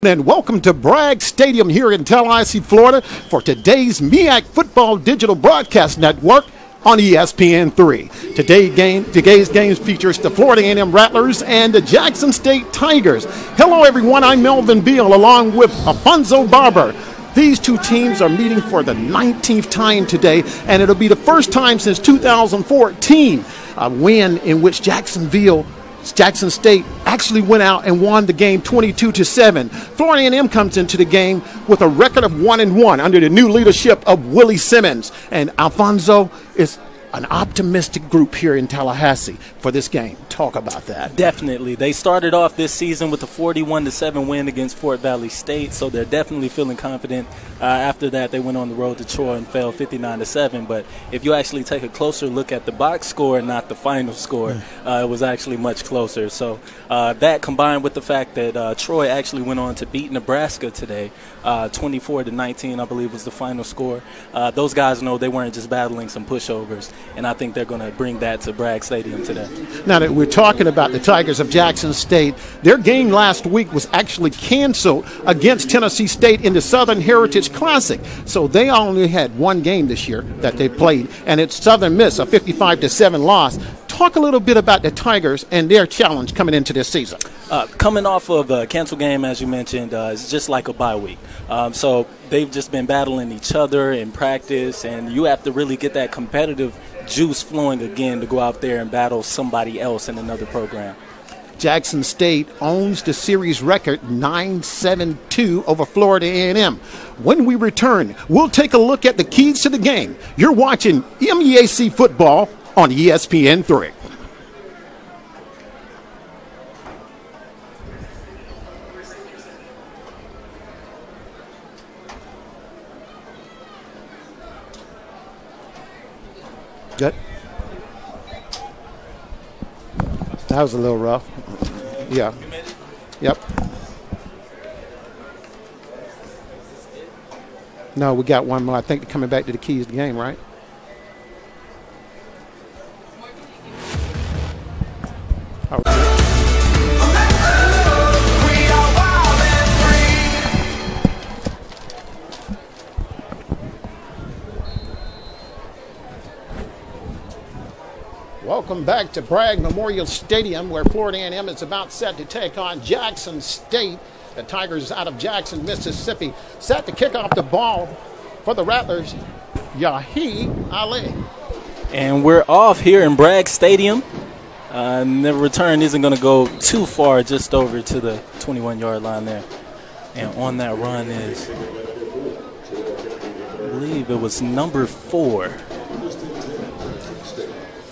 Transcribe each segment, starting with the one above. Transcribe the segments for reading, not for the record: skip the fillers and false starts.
And welcome to Bragg Stadium here in Tallahassee, Florida for today's MEAC Football Digital Broadcast Network on ESPN3. Today's games features the Florida A&M Rattlers and the Jackson State Tigers. Hello everyone, I'm Melvin Beal along with Alfonso Barber. These two teams are meeting for the 19th time today, and it'll be the first time since 2014, a win in which Jackson State actually went out and won the game 22-7. Florida A&M comes into the game with a record of 1-1 under the new leadership of Willie Simmons. And Alfonso, is an optimistic group here in Tallahassee for this game. Talk about that. Definitely. They started off this season with a 41-7 win against Fort Valley State, so they're definitely feeling confident. After that, they went on the road to Troy and fell 59-7. But if you actually take a closer look at the box score and not the final score, it was actually much closer. So that combined with the fact that Troy actually went on to beat Nebraska today, 24-19, I believe was the final score. Those guys know they weren't just battling some pushovers, and I think they're going to bring that to Bragg Stadium today. Now that we're talking about the Tigers of Jackson State, their game last week was actually canceled against Tennessee State in the Southern Heritage Classic. So they only had one game this year that they played, and it's Southern Miss, a 55-7 loss. Talk a little bit about the Tigers and their challenge coming into this season. Coming off of a canceled game, as you mentioned, it's just like a bye week. So they've just been battling each other in practice, and you have to really get that competitive juice flowing again to go out there and battle somebody else in another program. Jackson State owns the series record 9-7-2 over Florida A&M. When we return, we'll take a look at the keys to the game. You're watching MEAC football on ESPN3. Good. That was a little rough. Yeah. Yep. No, we got one more. I think coming back to the keys of the game, right? Oh. Welcome back to Bragg Memorial Stadium, where Florida A&M is about set to take on Jackson State. The Tigers out of Jackson, Mississippi, set to kick off the ball for the Rattlers, Yahi Ali. And we're off here in Bragg Stadium. The return isn't going to go too far, just over to the 21-yard line there. And on that run is, I believe it was number 4.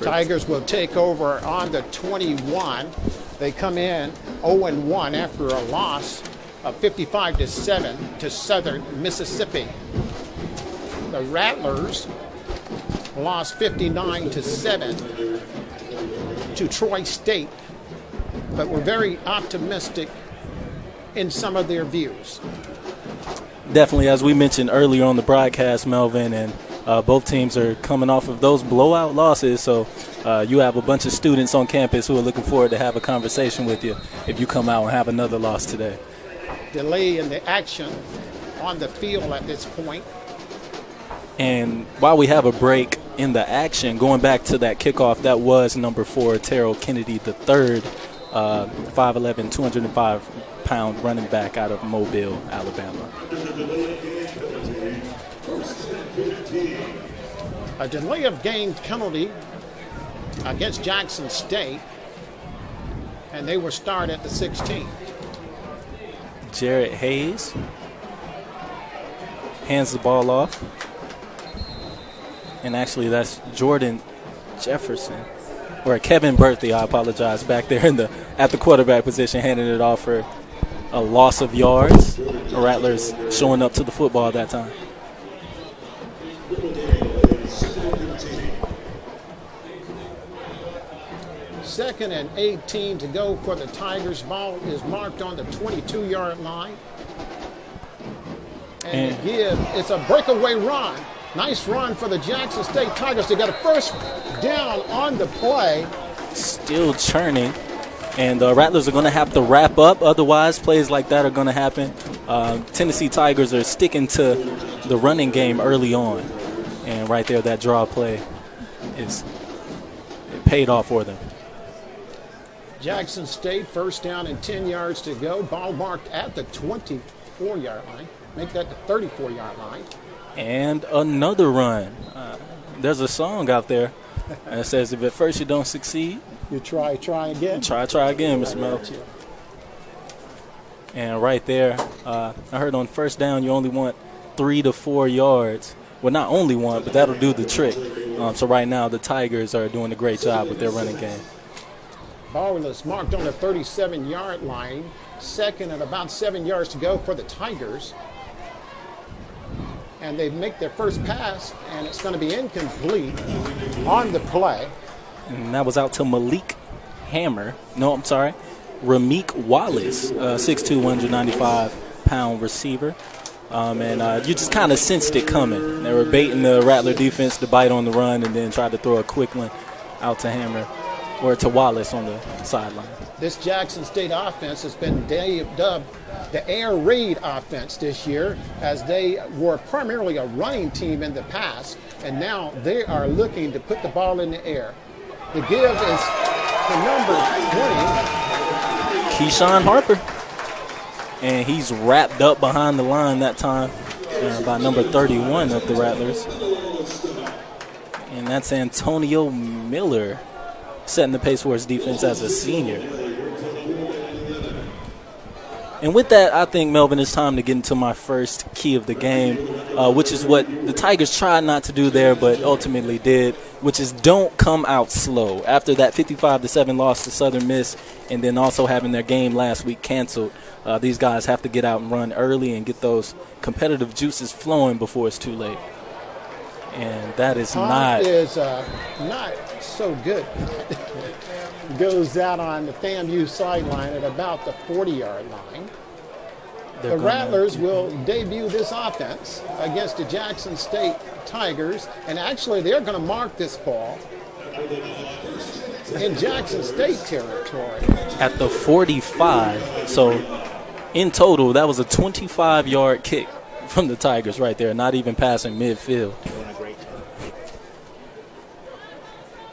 Tigers will take over on the 21. They come in 0-1 after a loss of 55-7 to Southern Mississippi. The Rattlers lost 59-7 to Troy State, but were very optimistic in some of their views. Definitely, as we mentioned earlier on the broadcast, Melvin, and both teams are coming off of those blowout losses, so you have a bunch of students on campus who are looking forward to have a conversation with you if you come out and have another loss today. Delay in the action on the field at this point. And while we have a break in the action, going back to that kickoff, that was number 4, Terrell Kennedy III, 5'11", 205-pound running back out of Mobile, Alabama. A delay of game penalty against Jackson State, and they will start at the 16. Jarrett Hayes hands the ball off. And actually that's Jordan Jefferson, or Kevin Berthy, I apologize, back there at the quarterback position, handing it off for a loss of yards. The Rattlers showing up to the football that time. Second and 18 to go for the Tigers. Ball is marked on the 22-yard line. And it's a breakaway run. Nice run for the Jackson State Tigers. They got a first down on the play. Still churning. And the Rattlers are going to have to wrap up. Otherwise, plays like that are going to happen. Tennessee Tigers are sticking to the running game early on. And right there, that draw play it paid off for them. Jackson State, first down and 10 yards to go. Ball marked at the 24-yard line. Make that the 34-yard line. And another run. There's a song out there that says, if at first you don't succeed, you try again. Try again, Mr. Mel. And right there, I heard on first down you only want 3 to 4 yards. Well, not only one, but that'll do the trick. So right now the Tigers are doing a great job with their running game. Ball is marked on the 37-yard line. Second and about 7 yards to go for the Tigers. And they make their first pass, and it's going to be incomplete on the play. And that was out to Rameek Wallace, 6'2", 195-pound receiver. And you just kind of sensed it coming. They were baiting the Rattler defense to bite on the run and then try to throw a quick one out to Hammer or to Wallace on the sideline. This Jackson State offense has been dubbed the air raid offense this year, as they were primarily a running team in the past, and now they are looking to put the ball in the air. The give is the number 20. Keyshawn Harper. And he's wrapped up behind the line that time by number 31 of the Rattlers. And that's Antonio Miller setting the pace for his defense as a senior. And with that, I think, Melvin, it's time to get into my first key of the game, which is what the Tigers tried not to do there but ultimately did, which is don't come out slow. After that 55-7 loss to Southern Miss and then also having their game last week canceled, these guys have to get out and run early and get those competitive juices flowing before it's too late. And that is not so good. Goes out on the FAMU sideline at about the 40-yard line. The Rattlers will debut this offense against the Jackson State Tigers, and actually they're going to mark this ball in Jackson State territory. At the 45, so in total that was a 25-yard kick from the Tigers right there, not even passing midfield.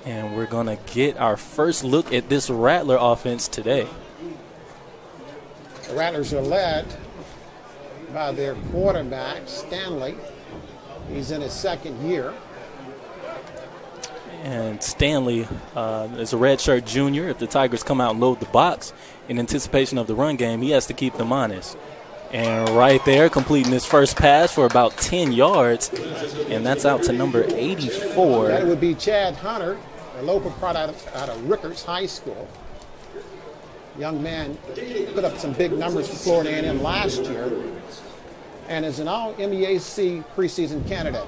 And we're going to get our first look at this Rattler offense today. The Rattlers are led by their quarterback, Stanley. He's in his second year. And Stanley is a redshirt junior. If the Tigers come out and load the box in anticipation of the run game, he has to keep them honest. And right there, completing his first pass for about 10 yards. And that's out to number 84. That would be Chad Hunter, a local product out of Rickards High School. Young man put up some big numbers for Florida A&M last year and is an all-MEAC preseason candidate.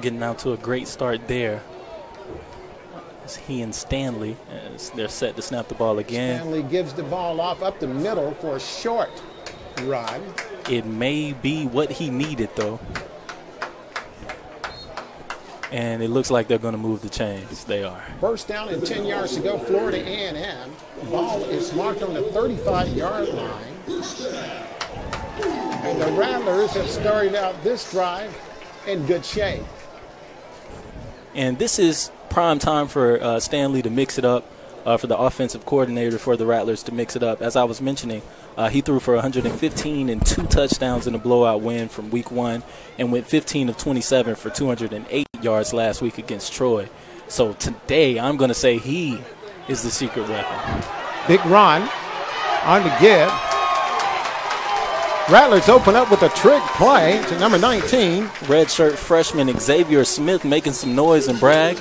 Getting out to a great start there. It's he and Stanley, as they're set to snap the ball again. Stanley gives the ball off up the middle for a short run. It may be what he needed, though. And it looks like they're going to move the chains. They are. First down and 10 yards to go, Florida A&M. The ball is marked on the 35-yard line. And the Rattlers have started out this drive in good shape. And this is prime time for Stanley to mix it up, for the offensive coordinator for the Rattlers to mix it up. As I was mentioning, he threw for 115 and 2 touchdowns in a blowout win from week 1 and went 15 of 27 for 208 yards last week against Troy. So today I'm going to say he is the secret weapon. Big run on the give. Rattlers open up with a trick play to number 19. Redshirt freshman Xavier Smith making some noise in Bragg.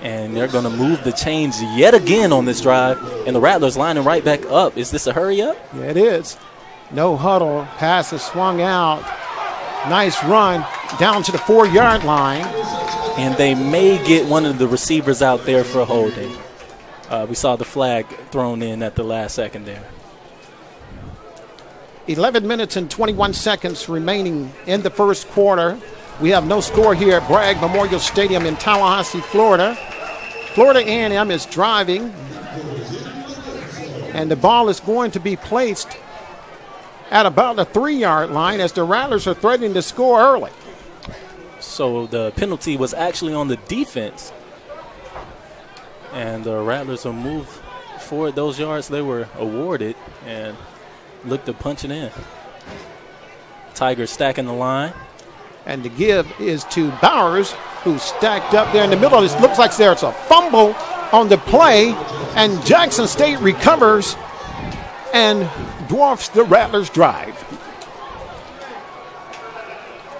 And they're going to move the chains yet again on this drive. And the Rattlers lining right back up. Is this a hurry up? Yeah, it is. No huddle. Pass is swung out. Nice run down to the 4-yard line. And they may get one of the receivers out there for holding. We saw the flag thrown in at the last second there. 11 minutes and 21 seconds remaining in the first quarter. We have no score here at Bragg Memorial Stadium in Tallahassee, Florida. Florida A&M is driving, and the ball is going to be placed at about the 3-yard line as the Rattlers are threatening to score early. So the penalty was actually on the defense, and the Rattlers will move forward those yards they were awarded and look to punch it in. Tigers stacking the line. And the give is to Bowers, who's stacked up there in the middle. It looks like there's a fumble on the play, and Jackson State recovers and dwarfs the Rattlers' drive.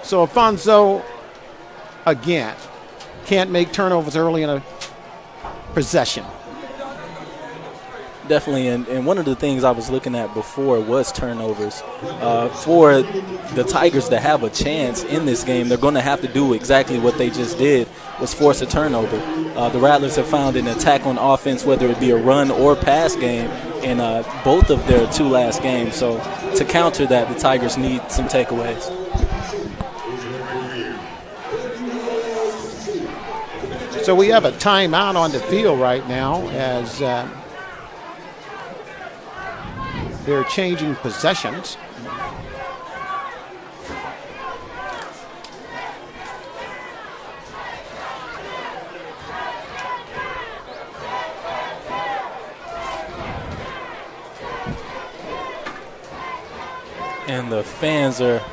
So Alfonso, again, can't make turnovers early in a possession. Definitely, and one of the things I was looking at before was turnovers. For the Tigers to have a chance in this game, they're going to have to do exactly what they just did, was force a turnover. The Rattlers have found an attack on offense, whether it be a run or pass game, in both of their 2 last games. So to counter that, the Tigers need some takeaways. So we have a timeout on the field right now as they're changing possessions. And the fans are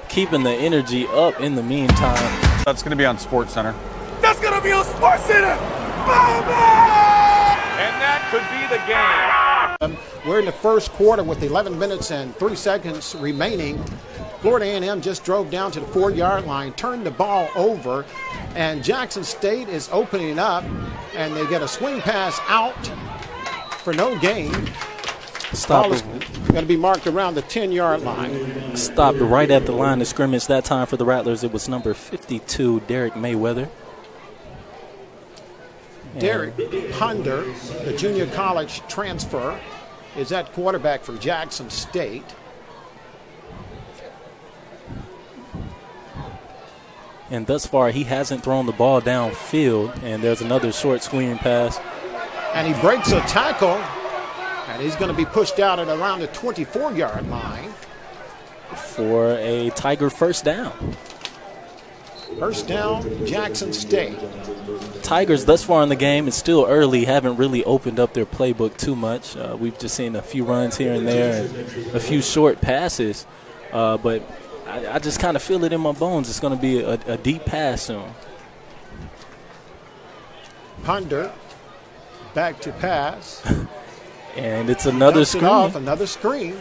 keeping the energy up in the meantime. That's going to be on Sports Center. That's going to be on Sports Center. And that could be the game. We're in the first quarter with 11 minutes and 3 seconds remaining. Florida A&M just drove down to the 4-yard line, turned the ball over, and Jackson State is opening up, and they get a swing pass out for no gain. Stop. Ball is going to be marked around the 10-yard line. Stopped right at the line of scrimmage that time for the Rattlers. It was number 52, Derek Mayweather. Derek Ponder, the junior college transfer, is at quarterback for Jackson State. And thus far, he hasn't thrown the ball downfield. And there's another short screen pass. And he breaks a tackle, and he's going to be pushed out at around the 24-yard line. For a Tiger first down. First down, Jackson State. Tigers thus far in the game, it's still early, haven't really opened up their playbook too much. We've just seen a few runs here and there and a few short passes. But I just kind of feel it in my bones. It's going to be a deep pass soon. Ponder, back to pass. And it's another screen. Another screen.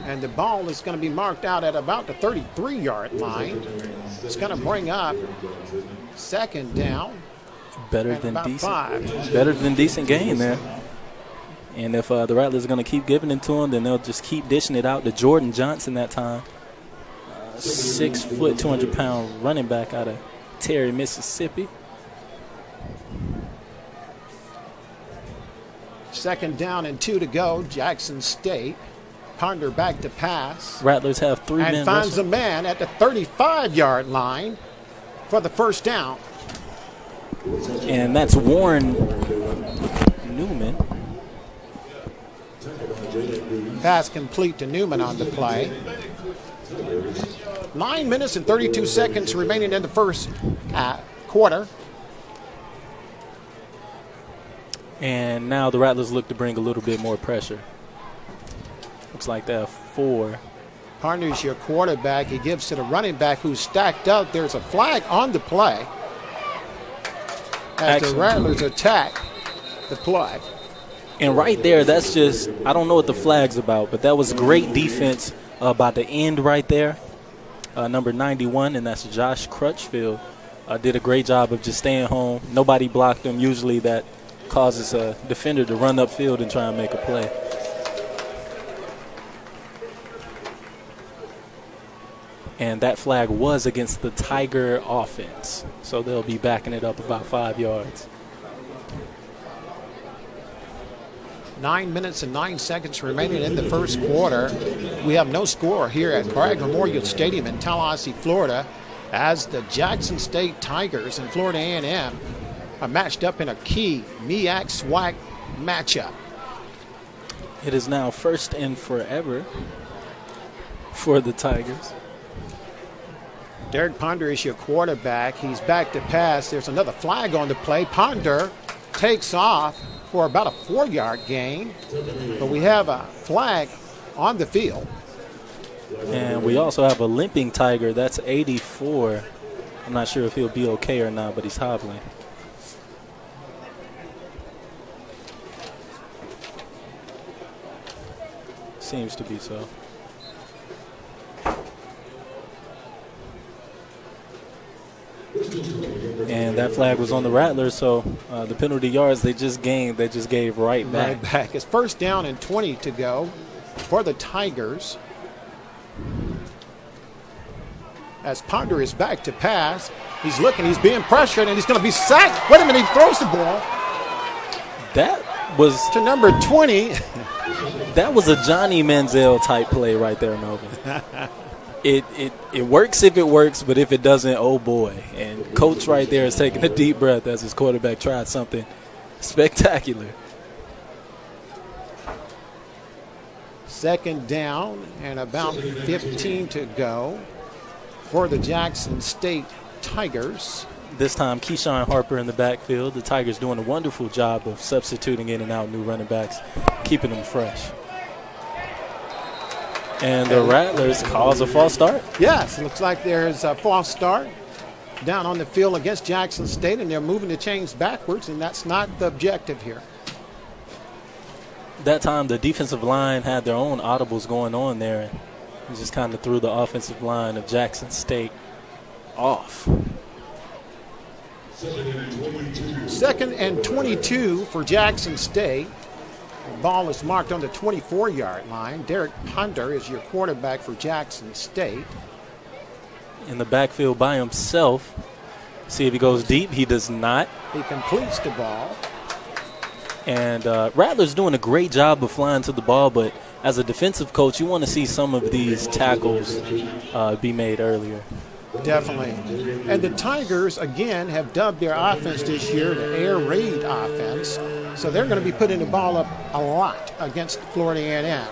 And the ball is going to be marked out at about the 33-yard line. It's going to bring up second down. Better than decent. 5. Better than decent gain there. And if the Rattlers are going to keep giving it to him, then they'll just keep dishing it out to Jordan Johnson that time. 6 foot, 200-pound running back out of Terry, Mississippi. Second down and 2 to go, Jackson State. Ponder back to pass. Rattlers have 3 men. And finds a man at the 35-yard line for the first down. And that's Warren Newman. Pass complete to Newman on the play. 9 minutes and 32 seconds remaining in the first quarter. And now the Rattlers look to bring a little bit more pressure. Looks like they have 4. Ponder's your quarterback. He gives to the running back who's stacked up. There's a flag on the play as the Rattlers attack the play. And right there, that's just, I don't know what the flag's about, but that was great defense by the end right there. Number 91, and that's Josh Crutchfield, did a great job of just staying home. Nobody blocked him. Usually that causes a defender to run upfield and try and make a play. And that flag was against the Tiger offense. So they'll be backing it up about 5 yards. 9 minutes and 9 seconds remaining in the first quarter. We have no score here at Bragg Memorial Stadium in Tallahassee, Florida, as the Jackson State Tigers and Florida A&M are matched up in a key MEAC SWAC matchup. It is now first and forever for the Tigers. Derek Ponder is your quarterback. He's back to pass. There's another flag on the play. Ponder takes off for about a 4-yard gain, but we have a flag on the field. And we also have a limping Tiger. That's 84. I'm not sure if he'll be okay or not, but he's hobbling. Seems to be so. And that flag was on the Rattlers, so the penalty yards they just gained, they just gave right back. Right back. It's first down and 20 to go for the Tigers. As Ponder is back to pass, he's looking, he's being pressured, and he's going to be sacked. Wait a minute, he throws the ball. That was to number 20. That was a Johnny Manziel type play right there, Melvin. It works if it works, but if it doesn't, oh boy. And Coach right there is taking a deep breath as his quarterback tried something spectacular. Second down and about 15 to go for the Jackson State Tigers. This time, Keyshawn Harper in the backfield. The Tigers doing a wonderful job of substituting in and out new running backs, keeping them fresh. And the Rattlers cause a false start? Yes, it looks like there's a false start down on the field against Jackson State, and they're moving the chains backwards, and that's not the objective here. That time, the defensive line had their own audibles going on there, and it just kind of threw the offensive line of Jackson State off. Second and 22 for Jackson State. The ball is marked on the 24-yard line. Derek Ponder is your quarterback for Jackson State. In the backfield by himself. See if he goes deep. He does not. He completes the ball. And Rattlers doing a great job of flying to the ball, but as a defensive coach, you want to see some of these tackles be made earlier. Definitely. And the Tigers, again, have dubbed their offense this year the air raid offense. So they're going to be putting the ball up a lot against Florida A&M.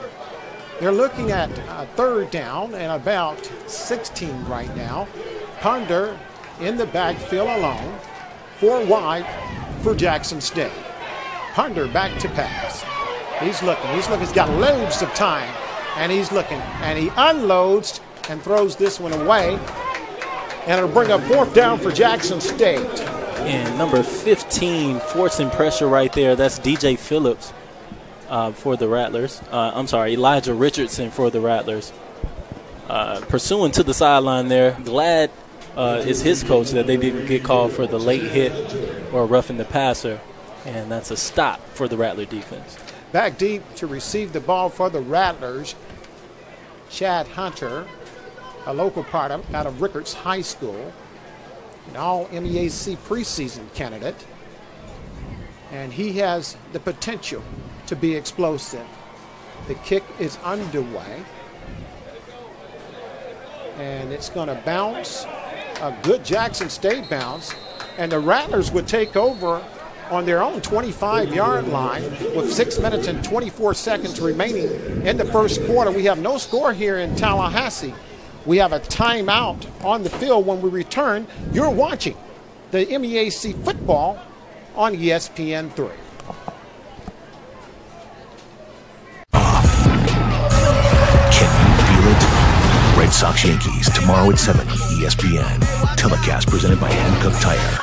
They're looking at third down and about 16 right now. Ponder in the backfield alone. 4 wide for Jackson State. Ponder back to pass. He's looking. He's got loads of time. And he's looking. And he unloads and throws this one away. And it'll bring up fourth down for Jackson State. And number 15 forcing pressure right there. That's DJ Phillips for the Rattlers. Elijah Richardson for the Rattlers. Pursuing to the sideline there. Glad is his coach that they didn't get called for the late hit or roughing the passer. And that's a stop for the Rattler defense. Back deep to receive the ball for the Rattlers. Chad Hunter, a local product out of Rickards High School, an all-MEAC preseason candidate. And he has the potential to be explosive. The kick is underway. And it's going to bounce, a good Jackson State bounce. And the Rattlers would take over on their own 25-yard line with 6 minutes and 24 seconds remaining in the first quarter. We have no score here in Tallahassee. We have a timeout on the field. When we return, you're watching the MEAC football on ESPN3. Can you feel it? Red Sox Yankees tomorrow at 7 ESPN. Telecast presented by Hancock Tire.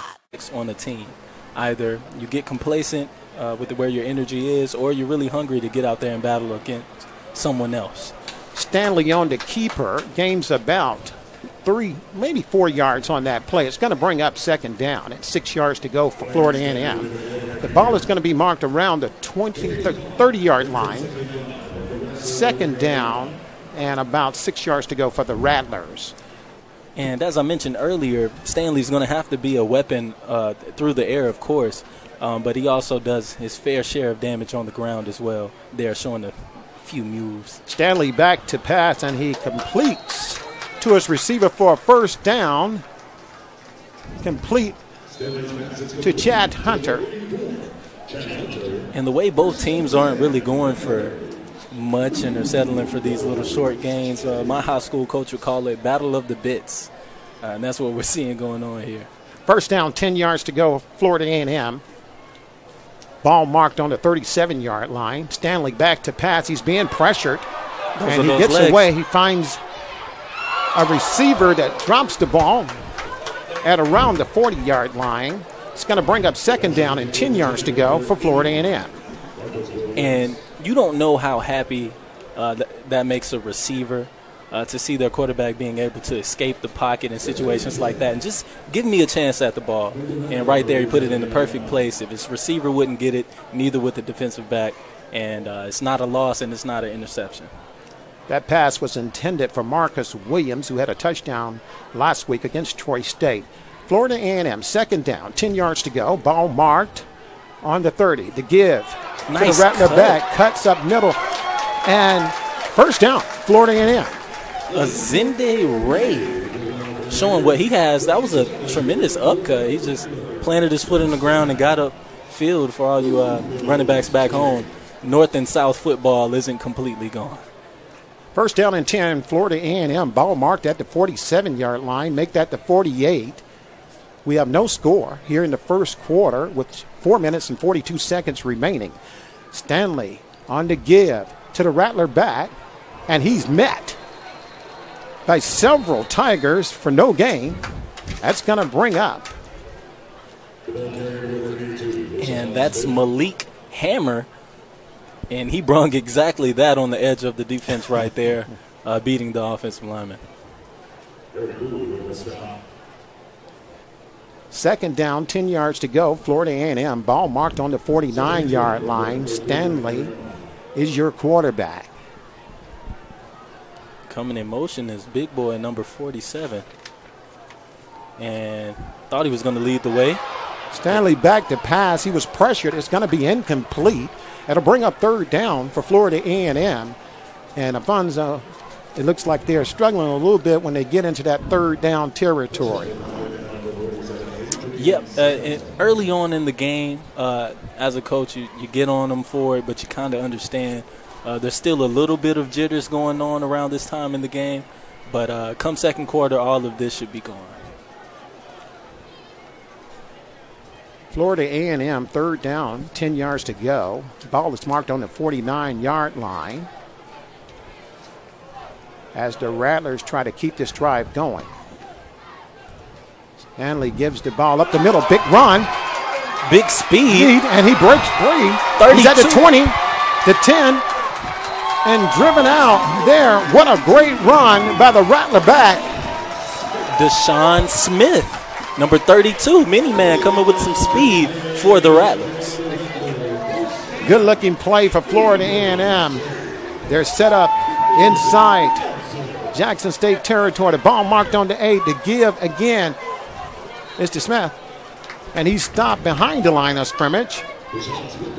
On the team. Either you get complacent with where your energy is, or you're really hungry to get out there and battle against someone else. Stanley on the keeper, gains about 3, maybe 4 yards on that play. It's going to bring up second down at 6 yards to go for Florida A&M. The ball is going to be marked around the 30-yard line. Second down and about 6 yards to go for the Rattlers. And as I mentioned earlier, Stanley's going to have to be a weapon through the air, of course, but he also does his fair share of damage on the ground as well. They're showing a few moves. Stanley back to pass, and he completes to his receiver for a first down. Complete to Chad Hunter. And the way both teams aren't really going for much and are settling for these little short gains, my high school coach would call it battle of the bits. And that's what we're seeing going on here. First down, 10 yards to go, Florida A&M. Ball marked on the 37-yard line. Stanley back to pass. He's being pressured. And he gets away. He finds a receiver that drops the ball at around the 40-yard line. It's going to bring up second down and 10 yards to go for Florida A&M. And you don't know how happy that makes a receiver to see their quarterback being able to escape the pocket in situations like that and just give me a chance at the ball. And right there, he put it in the perfect place. If his receiver wouldn't get it, neither would the defensive back. And it's not a loss and it's not an interception. That pass was intended for Marcus Williams, who had a touchdown last week against Troy State. Florida A&M, second down, 10 yards to go. Ball marked on the 30. The give nice to the Rattler back, cuts up middle, and first down, Florida A&M. Azende Ray showing what he has. That was a tremendous upcut. He just planted his foot in the ground and got up field for all you running backs back home. North and South football isn't completely gone. First down and 10, Florida A&M. Ball marked at the 47-yard line. Make that the 48. We have no score here in the first quarter with 4 minutes and 42 seconds remaining. Stanley on the give to the Rattler back, and he's met by several Tigers for no gain. That's going to bring up. And that's Malik Hammer. And he brung exactly that on the edge of the defense right there, beating the offensive lineman. Second down, 10 yards to go. Florida A&M, ball marked on the 49-yard line. Stanley is your quarterback. Coming in motion is big boy number 47. And thought he was going to lead the way. Stanley back to pass. He was pressured. It's going to be incomplete. It'll bring up third down for Florida A&M. And Afonso, it looks like they're struggling a little bit when they get into that third down territory. Yep. Early on in the game, as a coach, you get on them for it, but you kind of understand there's still a little bit of jitters going on around this time in the game. But come second quarter, all of this should be gone. Florida A&M, third down, 10 yards to go. The ball is marked on the 49-yard line as the Rattlers try to keep this drive going. Stanley gives the ball up the middle. Big run. Big speed. And he breaks free. 32. He's at the 20, the 10, and driven out there. What a great run by the Rattler back. Deshaun Smith. Number 32, mini-man coming with some speed for the Rattlers. Good-looking play for Florida A&M. They're set up inside Jackson State territory. The ball marked on the 8. The give again is to Smith. And he stopped behind the line of scrimmage.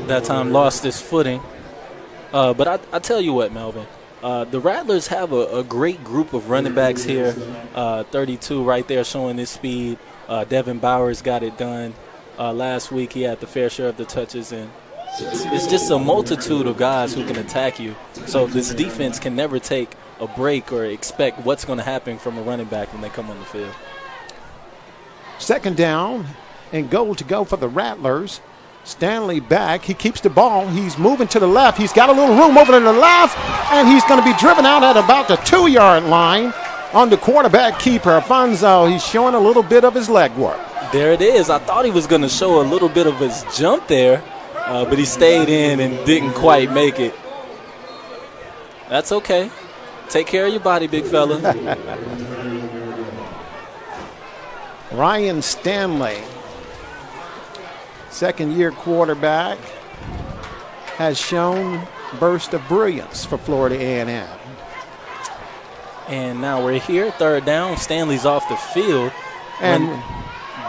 That time lost his footing. But I tell you what, Melvin. The Rattlers have a great group of running backs here. 32 right there showing his speed. Devin Bowers got it done last week. He had the fair share of the touches, and it's just a multitude of guys who can attack you. So this defense can never take a break or expect what's going to happen from a running back when they come on the field. Second down and goal to go for the Rattlers. Stanley back. He keeps the ball. He's moving to the left. He's got a little room over to the left, and he's going to be driven out at about the 2-yard line. On the quarterback keeper, Afonso, he's showing a little bit of his leg work. There it is. I thought he was going to show a little bit of his jump there, but he stayed in and didn't quite make it. That's okay. Take care of your body, big fella. Ryan Stanley, second-year quarterback, has shown burst of brilliance for Florida A&M. And now we're here, third down. Stanley's off the field. And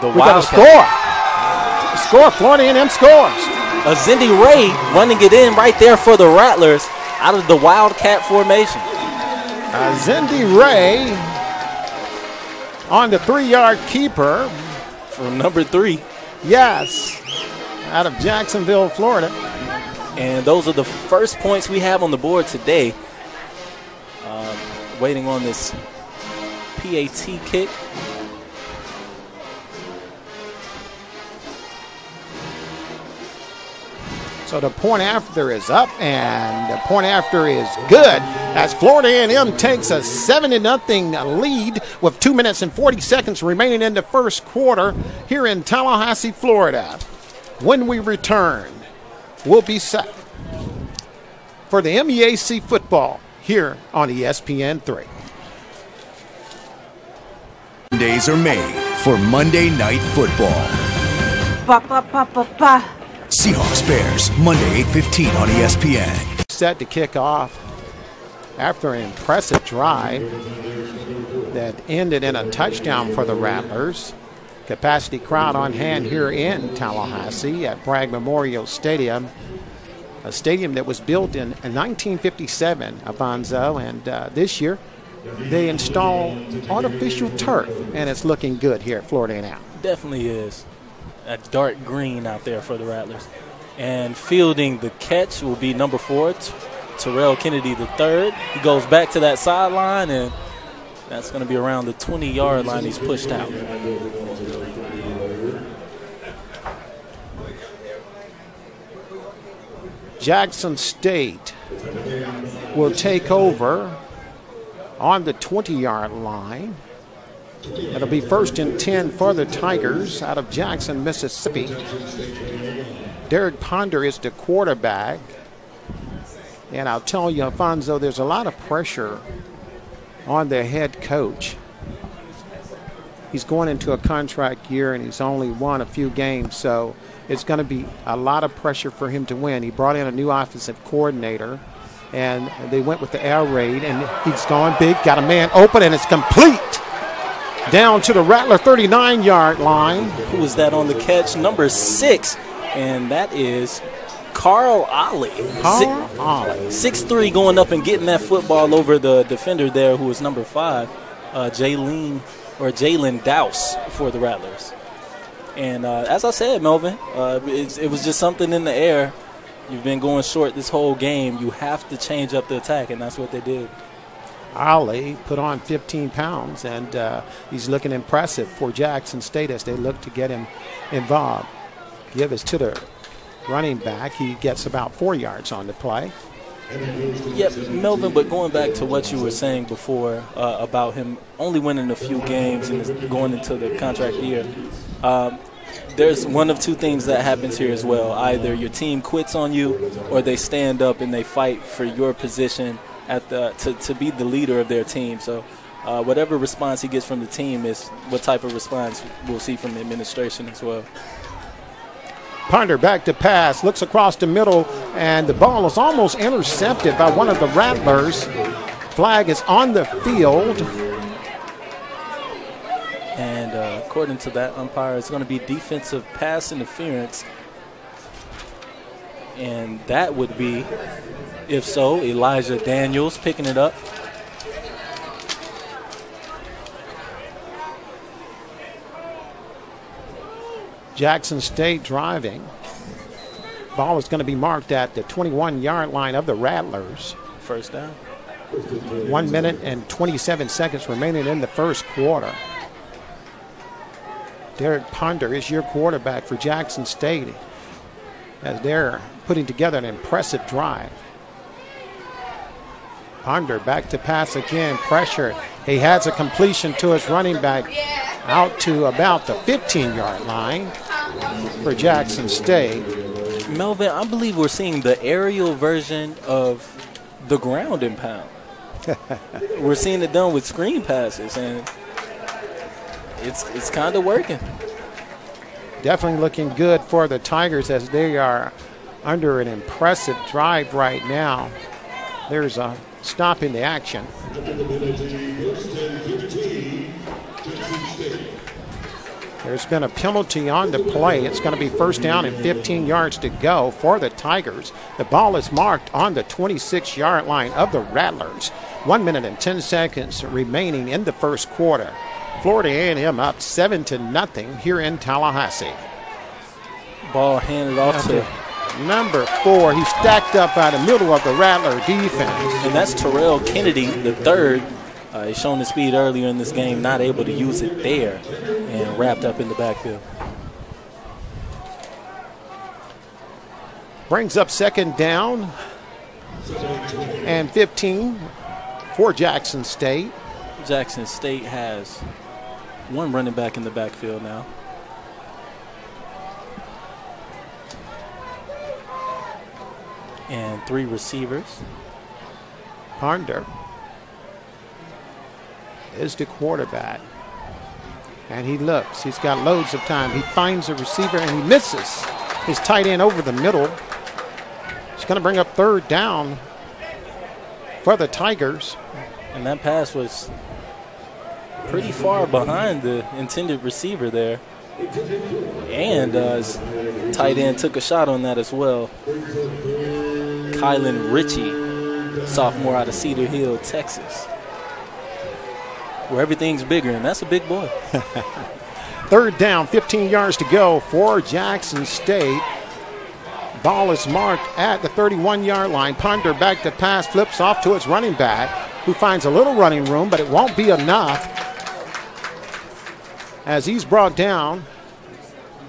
the we got a score. Florida A&M scores. Azende Ray running it in right there for the Rattlers out of the Wildcat formation. Azende Ray on the 3-yard keeper. from number 3. Yes, out of Jacksonville, Florida. And those are the first points we have on the board today. Waiting on this PAT kick. So the point after is up, and the point after is good as Florida A&M takes a 7-0 lead with 2 minutes and 40 seconds remaining in the first quarter here in Tallahassee, Florida. When we return, we'll be set for the MEAC football here on ESPN3. Mondays are made for Monday Night Football. Seahawks Bears, Monday 8:15 on ESPN. Set to kick off after an impressive drive that ended in a touchdown for the Rattlers. Capacity crowd on hand here in Tallahassee at Bragg Memorial Stadium, a stadium that was built in 1957, Avanzo, and this year they installed artificial turf, and it's looking good here at Florida A&M. Definitely is. A dark green out there for the Rattlers. And fielding the catch will be number 4, Terrell Kennedy III. He goes back to that sideline, and that's going to be around the 20-yard line. He's pushed out. Jackson State will take over on the 20-yard line. It'll be 1st and 10 for the Tigers out of Jackson, Mississippi. Derek Ponder is the quarterback. And I'll tell you, Alfonso, there's a lot of pressure on the head coach. He's going into a contract year, and he's only won a few games, so it's going to be a lot of pressure for him to win. He brought in a new offensive coordinator, and they went with the air raid, and he's gone big, got a man open, and it's complete. Down to the Rattler 39-yard line. Who was that on the catch? Number 6, and that is Carl Ollie. 6'3", going up and getting that football over the defender there, who was number 5, Jalen Dowse for the Rattlers. And as I said, Melvin, it was just something in the air. You've been going short this whole game. You have to change up the attack, and that's what they did. Ollie put on 15 pounds, and he's looking impressive for Jackson State as they look to get him involved. Give us to the running back. He gets about 4 yards on the play. Yep, Melvin, but going back to what you were saying before about him only winning a few games and going into the contract year, there's one of 2 things that happens here as well. Either your team quits on you, or they stand up and they fight for your position to be the leader of their team. So whatever response he gets from the team is what type of response we'll see from the administration as well. Ponder back to pass, looks across the middle, and the ball is almost intercepted by one of the Rattlers. Flag is on the field. And according to that umpire, it's going to be defensive pass interference. And that would be, if so, Elijah Daniels picking it up. Jackson State driving. Ball is going to be marked at the 21-yard line of the Rattlers. First down. 1 minute and 27 seconds remaining in the first quarter. Derek Ponder is your quarterback for Jackson State as they're putting together an impressive drive. Ponder back to pass again, pressure. He has a completion to his running back out to about the 15-yard line for Jackson State. Melvin, I believe we're seeing the aerial version of the ground and pound. We're seeing it done with screen passes, and it's kind of working. Definitely looking good for the Tigers as they are under an impressive drive right now. There's a stop in the action. There's been a penalty on the play. It's going to be first down and 15 yards to go for the Tigers. The ball is marked on the 26-yard line of the Rattlers. 1 minute and 10 seconds remaining in the first quarter. Florida A&M up 7-0 here in Tallahassee. Ball handed off to number 4. He stacked up by the middle of the Rattler defense. And that's Terrell Kennedy, the third. He's shown his speed earlier in this game, not able to use it there, and wrapped up in the backfield. Brings up second down and 15 for Jackson State. Jackson State has one running back in the backfield now. And 3 receivers. Ponder is the quarterback. And he looks. He's got loads of time. He finds a receiver and he misses his tight end over the middle. He's going to bring up third down for the Tigers. And that pass was pretty far behind the intended receiver there. And his tight end took a shot on that as well. Kylan Ritchie, sophomore out of Cedar Hill, Texas, where everything's bigger, and that's a big boy. Third down, 15 yards to go for Jackson State. Ball is marked at the 31-yard line. Ponder back to pass, flips off to its running back, who finds a little running room, but it won't be enough as he's brought down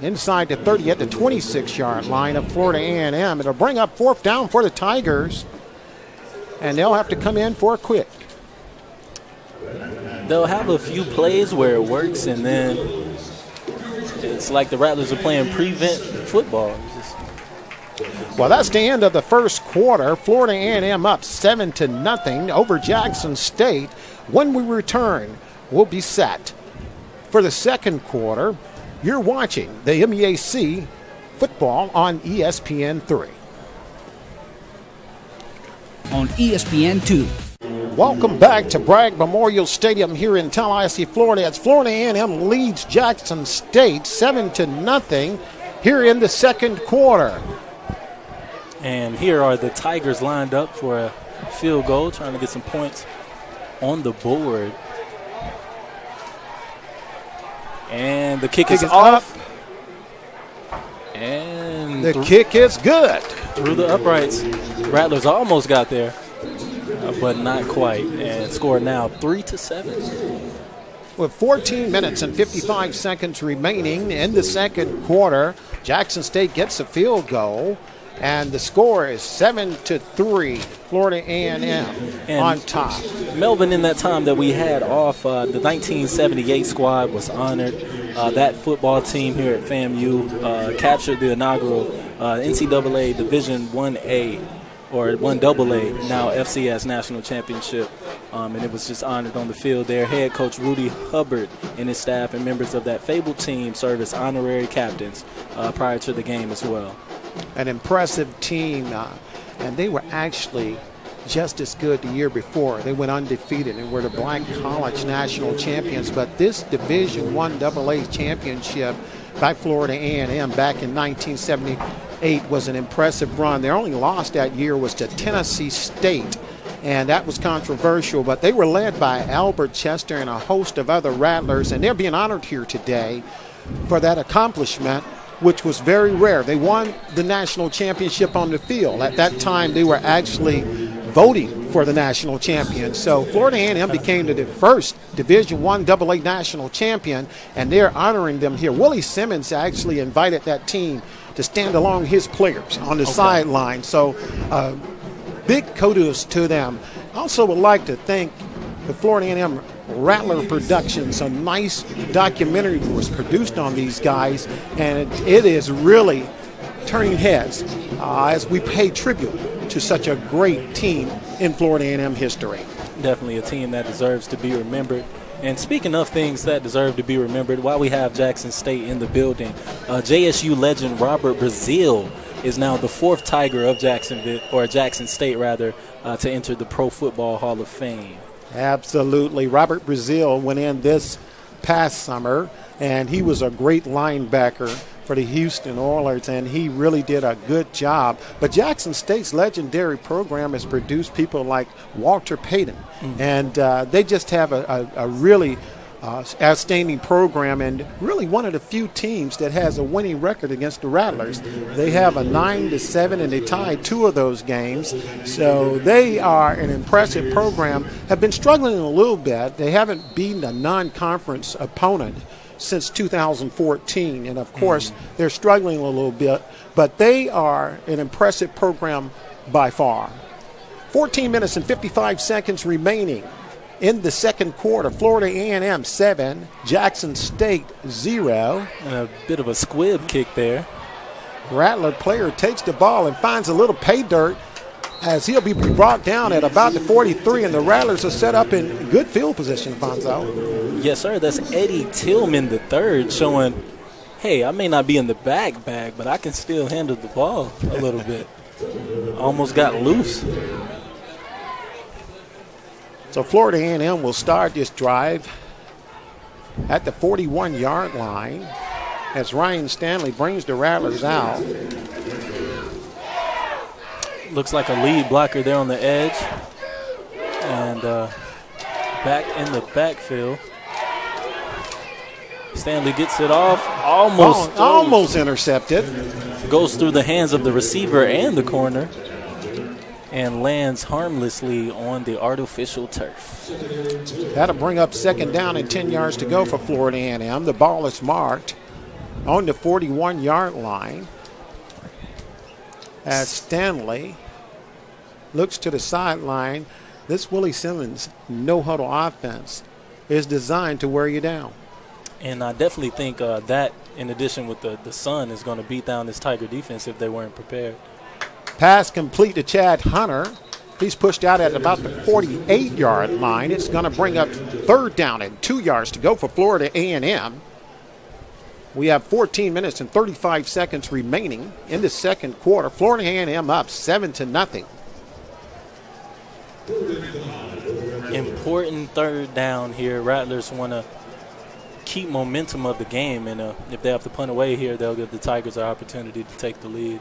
inside the 30 at the 26-yard line of Florida A&M. It'll bring up fourth down for the Tigers, and they'll have to come in for a quick. They'll have a few plays where it works, and then it's like the Rattlers are playing prevent football. Well, that's the end of the first quarter. Florida A&M up 7-0 over Jackson State. When we return, we'll be set for the second quarter. You're watching the MEAC football on ESPN3. On ESPN2. Welcome back to Bragg Memorial Stadium here in Tallahassee, Florida. As Florida A&M leads Jackson State 7-0 here in the second quarter. And here are the Tigers lined up for a field goal, trying to get some points on the board. And the kick is off. And the kick is good. Through the uprights. Rattlers almost got there, but not quite. And score now 3-7. With 14 minutes and 55 seconds remaining in the second quarter, Jackson State gets a field goal. And the score is 7-3, Florida A&M on top. Melvin, in that time that we had off, the 1978 squad was honored. That football team here at FAMU captured the inaugural NCAA Division 1A or 1AA, now FCS National Championship. And it was just honored on the field there. Head coach Rudy Hubbard and his staff and members of that fabled team served as honorary captains prior to the game as well. An impressive team, and they were actually just as good the year before. They went undefeated and were the Black College National Champions. But this Division I AA championship by Florida A&M back in 1978 was an impressive run. Their only loss that year was to Tennessee State, and that was controversial. But they were led by Albert Chester and a host of other Rattlers, and they're being honored here today for that accomplishment, which was very rare. They won the national championship on the field. At that time, they were actually voting for the national champion. So Florida A&M became the first Division I AA national champion, and they're honoring them here. Willie Simmons actually invited that team to stand along his players on the sideline. So big kudos to them. I also would like to thank the Florida A&M Rattler Productions. A nice documentary was produced on these guys, and it is really turning heads as we pay tribute to such a great team in Florida A&M history. Definitely a team that deserves to be remembered. And speaking of things that deserve to be remembered, while we have Jackson State in the building, JSU legend Robert Brazile is now the fourth Tiger of Jackson State rather, to enter the Pro Football Hall of Fame. Absolutely. Robert Brazile went in this past summer, and he was a great linebacker for the Houston Oilers, and he really did a good job. But Jackson State's legendary program has produced people like Walter Payton, and they just have a really outstanding program, and really one of the few teams that has a winning record against the Rattlers. They have a 9-7, and they tied 2 of those games. So they are an impressive program. Have been struggling a little bit. They haven't beaten a non-conference opponent since 2014, and of course they're struggling a little bit, but they are an impressive program by far. 14 minutes and 55 seconds remaining in the second quarter. Florida A&M 7, Jackson State 0. And a bit of a squib kick there. Rattler player takes the ball and finds a little pay dirt as he'll be brought down at about the 43, and the Rattlers are set up in good field position, Fonzo. Yes, sir. That's Eddie Tillman III showing, hey, I may not be in the bag, but I can still handle the ball a little bit. Almost got loose. So Florida A&M will start this drive at the 41-yard line as Ryan Stanley brings the Rattlers out. Looks like a lead blocker there on the edge. And back in the backfield. Stanley gets it off. Almost intercepted. Goes through the hands of the receiver and the corner. And lands harmlessly on the artificial turf. That'll bring up second down and 10 yards to go for Florida A&M. The ball is marked on the 41-yard line as Stanley looks to the sideline. This Willie Simmons no-huddle offense is designed to wear you down. And I definitely think that, in addition with the sun, is going to beat down this Tiger defense if they weren't prepared. Pass complete to Chad Hunter. He's pushed out at about the 48-yard line. It's going to bring up third down and 2 yards to go for Florida A&M. We have 14 minutes and 35 seconds remaining in the second quarter. Florida A&M up 7-0. Important third down here. Rattlers want to keep momentum of the game, and if they have to punt away here, they'll give the Tigers an opportunity to take the lead.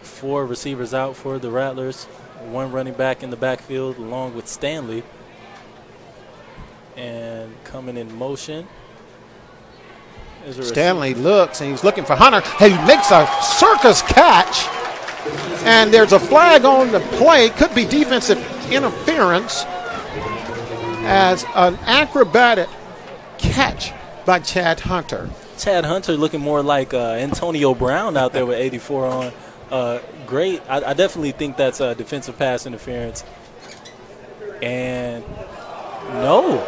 4 receivers out for the Rattlers. 1 running back in the backfield along with Stanley. And coming in motion. Stanley looks, and he's looking for Hunter. He makes a circus catch. And there's a flag on the play. Could be defensive interference as an acrobatic catch by Chad Hunter. Chad Hunter looking more like Antonio Brown out there with 84 on. Great. I definitely think that's a defensive pass interference. And no.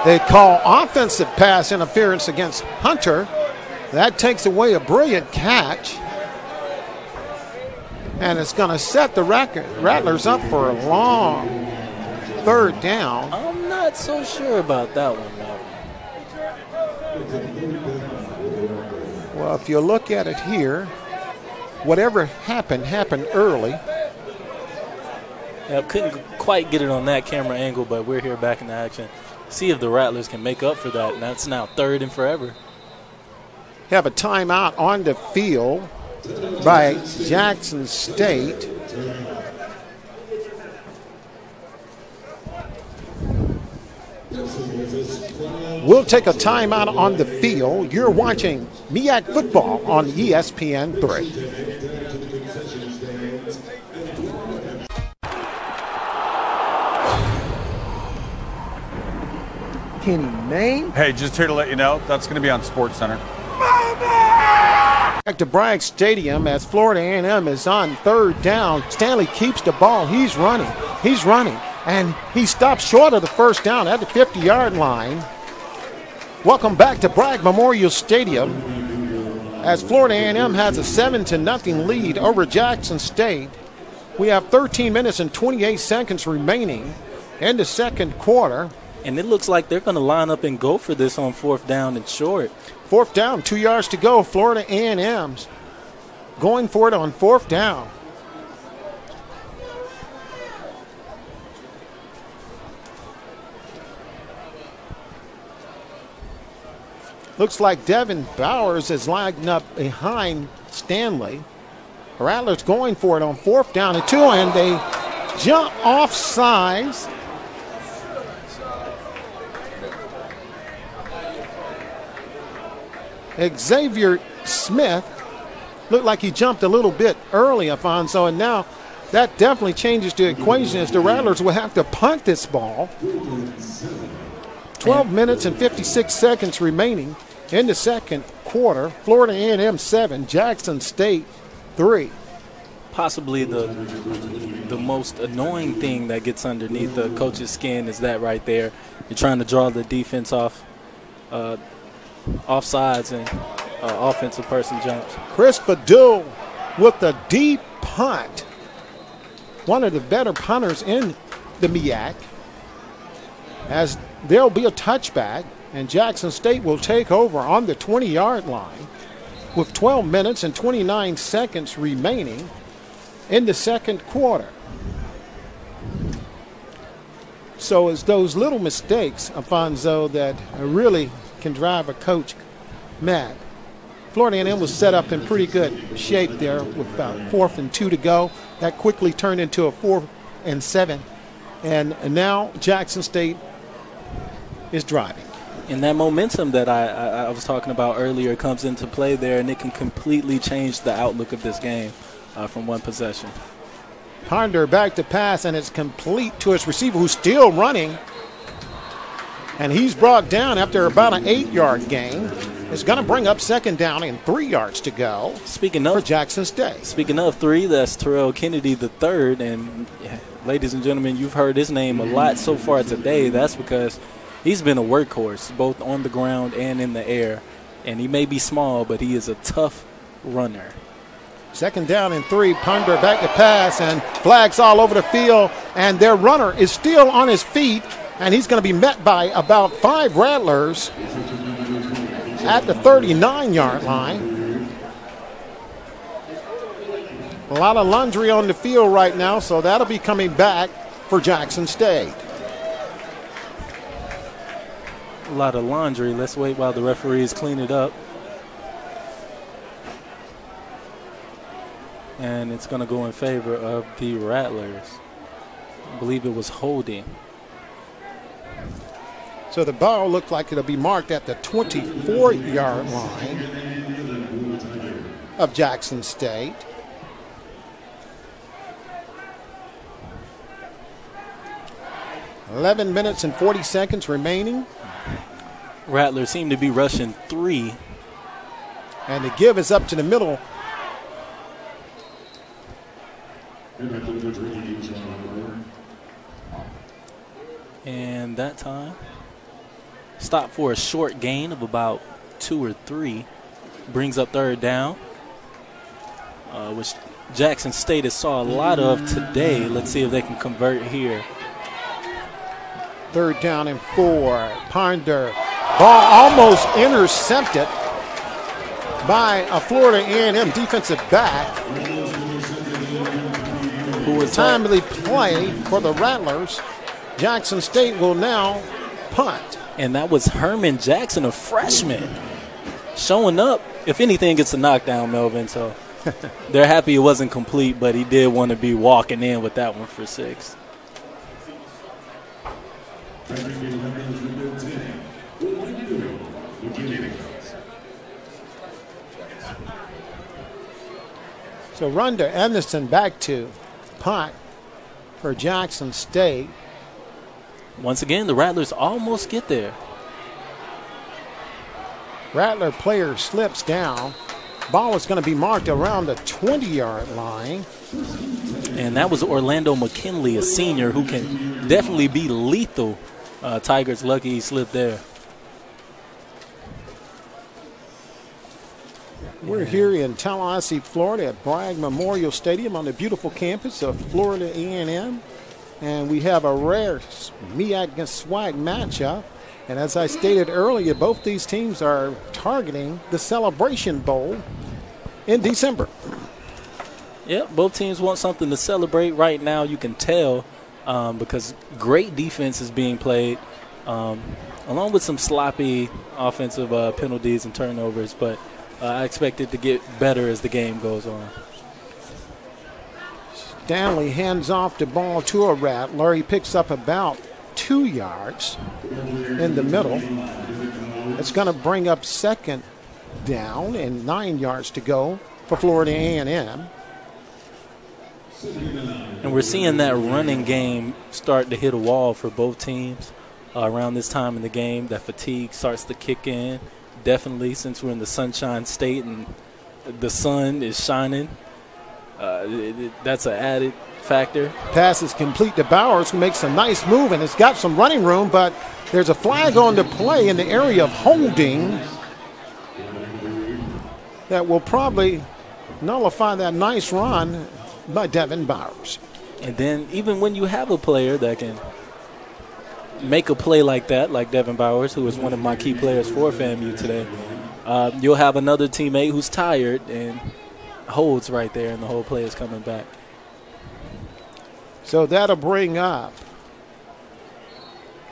They call offensive pass interference against Hunter. That takes away a brilliant catch. And it's going to set the Rattlers up for a long third down. I'm not so sure about that one, Well, if you look at it here, whatever happened early. Yeah, couldn't quite get it on that camera angle, but we're here back in action. See if the Rattlers can make up for that. And that's now third and forever. Have a timeout on the field by Jackson State. We'll take a timeout on the field. You're watching MEAC football on ESPN3. Kenny Mayne. Hey, just here to let you know, that's going to be on SportsCenter. Back to Bragg Stadium as Florida A&M is on third down. Stanley keeps the ball. He's running, and he stops short of the first down at the 50-yard line. Welcome back to Bragg Memorial Stadium as Florida A&M has a 7-0 lead over Jackson State. We have 13 minutes and 28 seconds remaining in the second quarter. And it looks like they're going to line up and go for this on fourth down and short. Fourth down, 2 yards to go. Florida A&M's going for it on fourth down. Looks like Devin Bowers is lined up behind Stanley. Rattlers going for it on fourth down and 2, and they jump off sides. Xavier Smith looked like he jumped a little bit early, Afonso, and now that definitely changes the equation as the Rattlers will have to punt this ball. 12 minutes and 56 seconds remaining in the second quarter. Florida A&M 7, Jackson State 3. Possibly the most annoying thing that gets underneath the coach's skin is that right there. You're trying to draw the defense off offsides and offensive person jumps. Chris Badul with the deep punt. One of the better punters in the MEAC. As there'll be a touchback, and Jackson State will take over on the 20-yard line with 12 minutes and 29 seconds remaining in the second quarter. So it's those little mistakes, Afonso, that really can drive a coach mad. Florida A&M was set up in pretty good shape there with about 4th and 2 to go. That quickly turned into a 4th and 7. And now Jackson State is driving. And that momentum that I was talking about earlier comes into play there, and it can completely change the outlook of this game from one possession. Ponder back to pass, and it's complete to his receiver who's still running. And he's brought down after about an 8-yard gain. It's going to bring up second down and 3 yards to go for Jackson State. Speaking of 3, that's Terrell Kennedy III. And ladies and gentlemen, you've heard his name a lot so far today. That's because he's been a workhorse both on the ground and in the air. And he may be small, but he is a tough runner. Second down and 3, Ponder back to pass, and flags all over the field. And their runner is still on his feet, and he's going to be met by about 5 Rattlers at the 39-yard line. A lot of laundry on the field right now, so that'll be coming back for Jackson State. A lot of laundry. Let's wait while the referees clean it up. And it's going to go in favor of the Rattlers. I believe it was holding. So the ball looked like it'll be marked at the 24-yard line of Jackson State. $11 minutes and 40 seconds remaining. Rattlers seem to be rushing 3. And the give is up to the middle. And that time, stop for a short gain of about 2 or 3. Brings up third down, which Jackson State has saw a lot of today. Let's see if they can convert here. Third down and 4. Ponder. Ball almost intercepted by a Florida A&M defensive back. Who was timely play for the Rattlers. Jackson State will now punt. And that was Herman Jackson, a freshman, showing up. If anything, it's a knockdown, Melvin. So they're happy it wasn't complete, but he did want to be walking in with that one for 6. So Runda Anderson back to punt for Jackson State. Once again, the Rattlers almost get there. Rattler player slips down. Ball is going to be marked around the 20-yard line. And that was Orlando McKinley, a senior who can definitely be lethal. Tigers lucky he slipped there. We're here in Tallahassee, Florida at Bragg Memorial Stadium on the beautiful campus of Florida A&M. And we have a rare MEAC against SWAC matchup. And as I stated earlier, both these teams are targeting the Celebration Bowl in December. Yep, both teams want something to celebrate right now. You can tell because great defense is being played, along with some sloppy offensive penalties and turnovers. But I expect it to get better as the game goes on. Stanley hands off the ball to a Rattler. He picks up about 2 yards in the middle. It's going to bring up second down and 9 yards to go for Florida A&M. And we're seeing that running game start to hit a wall for both teams around this time in the game. That fatigue starts to kick in, definitely, since we're in the Sunshine State and the sun is shining. That's an added factor. Pass is complete to Bowers, who makes a nice move, and it's got some running room, but there's a flag on the play in the area of holding that will probably nullify that nice run by Devin Bowers. And then even when you have a player that can make a play like that, like Devin Bowers, who is one of my key players for FAMU today, you'll have another teammate who's tired and holds right there, and the whole play is coming back. So that'll bring up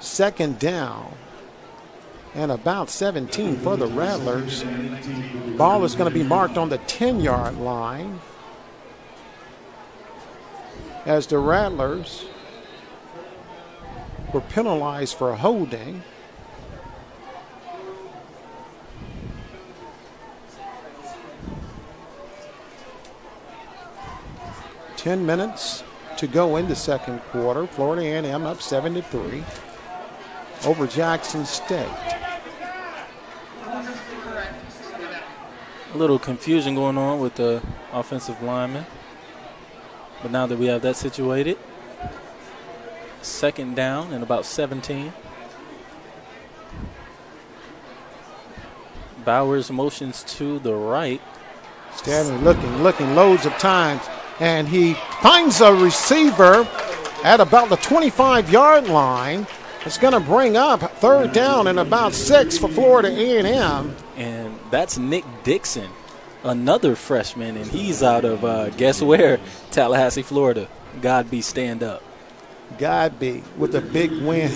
second down and about 17 for the Rattlers. Ball is going to be marked on the 10-yard line as the Rattlers were penalized for holding. Ten minutes to go in the second quarter. Florida A&M up 7-3 over Jackson State. A little confusion going on with the offensive lineman. But now that we have that situated, second down and about 17. Bowers motions to the right. Stanley looking loads of times, and he finds a receiver at about the 25-yard line. It's going to bring up third down and about 6 for Florida A&M. And that's Nick Dixon, another freshman, and he's out of, guess where? Tallahassee, Florida. Godby, stand up. Godby with a big win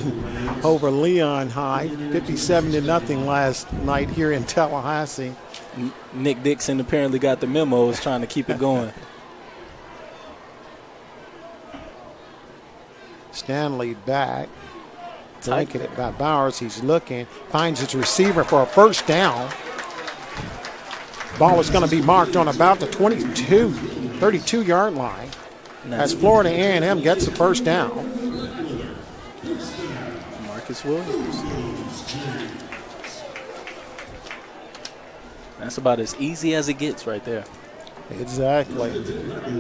over Leon High, 57-0 last night here in Tallahassee. Nick Dixon apparently got the memo, is trying to keep it going. Stanley back. Blanketed by Bowers. He's looking, finds his receiver for a first down. Ball is going to be marked on about the 32-yard line as Florida A&M gets the first down. Marcus Williams. That's about as easy as it gets right there. Exactly.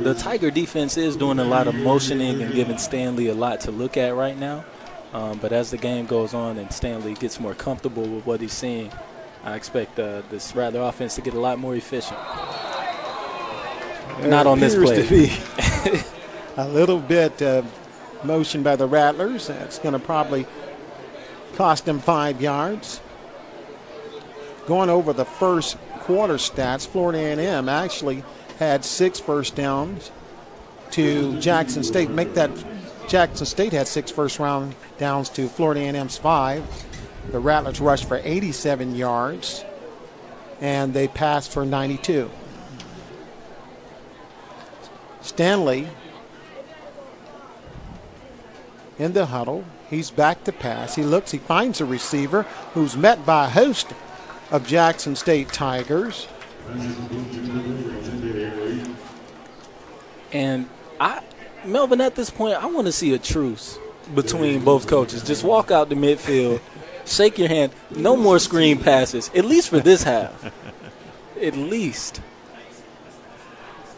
The Tiger defense is doing a lot of motioning and giving Stanley a lot to look at right now. But as the game goes on and Stanley gets more comfortable with what he's seeing, I expect this Rattler offense to get a lot more efficient. Not on this play. To be a little bit motion by the Rattlers. That's going to probably cost them 5 yards. Going over the first quarter stats, Florida A&M actually had 6 first downs to Jackson State. Make that Jackson State had 6 first round downs to Florida A&M's 5. The Rattlers rushed for 87 yards, and they passed for 92. Stanley in the huddle. He's back to pass. He looks, he finds a receiver who's met by a host of Jackson State Tigers. And Melvin, at this point, I want to see a truce between both coaches. Just walk out the midfield, shake your hand. No more screen passes, at least for this half. At least.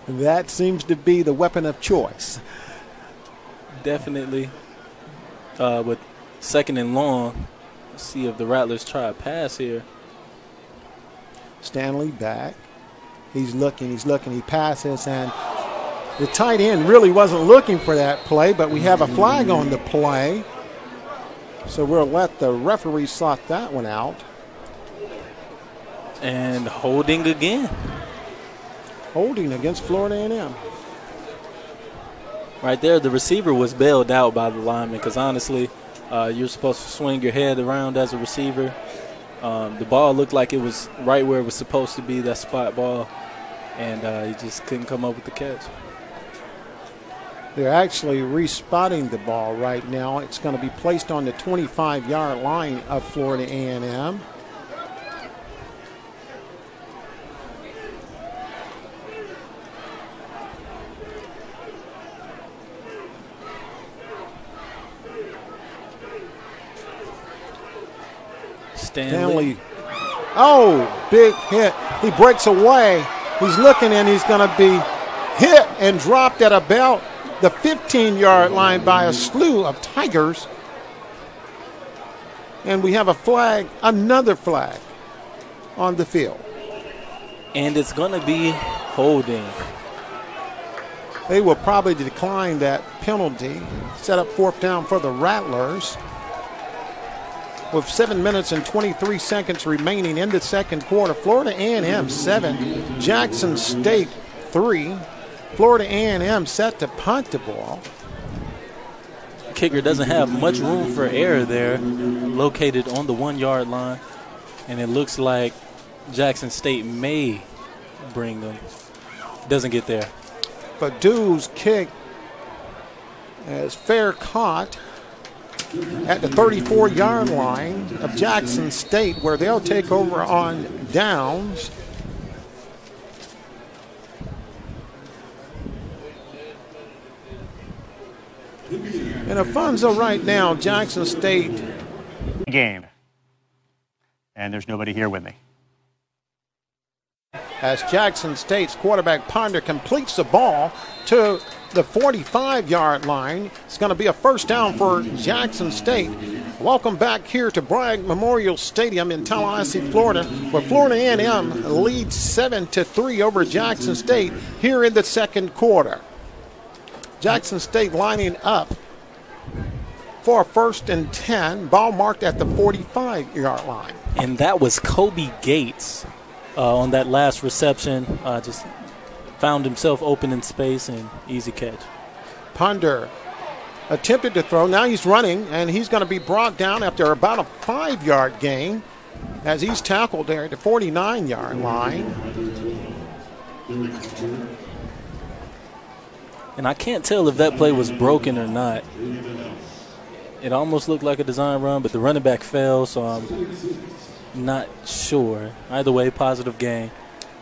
That seems to be the weapon of choice. Definitely. With second and long, let's see if the Rattlers try a pass here. Stanley back. He's looking, he passes, and the tight end really wasn't looking for that play, but we have a flag on the play. So we'll let the referee sort that one out. And holding again. Holding against Florida A&M. Right there, the receiver was bailed out by the lineman because, honestly, you're supposed to swing your head around as a receiver. The ball looked like it was right where it was supposed to be, that spot ball, and he just couldn't come up with the catch. They're actually respotting the ball right now. It's going to be placed on the 25-yard line of Florida A&M. Stanley. Oh, big hit. He breaks away. He's looking, and he's going to be hit and dropped at about the 15-yard line by a slew of Tigers. And we have a flag, another flag on the field. And it's going to be holding. They will probably decline that penalty. Set up fourth down for the Rattlers. With 7 minutes and 23 seconds remaining in the second quarter. Florida A&M 7, Jackson State 3. Florida A&M set to punt the ball. Kicker doesn't have much room for error there, located on the 1-yard line. And it looks like Jackson State may bring them. Doesn't get there. Fadu's kick is fair caught at the 34-yard line of Jackson State, where they'll take over on downs. And Alfonso right now, Jackson State. Game. And there's nobody here with me. As Jackson State's quarterback Ponder completes the ball to the 45-yard line. It's going to be a first down for Jackson State. Welcome back here to Bragg Memorial Stadium in Tallahassee, Florida, where Florida A&M leads 7-3 over Jackson State here in the second quarter. Jackson State lining up for a 1st and 10. Ball marked at the 45-yard line. And that was Kobe Gates on that last reception. Just found himself open in space and easy catch. Ponder attempted to throw. Now he's running, and he's going to be brought down after about a 5-yard gain as he's tackled there at the 49-yard line. And I can't tell if that play was broken or not. It almost looked like a design run, but the running back fell, so I'm not sure. Either way, positive gain.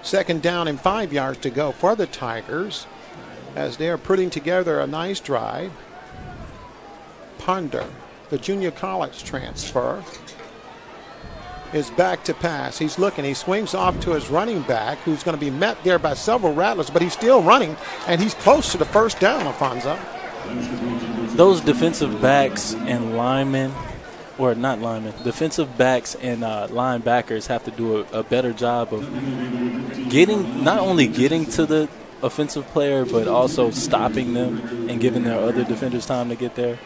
Second down and 5 yards to go for the Tigers as they're putting together a nice drive. Ponder, the junior college transfer, is back to pass. He's looking. He swings off to his running back, who's going to be met there by several Rattlers, but he's still running, and he's close to the first down, Alfonso. Those defensive backs and linemen, or not linemen, defensive backs and linebackers have to do a better job of not only getting to the offensive player, but also stopping them and giving their other defenders time to get there,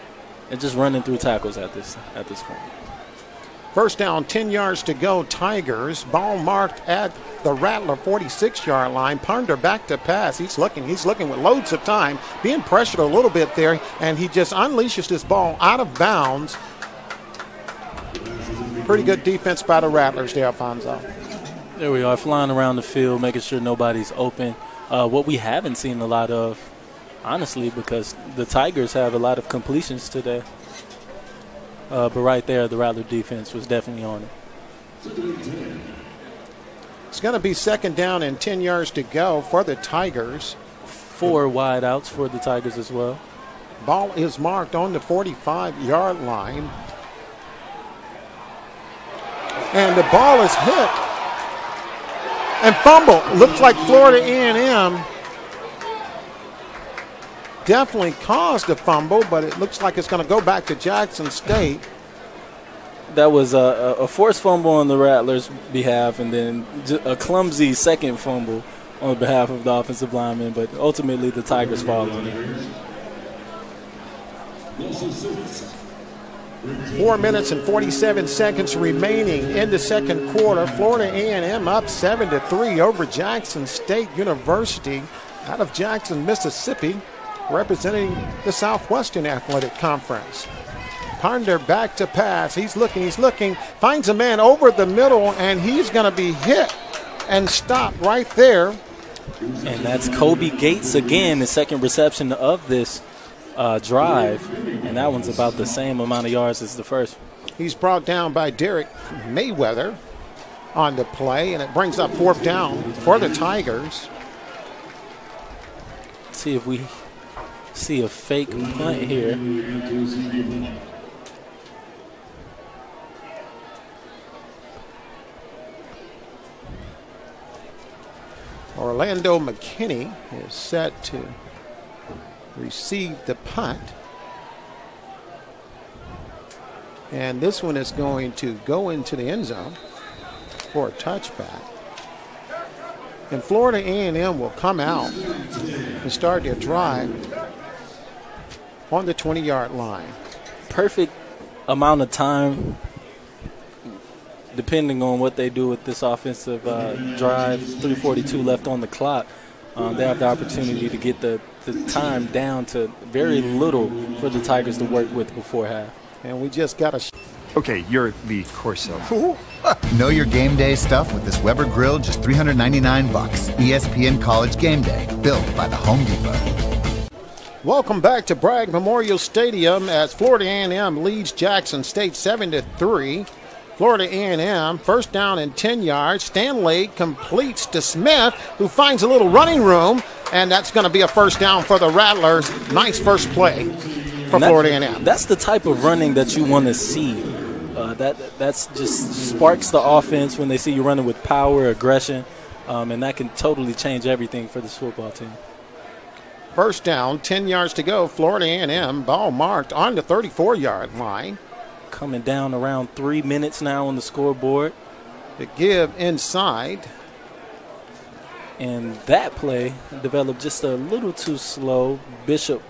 and just running through tackles at this point. First down, 10 yards to go, Tigers. Ball marked at the Rattler 46-yard line. Ponder back to pass. He's looking with loads of time, being pressured a little bit there, and he just unleashes this ball out of bounds. Pretty good defense by the Rattlers there, Alfonso. There we are, flying around the field, making sure nobody's open. What we haven't seen a lot of, honestly, because the Tigers have a lot of completions today. But right there, the Rattler defense was definitely on it. It's going to be second down and 10 yards to go for the Tigers. 4 wide outs for the Tigers as well. Ball is marked on the 45-yard line. And the ball is hit. And fumble. Looks like Florida A&M definitely caused a fumble, but it looks like it's going to go back to Jackson State. That was a forced fumble on the Rattlers' behalf, and then a clumsy second fumble on behalf of the offensive lineman, but ultimately the Tigers fall on it. 4 minutes and 47 seconds remaining in the second quarter. Florida A&M up 7-3 over Jackson State University out of Jackson, Mississippi, representing the Southwestern Athletic Conference. Ponder back to pass. He's looking, finds a man over the middle, and he's going to be hit and stopped right there. And that's Kobe Gates again, the second reception of this drive, and that one's about the same amount of yards as the first. He's brought down by Derek Mayweather on the play, and it brings up fourth down for the Tigers. Let's see if we see a fake punt here. Orlando McKinney is set to receive the punt. And this one is going to go into the end zone for a touchback. And Florida A&M will come out and start their drive on the 20-yard line. Perfect amount of time, depending on what they do with this offensive drive. 3:42 left on the clock. They have the opportunity to get the time down to very little for the Tigers to work with before half. And we just got a... Okay, you're the Corso. Know your game day stuff with this Weber grill, just $399. ESPN College Game Day, built by the Home Depot. Welcome back to Bragg Memorial Stadium as Florida A&M leads Jackson State 7-3. Florida A&M, first down and 10 yards. Stanley completes to Smith, who finds a little running room, and that's going to be a first down for the Rattlers. Nice first play for Florida A&M. That's the type of running that you want to see. That's just sparks the offense when they see you running with power, aggression, and that can totally change everything for this football team. First down, 10 yards to go. Florida A&M, ball marked on the 34-yard line. Coming down around 3 minutes now on the scoreboard. The give inside. And that play developed just a little too slow. Bishop.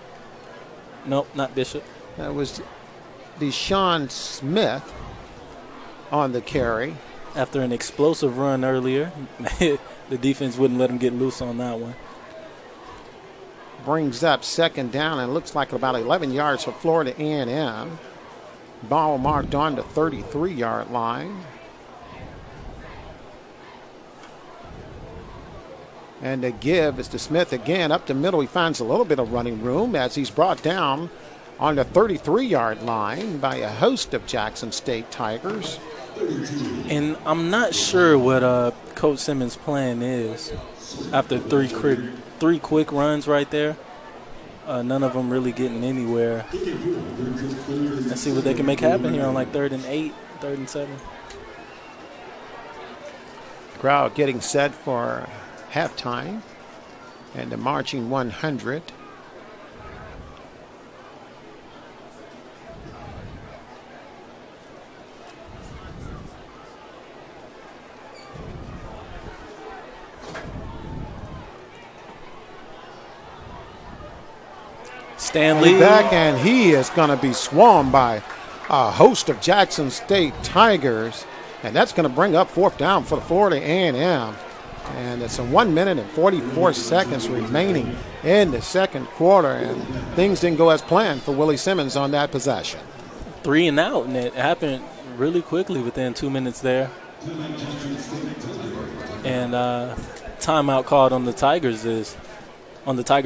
Nope, not Bishop. That was Deshaun Smith on the carry. After an explosive run earlier, the defense wouldn't let him get loose on that one. Brings up second down and looks like about 11 yards for Florida A&M. Ball marked on the 33-yard line. And the give is to Smith again. Up the middle, he finds a little bit of running room as he's brought down on the 33-yard line by a host of Jackson State Tigers. And I'm not sure what Coach Simmons' plan is after three quick runs right there. None of them really getting anywhere. Let's see what they can make happen here on like 3rd and 8, 3rd and 7. Crowd getting set for halftime and the marching 100. Stanley back, and he is going to be swarmed by a host of Jackson State Tigers, and that's going to bring up fourth down for the Florida A&M. And it's a 1 minute and 44 seconds remaining in the second quarter, and things didn't go as planned for Willie Simmons on that possession. 3 and out, and it happened really quickly within 2 minutes there. And timeout called on the Tigers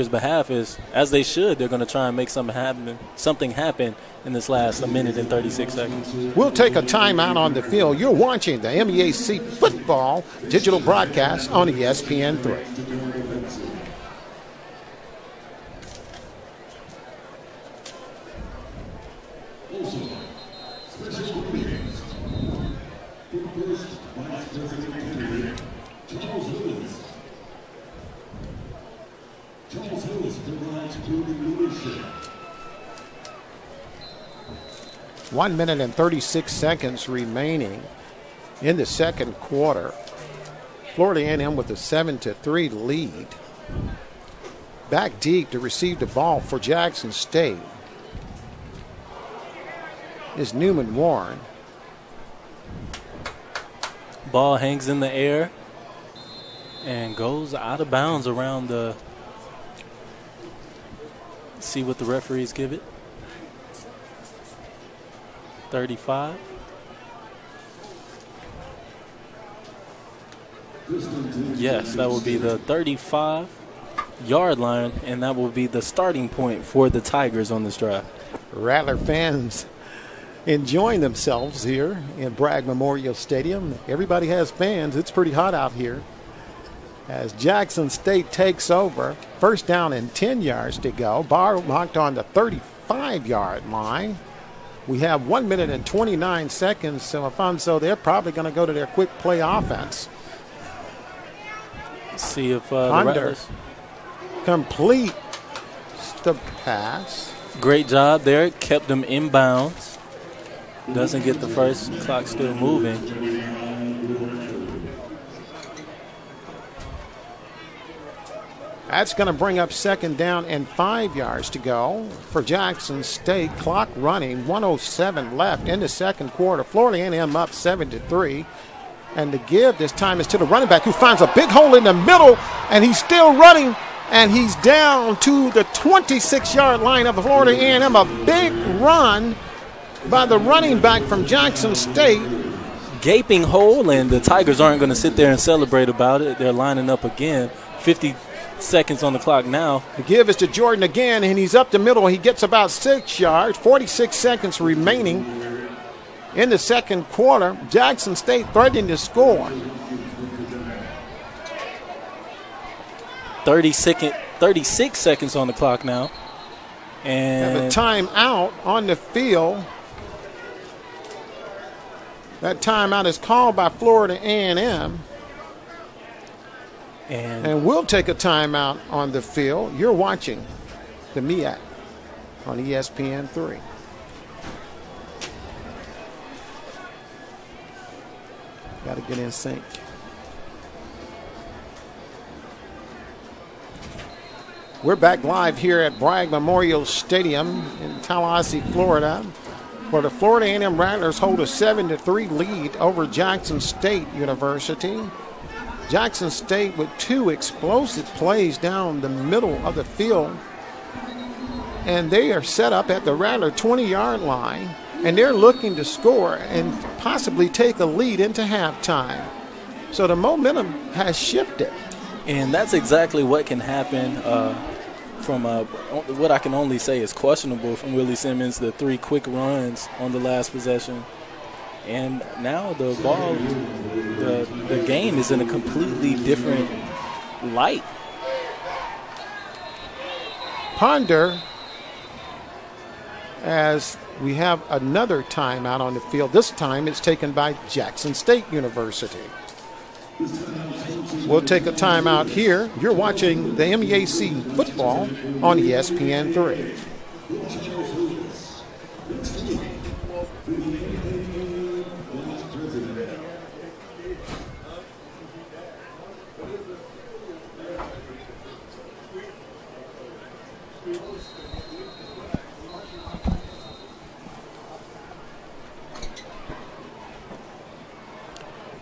behalf is, as they should, they're going to try and make something happen in this last minute and 36 seconds. We'll take a timeout on the field. You're watching the MEAC football digital broadcast on ESPN3. One minute and 36 seconds remaining in the second quarter. Florida A&M with a 7-3 lead. Back deep to receive the ball for Jackson State is Newman Warren. Ball hangs in the air and goes out of bounds around the. See what the referees give it. 35. Yes, that will be the 35-yard line, and that will be the starting point for the Tigers on this drive. Rattler fans enjoying themselves here in Bragg Memorial Stadium. Everybody has fans. It's pretty hot out here. As Jackson State takes over, first down and 10 yards to go. Bar marked on the 35-yard line. We have 1 minute and 29 seconds, so Afonso, they're probably going to go to their quick play offense. Let's see if the Rattlers complete the pass. Great job there. Kept them inbounds. Doesn't get the first. Clock still moving. That's going to bring up 2nd down and 5 yards to go for Jackson State. Clock running, 1:07 left in the second quarter. Florida A&M up 7-3. And the give this time is to the running back, who finds a big hole in the middle, and he's still running, and he's down to the 26-yard line of Florida A&M. A big run by the running back from Jackson State. Gaping hole, and the Tigers aren't going to sit there and celebrate about it. They're lining up again. 50 seconds on the clock now. The give is to Jordan again, and he's up the middle. He gets about 6 yards. 46 seconds remaining in the second quarter. Jackson State threatening to score. 36 seconds on the clock now. And the timeout on the field. That timeout is called by Florida A&M. And we'll take a timeout on the field. You're watching the MEAC on ESPN3. Got to get in sync. We're back live here at Bragg Memorial Stadium in Tallahassee, Florida, where the Florida A&M Rattlers hold a 7-3 lead over Jackson State University. Jackson State with 2 explosive plays down the middle of the field. And they are set up at the Rattler 20-yard line, and they're looking to score and possibly take a lead into halftime. So the momentum has shifted. And that's exactly what can happen from what I can only say is questionable from Willie Simmons, the 3 quick runs on the last possession. And now the ball, the game is in a completely different light. Ponder, as we have another timeout on the field. This time it's taken by Jackson State University. We'll take a timeout here. You're watching the MEAC football on ESPN3.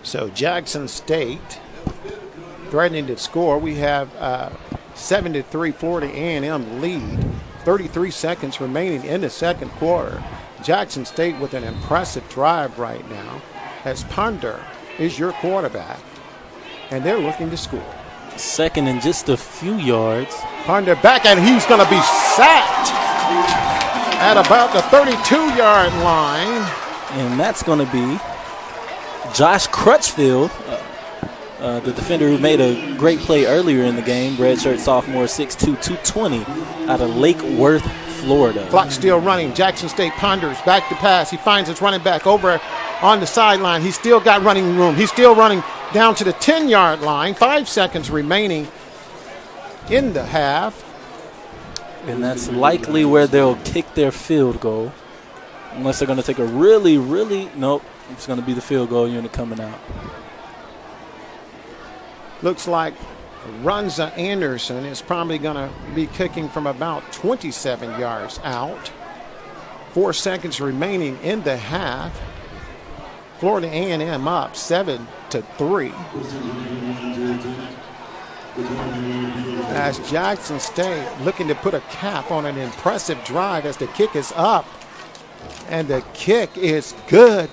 So Jackson State threatening to score. We have 7-3 Florida A&M lead. 33 seconds remaining in the second quarter. Jackson State with an impressive drive right now, as Ponder is your quarterback, and they're looking to score. Second and just a few yards. Ponder back, and he's going to be sacked at about the 32-yard line. And that's going to be Josh Crutchfield, the defender who made a great play earlier in the game, redshirt sophomore, 6'2", 220, out of Lake Worth, Florida. Clock still running. Jackson State ponders back to pass. He finds his running back over on the sideline. He's still got running room. He's still running down to the 10-yard line. 5 seconds remaining in the half. And that's likely where they'll kick their field goal, unless they're going to take a really, nope. It's going to be the field goal unit coming out. Looks like Runza Anderson is probably going to be kicking from about 27 yards out. 4 seconds remaining in the half. Florida A&M up 7-3. As Jackson State looking to put a cap on an impressive drive as the kick is up. And the kick is good.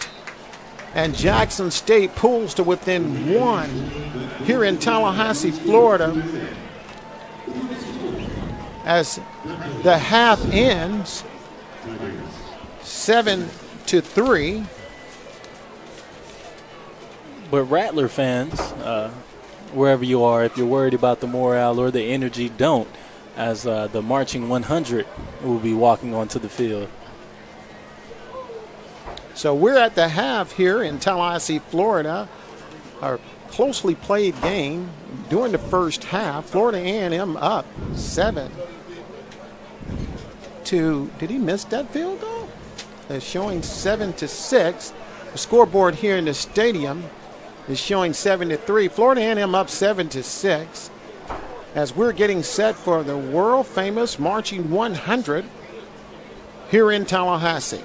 And Jackson State pulls to within 1 here in Tallahassee, Florida, as the half ends 7-3. But Rattler fans, wherever you are, if you're worried about the morale or the energy, don't, as the Marching 100 will be walking onto the field. So we're at the half here in Tallahassee, Florida. Our closely played game during the first half. Florida A&M up 7 to, did he miss that field goal? They're showing 7-6. The scoreboard here in the stadium is showing 7-3. Florida A&M up 7-6 as we're getting set for the world famous Marching 100 here in Tallahassee.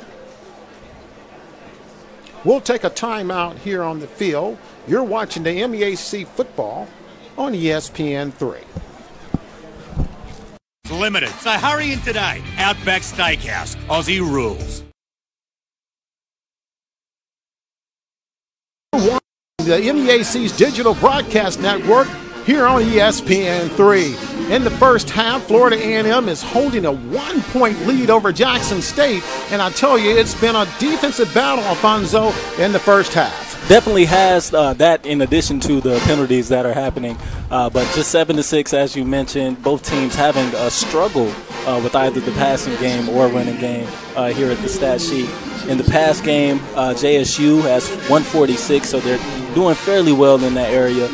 We'll take a timeout here on the field. You're watching the MEAC football on ESPN3. Limited, so hurry in today. Outback Steakhouse, Aussie rules. The MEAC's digital broadcast network here on ESPN3. In the first half, Florida A&M is holding a 1-point lead over Jackson State, and I tell you, it's been a defensive battle, Alfonso, in the first half. Definitely has that in addition to the penalties that are happening. But just 7-6, as you mentioned, both teams having a struggle with either the passing game or running game here at the stat sheet. In the pass game, JSU has 146, so they're doing fairly well in that area.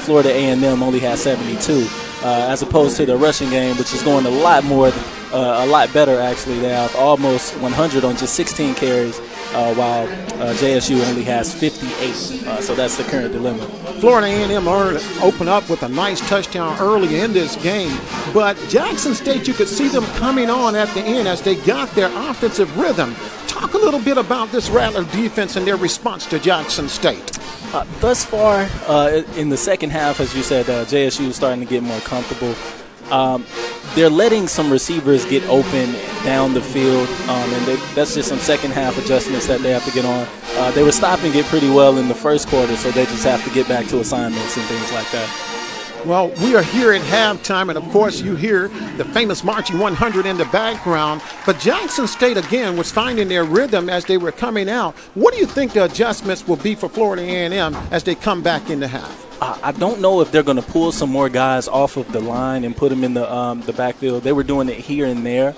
Florida A&M only has 72, as opposed to the rushing game, which is going a lot better actually. They have almost 100 on just 16 carries, while JSU only has 58. So that's the current dilemma. Florida A&M open up with a nice touchdown early in this game, but Jackson State, you could see them coming on at the end as they got their offensive rhythm. Talk a little bit about this Rattler defense and their response to Jackson State. Thus far, in the second half, as you said, JSU is starting to get more comfortable. They're letting some receivers get open down the field, and that's just some second half adjustments that they have to get on. They were stopping it pretty well in the first quarter, so they just have to get back to assignments and things like that. Well, we are here at halftime, and of course you hear the famous Marching 100 in the background. But Jackson State, again, was finding their rhythm as they were coming out. What do you think the adjustments will be for Florida A&M as they come back in the half? I don't know if they're going to pull some more guys off of the line and put them in the backfield. They were doing it here and there.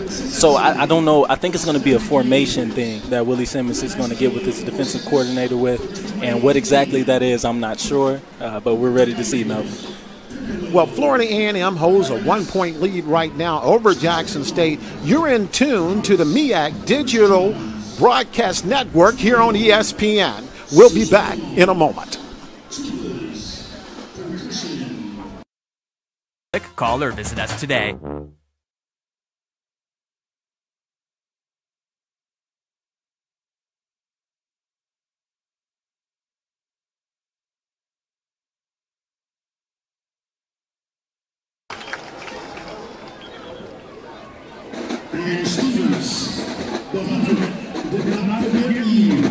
So I don't know. I think it's going to be a formation thing that Willie Simmons is going to get with his defensive coordinator with. And what exactly that is, I'm not sure. But we're ready to see, Melvin. Well, Florida A&M holds a 1-point lead right now over Jackson State. You're in tune to the MEAC Digital Broadcast Network here on ESPN. We'll be back in a moment. Call or visit us today. And students, the 100 did not forget you.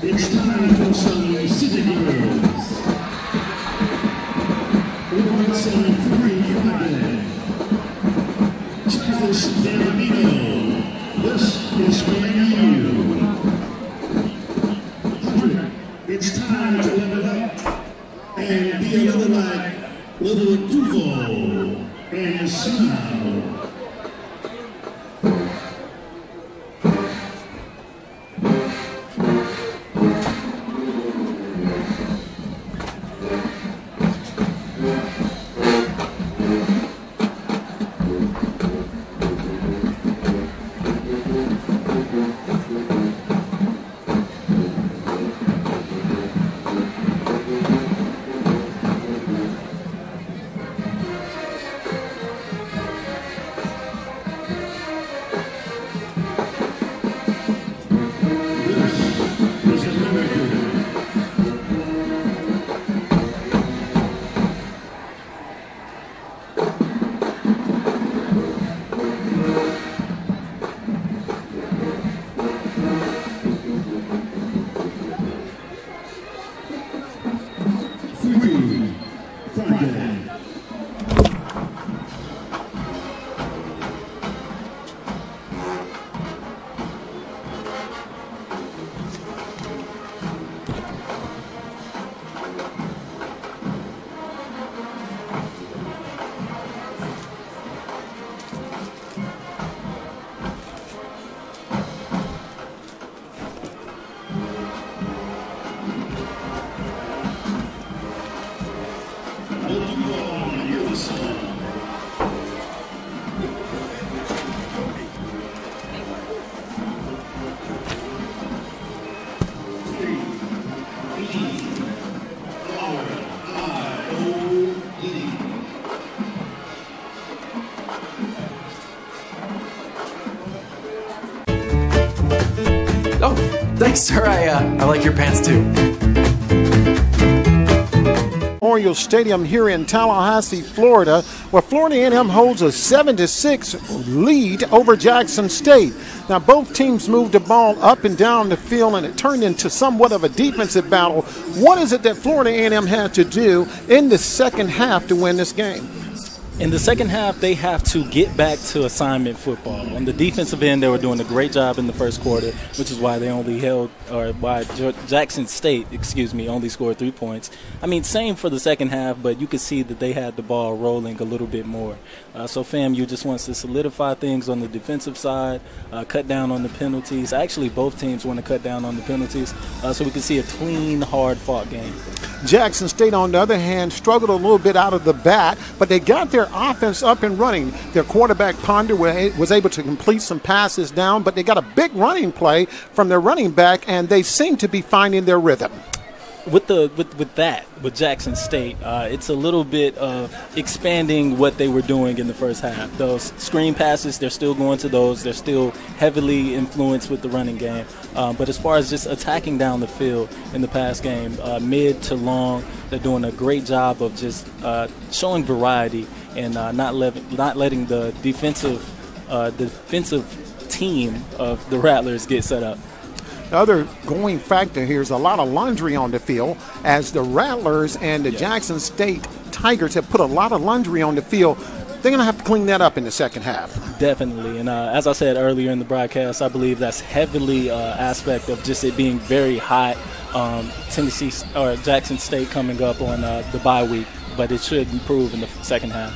It's time for some city girls. 173 Friday. Childish Gambino. This is for you. It's time to live it up and be a little like little Duval and smile. Oh, thanks, sir. I like your pants too. Memorial Stadium here in Tallahassee, Florida, where Florida A&M holds a 7-6 lead over Jackson State. Now, both teams moved the ball up and down the field, and it turned into somewhat of a defensive battle. What is it that Florida A&M had to do in the second half to win this game? In the second half, they have to get back to assignment football. On the defensive end, they were doing a great job in the first quarter, which is why they only why Jackson State, only scored 3 points. I mean, same for the second half, but you could see that they had the ball rolling a little bit more. So FAMU just wants to solidify things on the defensive side, cut down on the penalties. Actually, both teams want to cut down on the penalties so we can see a clean, hard-fought game. Jackson State, on the other hand, struggled a little bit out of the bat, but they got their offense up and running. Their quarterback, Ponder, was able to complete some passes down, but they got a big running play from their running back, and they seem to be finding their rhythm. With Jackson State, it's a little bit of expanding what they were doing in the first half. Those screen passes, they're still going to those. They're still heavily influenced with the running game. But as far as just attacking down the field in the pass game, mid to long, they're doing a great job of just showing variety and not letting the defensive team of the Rattlers get set up. The other going factor here is a lot of laundry on the field, as the Rattlers and the Jackson State Tigers have put a lot of laundry on the field. They're going to have to clean that up in the second half. Definitely. And as I said earlier in the broadcast, I believe that's heavily aspect of just it being very hot. Tennessee or Jackson State coming up on the bye week, but it should improve in the second half.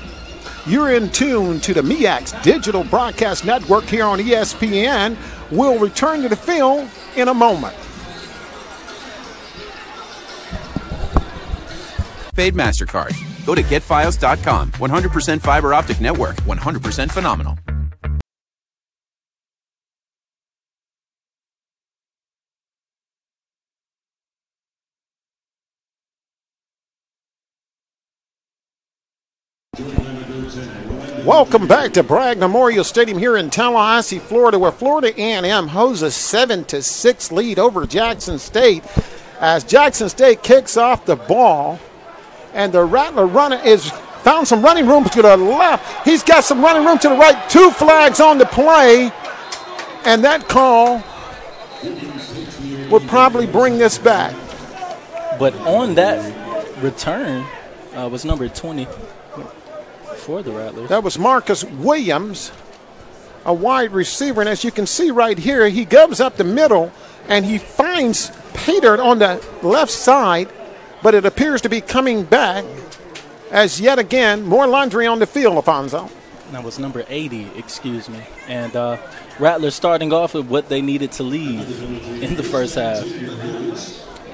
You're in tune to the MEAC's digital broadcast network here on ESPN. We'll return to the field in a moment. Paid MasterCard. Go to getfiles.com. 100% fiber optic network. 100% phenomenal. Welcome back to Bragg Memorial Stadium here in Tallahassee, Florida, where Florida A&M holds a 7-6 lead over Jackson State, as Jackson State kicks off the ball, and the Rattler runner found some running room to the left. He's got some running room to the right. 2 flags on the play, and that call would probably bring this back. But on that return was number 20. For the Rattlers. That was Marcus Williams, a wide receiver. And as you can see right here, he goes up the middle and he finds Paydirt on the left side, but it appears to be coming back as yet again more laundry on the field, Alfonso. That was number 80, And Rattlers starting off with what they needed to lead in the first half.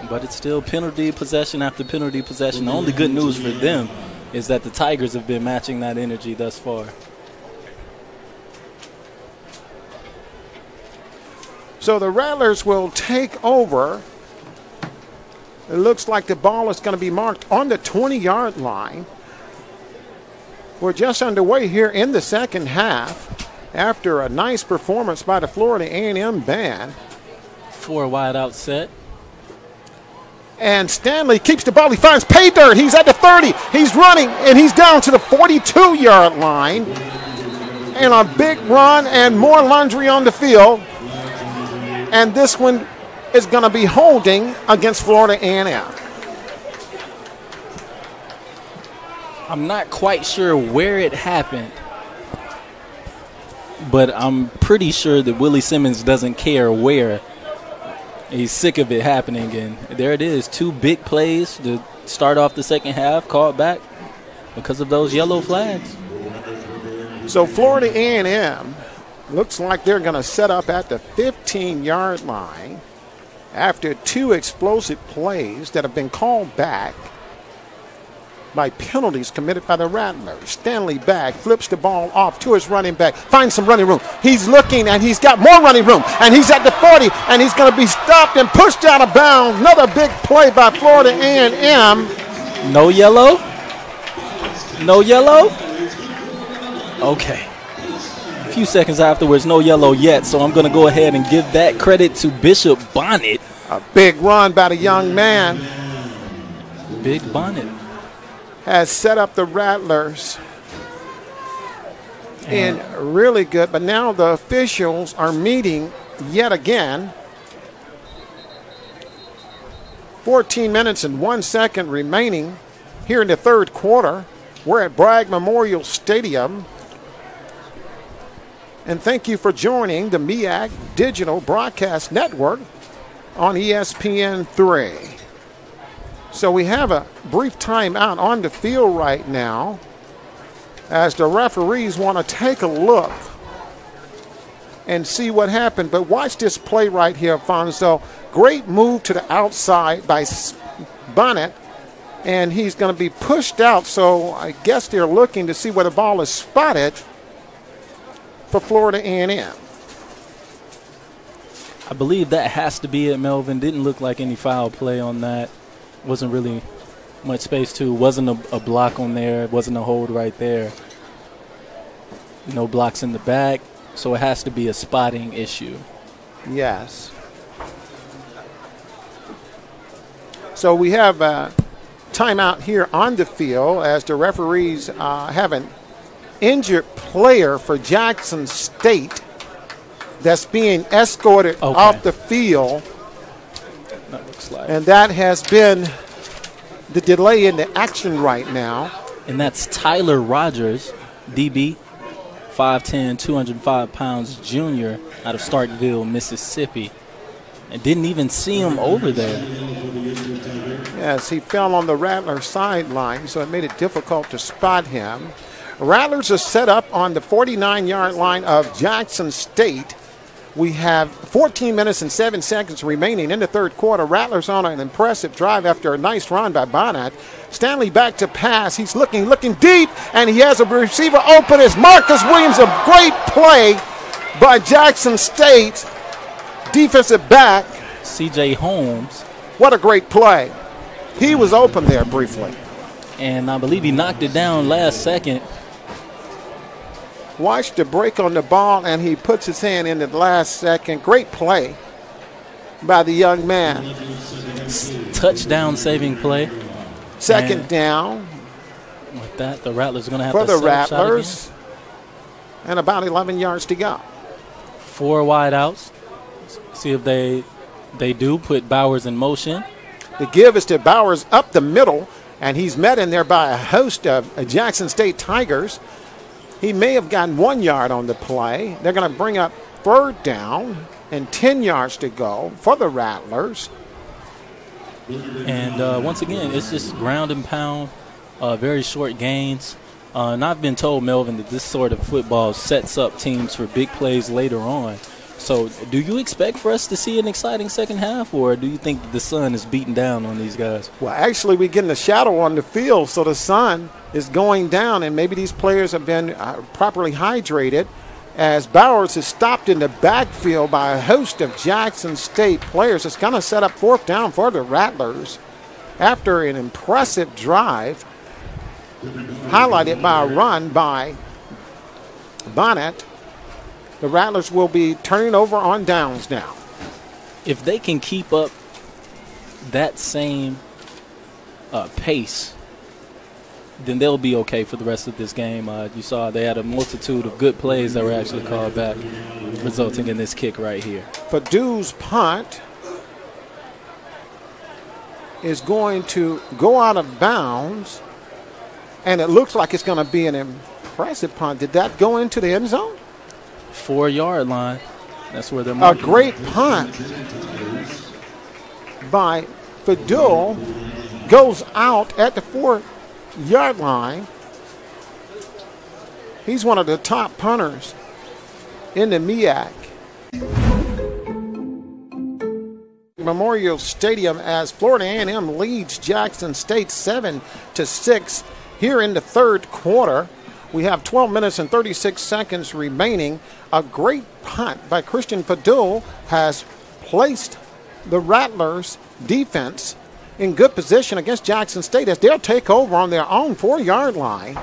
But it's still penalty possession after penalty possession. The only good news for them is that the Tigers have been matching that energy thus far. So the Rattlers will take over. It looks like the ball is going to be marked on the 20-yard line. We're just underway here in the second half after a nice performance by the Florida A&M band. 4 wide out set. And Stanley keeps the ball. He finds Paydirt. He's at the 30. He's running, and he's down to the 42-yard line. And a big run and more laundry on the field. And this one is going to be holding against Florida A&M. I'm not quite sure where it happened, but I'm pretty sure that Willie Simmons doesn't care where. He's sick of it happening, and there it is. 2 big plays to start off the second half, called back because of those yellow flags. So Florida A&M looks like they're going to set up at the 15-yard line after 2 explosive plays that have been called back. by penalties committed by the Rattlers. Stanley Bragg flips the ball off to his running back, finds some running room. He's looking, and he's got more running room, and he's at the 40, and he's going to be stopped and pushed out of bounds. Another big play by Florida A&M. No yellow? No yellow? Okay. A few seconds afterwards, no yellow yet, so I'm going to go ahead and give that credit to Bishop Bonnet. A big run by the young man. Big Bonnet has set up the Rattlers in really good, but now the officials are meeting yet again. 14 minutes and 1 second remaining here in the third quarter. We're at Bragg Memorial Stadium. And thank you for joining the MEAC Digital Broadcast Network on ESPN3. So we have a brief timeout on the field right now as the referees want to take a look and see what happened. But watch this play right here, Fonzo. Great move to the outside by Bonnet, and he's going to be pushed out. So I guess they're looking to see where the ball is spotted for Florida A&M. I believe that has to be it, Melvin. Didn't look like any foul play on that. Wasn't really much space to. Wasn't a block on there. Wasn't a hold right there. No blocks in the back. So it has to be a spotting issue. Yes. So we have a timeout here on the field as the referees have an injured player for Jackson State that's being escorted off the field. That looks like. And that has been the delay in the action right now. And that's Tyler Rogers, DB, 5'10", 205 pounds, junior out of Starkville, Mississippi. And didn't even see him over there. Yes, he fell on the Rattler sideline, so it made it difficult to spot him. Rattlers are set up on the 49-yard line of Jackson State. We have 14 minutes and 7 seconds remaining in the third quarter. Rattlers on an impressive drive after a nice run by Bonnet. Stanley back to pass. He's looking deep, and he has a receiver open. It's Marcus Williams. A great play by Jackson State. Defensive back. C.J. Holmes. What a great play. He was open there briefly. And I believe he knocked it down last second. Watch the break on the ball, and he puts his hand in the last second. Great play by the young man. Touchdown saving play. Second down. With that, the Rattlers are going to have for to the Rattlers. And about 11 yards to go. 4 wide outs. See if they do put Bowers in motion. The give is to Bowers up the middle, and he's met in there by a host of Jackson State Tigers. He may have gotten 1 yard on the play. They're going to bring up third down and 10 yards to go for the Rattlers. And once again, it's just ground and pound, very short gains. And I've been told, Melvin, that this sort of football sets up teams for big plays later on. So do you expect for us to see an exciting second half, or do you think the sun is beating down on these guys? Well, actually, we're getting a shadow on the field, so the sun is going down, and maybe these players have been properly hydrated as Bowers is stopped in the backfield by a host of Jackson State players. It's going to set up fourth down for the Rattlers after an impressive drive highlighted by a run by Bonnet. The Rattlers will be turning over on downs now. If they can keep up that same pace, then they'll be okay for the rest of this game. You saw they had a multitude of good plays that were actually called back, resulting in this kick right here. Fadu's punt is going to go out of bounds, and it looks like it's going to be an impressive punt. Did that go into the end zone? 4-yard line. That's where they're marking. A great punt by Fadul goes out at the 4-yard line. He's one of the top punters in the MEAC. Memorial Stadium as Florida A&M leads Jackson State 7-6 here in the third quarter. We have 12 minutes and 36 seconds remaining. A great punt by Christian Fadul has placed the Rattlers defense in good position against Jackson State as they'll take over on their own 4-yard line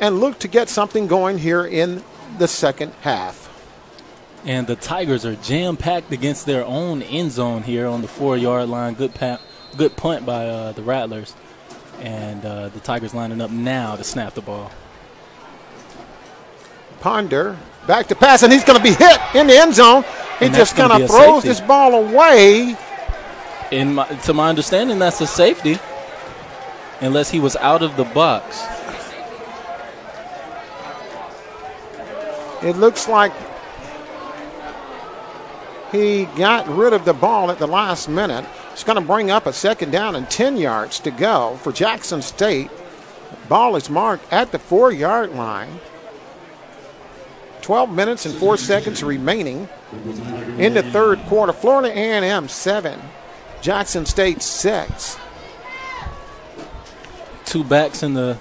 and look to get something going here in the second half. And the Tigers are jam-packed against their own end zone here on the 4-yard line. Good punt by the Rattlers. And the Tigers lining up now to snap the ball. Ponder back to pass, and he's going to be hit in the end zone. He just kind of throws this ball away. To my understanding, that's a safety, unless he was out of the box. It looks like he got rid of the ball at the last minute. It's going to bring up a second down and 10 yards to go for Jackson State. Ball is marked at the 4-yard line. 12 minutes and 4 seconds remaining in the third quarter. Florida A&M 7, Jackson State 6. Two backs in the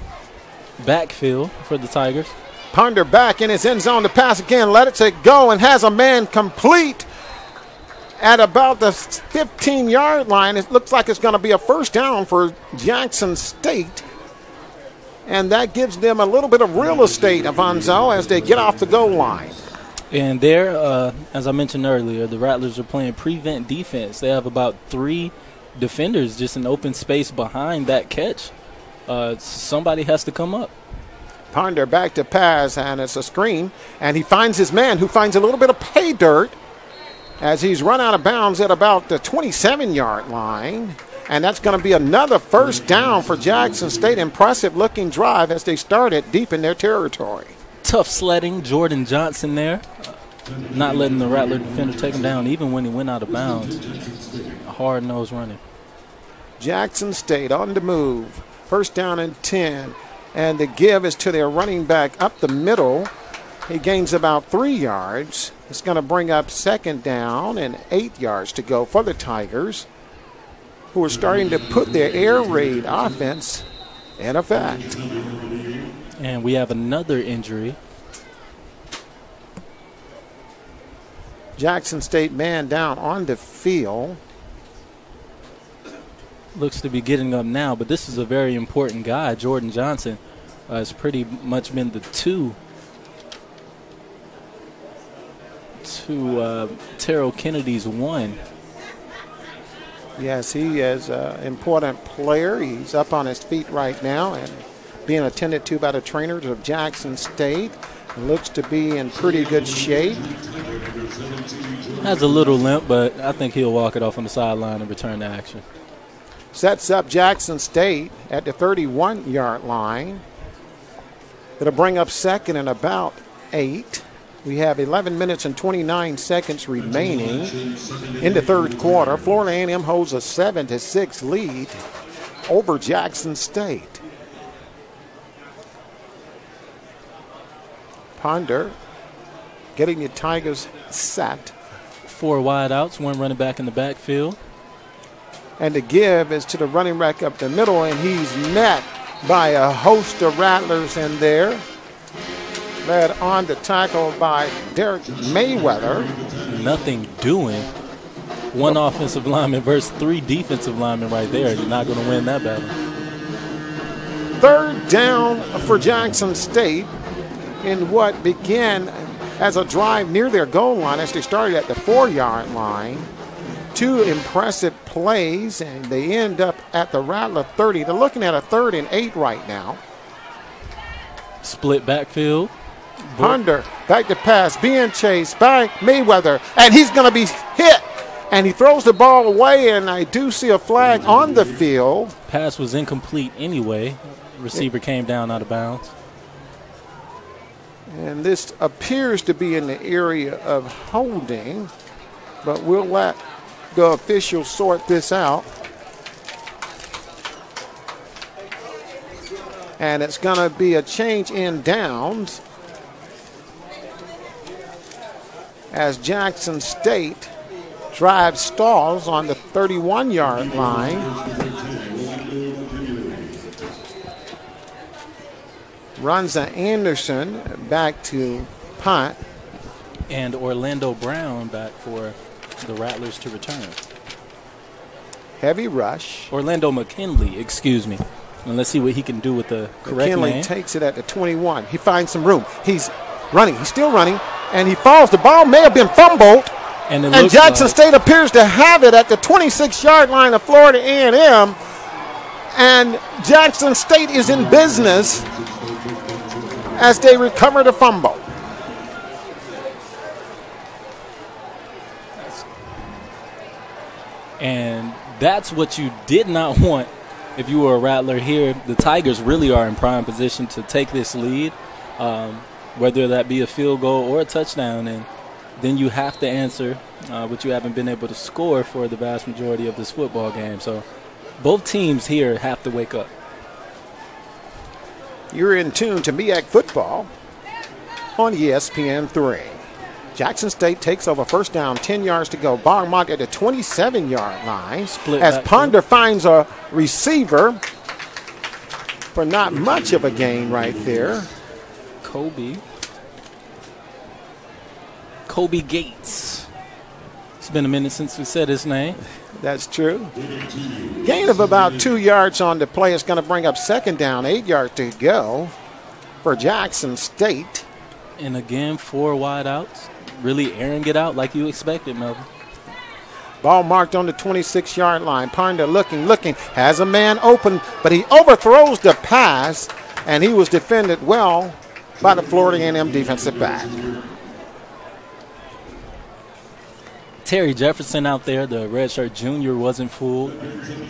backfield for the Tigers. Ponder back in his end zone to pass again. Let it go and has a man complete at about the 15-yard line. It looks like it's going to be a first down for Jackson State. And that gives them a little bit of real estate, Avanzo, as they get off the goal line. And there, as I mentioned earlier, the Rattlers are playing prevent defense. They have about 3 defenders just in open space behind that catch. Somebody has to come up. Ponder back to pass, and it's a screen. And he finds his man, who finds a little bit of pay dirt as he's run out of bounds at about the 27-yard line. And that's going to be another first down for Jackson State. Impressive-looking drive as they started deep in their territory. Tough sledding, Jordan Johnson there. Not letting the Rattler defender take him down even when he went out of bounds. A hard-nosed running. Jackson State on the move. First down and 10. And the give is to their running back up the middle. He gains about 3 yards. It's going to bring up second down and 8 yards to go for the Tigers, who are starting to put their air raid offense in effect. And we have another injury. Jackson State man down on the field. Looks to be getting up now, but this is a very important guy. Jordan Johnson has pretty much been the two to Terrell Kennedy's one. Yes, he is an important player. He's up on his feet right now and being attended to by the trainers of Jackson State. Looks to be in pretty good shape. Has a little limp, but I think he'll walk it off on the sideline and return to action. Sets up Jackson State at the 31-yard line. It'll bring up second and about 8. We have 11 minutes and 29 seconds remaining in the third quarter. Florida A&M holds a 7-6 lead over Jackson State. Ponder getting the Tigers set. 4 wide outs, 1 running back in the backfield. And the give is to the running back up the middle, and he's met by a host of Rattlers in there. Led on the tackle by Derek Mayweather. Nothing doing. 1 offensive lineman versus 3 defensive linemen right there. You're not going to win that battle. Third down for Jackson State in what began as a drive near their goal line as they started at the 4-yard line. 2 impressive plays, and they end up at the Rattler 30. They're looking at a 3rd and 8 right now. Split backfield. Ponder back to pass, being chased by Mayweather, and he's going to be hit, and he throws the ball away, and I do see a flag on the field. Pass was incomplete anyway. Receiver came down out of bounds. And this appears to be in the area of holding, but we'll let the officials sort this out. And it's going to be a change in downs as Jackson State Drive stalls on the 31-yard line. Runza Anderson back to punt. And Orlando Brown back for the Rattlers to return. Heavy rush. Orlando McKinley, excuse me. And let's see what he can do with the correct McKinley name. Takes it at the 21. He finds some room. He's running. He's still running. And he falls. The ball may have been fumbled. And Jackson State appears to have it at the 26-yard line of Florida A&M. And Jackson State is in business as they recover the fumble. And that's what you did not want if you were a Rattler here. The Tigers really are in prime position to take this lead, whether that be a field goal or a touchdown. And then you have to answer what you haven't been able to score for the vast majority of this football game. So both teams here have to wake up. You're in tune to MEAC football on ESPN3. Jackson State takes over first down, 10 yards to go. Ball marked at the 27-yard line. Split as Ponder finds a receiver for not much of a gain right there. Kobe Gates. It's been a minute since we said his name. That's true. Gain of about 2 yards on the play is going to bring up second down, 8 yards to go for Jackson State. And again, 4 wide outs. Really airing it out like you expected, Melvin. Ball marked on the 26-yard line. Ponder looking, has a man open, but he overthrows the pass, and he was defended well by the Florida A&M defensive back. Terry Jefferson out there, the redshirt junior, wasn't fooled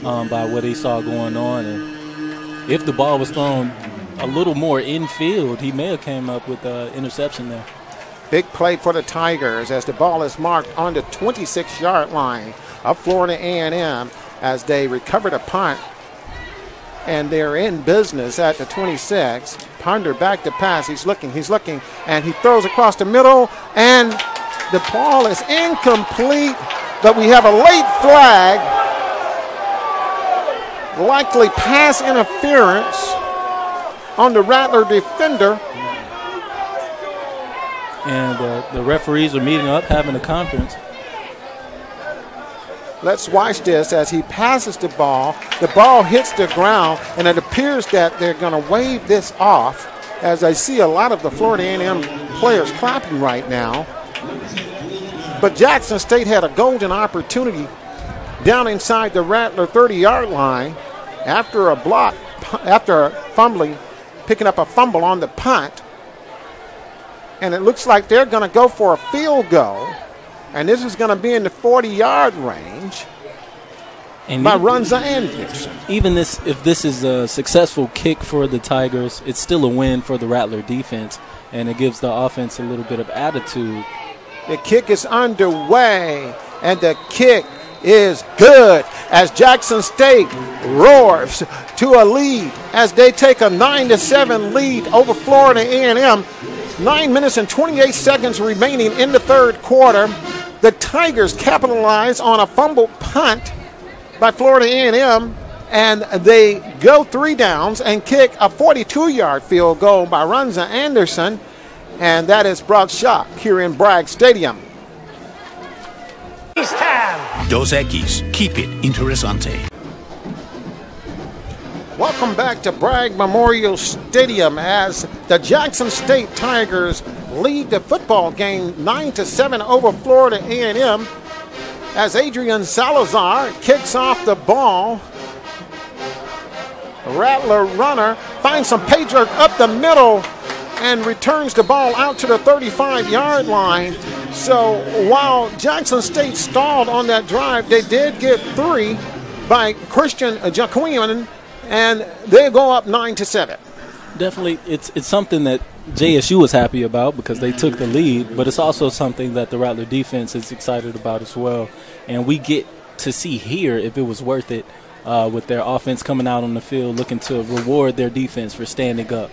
by what he saw going on. And if the ball was thrown a little more infield, he may have came up with an interception there. Big play for the Tigers as the ball is marked on the 26-yard line of Florida A&M as they recovered a punt. And they're in business at the 26. Ponder back to pass. He's looking, and he throws across the middle, and the ball is incomplete, but we have a late flag. Likely pass interference on the Rattler defender. And the referees are meeting up, having a conference. Let's watch this as he passes the ball. The ball hits the ground, and it appears that they're going to wave this off, as I see a lot of the Florida A&M players clapping right now. But Jackson State had a golden opportunity down inside the Rattler 30-yard line after picking up a fumble on the punt. And it looks like they're going to go for a field goal. And this is going to be in the 40-yard range by Runza Anderson. Even if this is a successful kick for the Tigers, it's still a win for the Rattler defense, and it gives the offense a little bit of attitude. The kick is underway, and the kick is good as Jackson State roars to a lead as they take a 9-7 lead over Florida A&M. 9 minutes and 28 seconds remaining in the third quarter. The Tigers capitalize on a fumbled punt by Florida A&M, and they go 3 downs and kick a 42-yard field goal by Runza Anderson, and that is brought shot here in Bragg Stadium. Dos Equis, keep it interesante. Welcome back to Bragg Memorial Stadium as the Jackson State Tigers lead the football game 9-7 over Florida A&M as Adrian Salazar kicks off the ball. Rattler runner finds some page work up the middle and returns the ball out to the 35-yard line. So while Jackson State stalled on that drive, they did get 3 by Christian Jaquin, and they go up 9-7. Definitely, it's something that JSU was happy about because they took the lead, but it's also something that the Rattler defense is excited about as well. And we get to see here if it was worth it with their offense coming out on the field looking to reward their defense for standing up.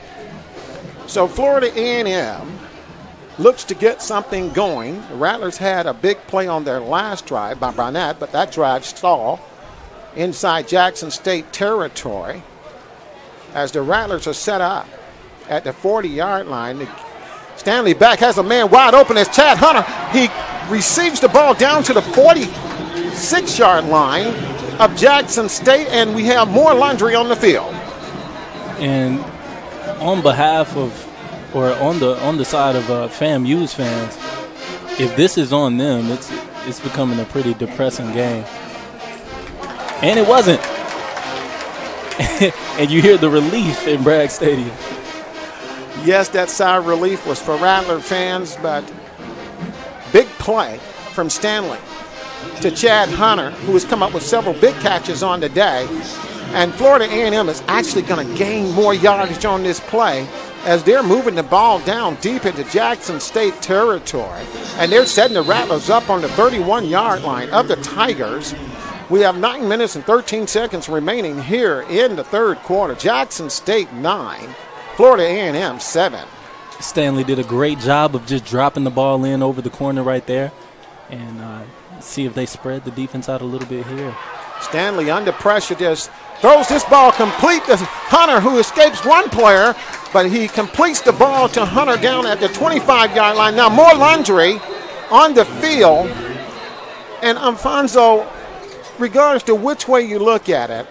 So Florida A&M looks to get something going. The Rattlers had a big play on their last drive by Barnett, but that drive stalled inside Jackson State territory as the Rattlers are set up at the 40-yard line. Stanley back has a man wide open as Chad Hunter. He receives the ball down to the 46-yard line of Jackson State, and we have more laundry on the field. And on behalf of, or on the side of FAMU's fans, if this is on them, it's becoming a pretty depressing game. And it wasn't. And you hear the relief in Bragg Stadium. Yes, that sigh of relief was for Rattler fans, but big play from Stanley to Chad Hunter, who has come up with several big catches on the day. And Florida A&M is actually going to gain more yardage on this play as they're moving the ball down deep into Jackson State territory. And they're setting the Rattlers up on the 31-yard line of the Tigers. We have 9 minutes and 13 seconds remaining here in the third quarter. Jackson State 9, Florida A&M 7. Stanley did a great job of just dropping the ball in over the corner right there. And see if they spread the defense out a little bit here. Stanley under pressure just throws this ball complete to Hunter, who escapes one player, but he completes the ball to Hunter down at the 25-yard line. Now more laundry on the field. And Alfonso, regardless to which way you look at it,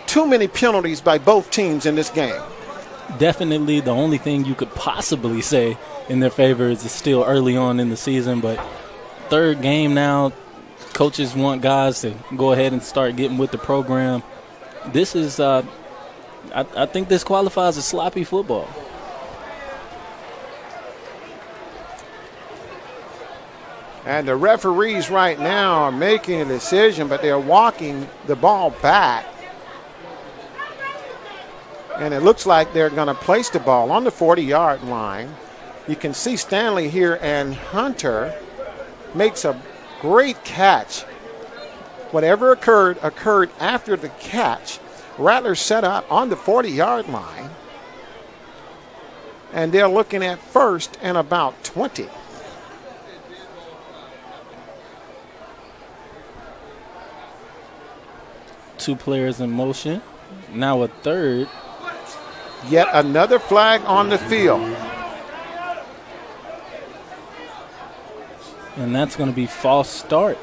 too many penalties by both teams in this game. Definitely the only thing you could possibly say in their favor is it's still early on in the season, but third game now, coaches want guys to go ahead and start getting with the program. This is, I think this qualifies as sloppy football. And the referees right now are making a decision, but they're walking the ball back. And it looks like they're going to place the ball on the 40-yard line. You can see Stanley here, and Hunter makes a great catch. Whatever occurred after the catch. Rattlers set up on the 40-yard line. And they're looking at first and about 20. Two players in motion. Now a third. Yet another flag on the field. And that's going to be false start.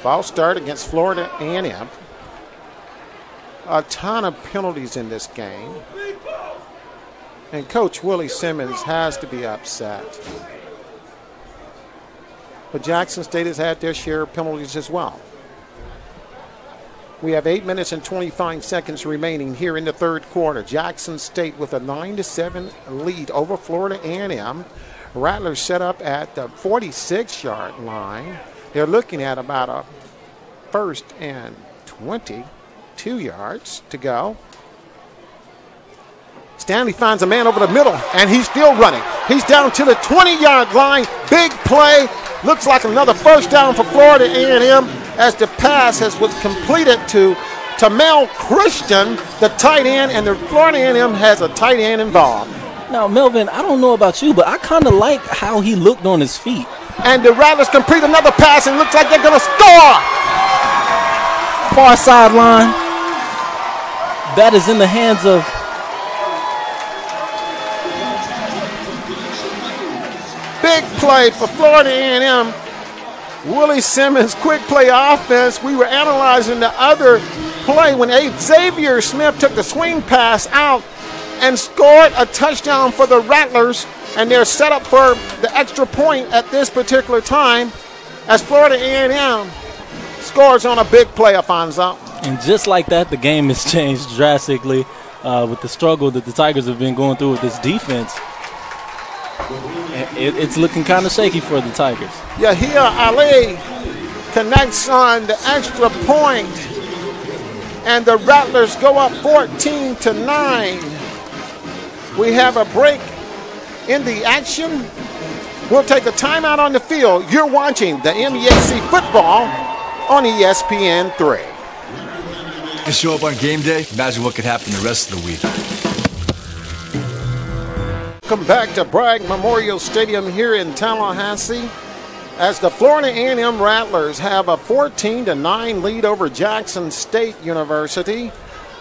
False start against Florida A&M. A ton of penalties in this game. And Coach Willie Simmons has to be upset. But Jackson State has had their share of penalties as well. We have 8 minutes and 25 seconds remaining here in the third quarter. Jackson State with a 9-7 lead over Florida A&M. Rattlers set up at the 46-yard line. They're looking at about a first and 22 yards to go. Stanley finds a man over the middle, and he's still running. He's down to the 20-yard line. Big play. Looks like another first down for Florida A&M as the pass was completed to Mel Christian, the tight end, and the Florida A&M has a tight end involved. Now, Melvin, I don't know about you, but I kind of like how he looked on his feet. And the Rattlers complete another pass, and looks like they're going to score. Far sideline. That is in the hands of big play for Florida A&M. Willie Simmons, quick play offense. We were analyzing the other play when Xavier Smith took the swing pass out and scored a touchdown for the Rattlers, and they're set up for the extra point at this particular time as Florida A&M scores on a big play, Alfonso. And just like that, the game has changed drastically with the struggle that the Tigers have been going through with this defense. It's looking kind of shaky for the Tigers. Yahia Ali connects on the extra point, and the Rattlers go up 14-9. We have a break in the action. We'll take a timeout on the field. You're watching the MEAC football on ESPN3. To show up on game day, imagine what could happen the rest of the week. Welcome back to Bragg Memorial Stadium here in Tallahassee as the Florida A&M Rattlers have a 14-9 lead over Jackson State University.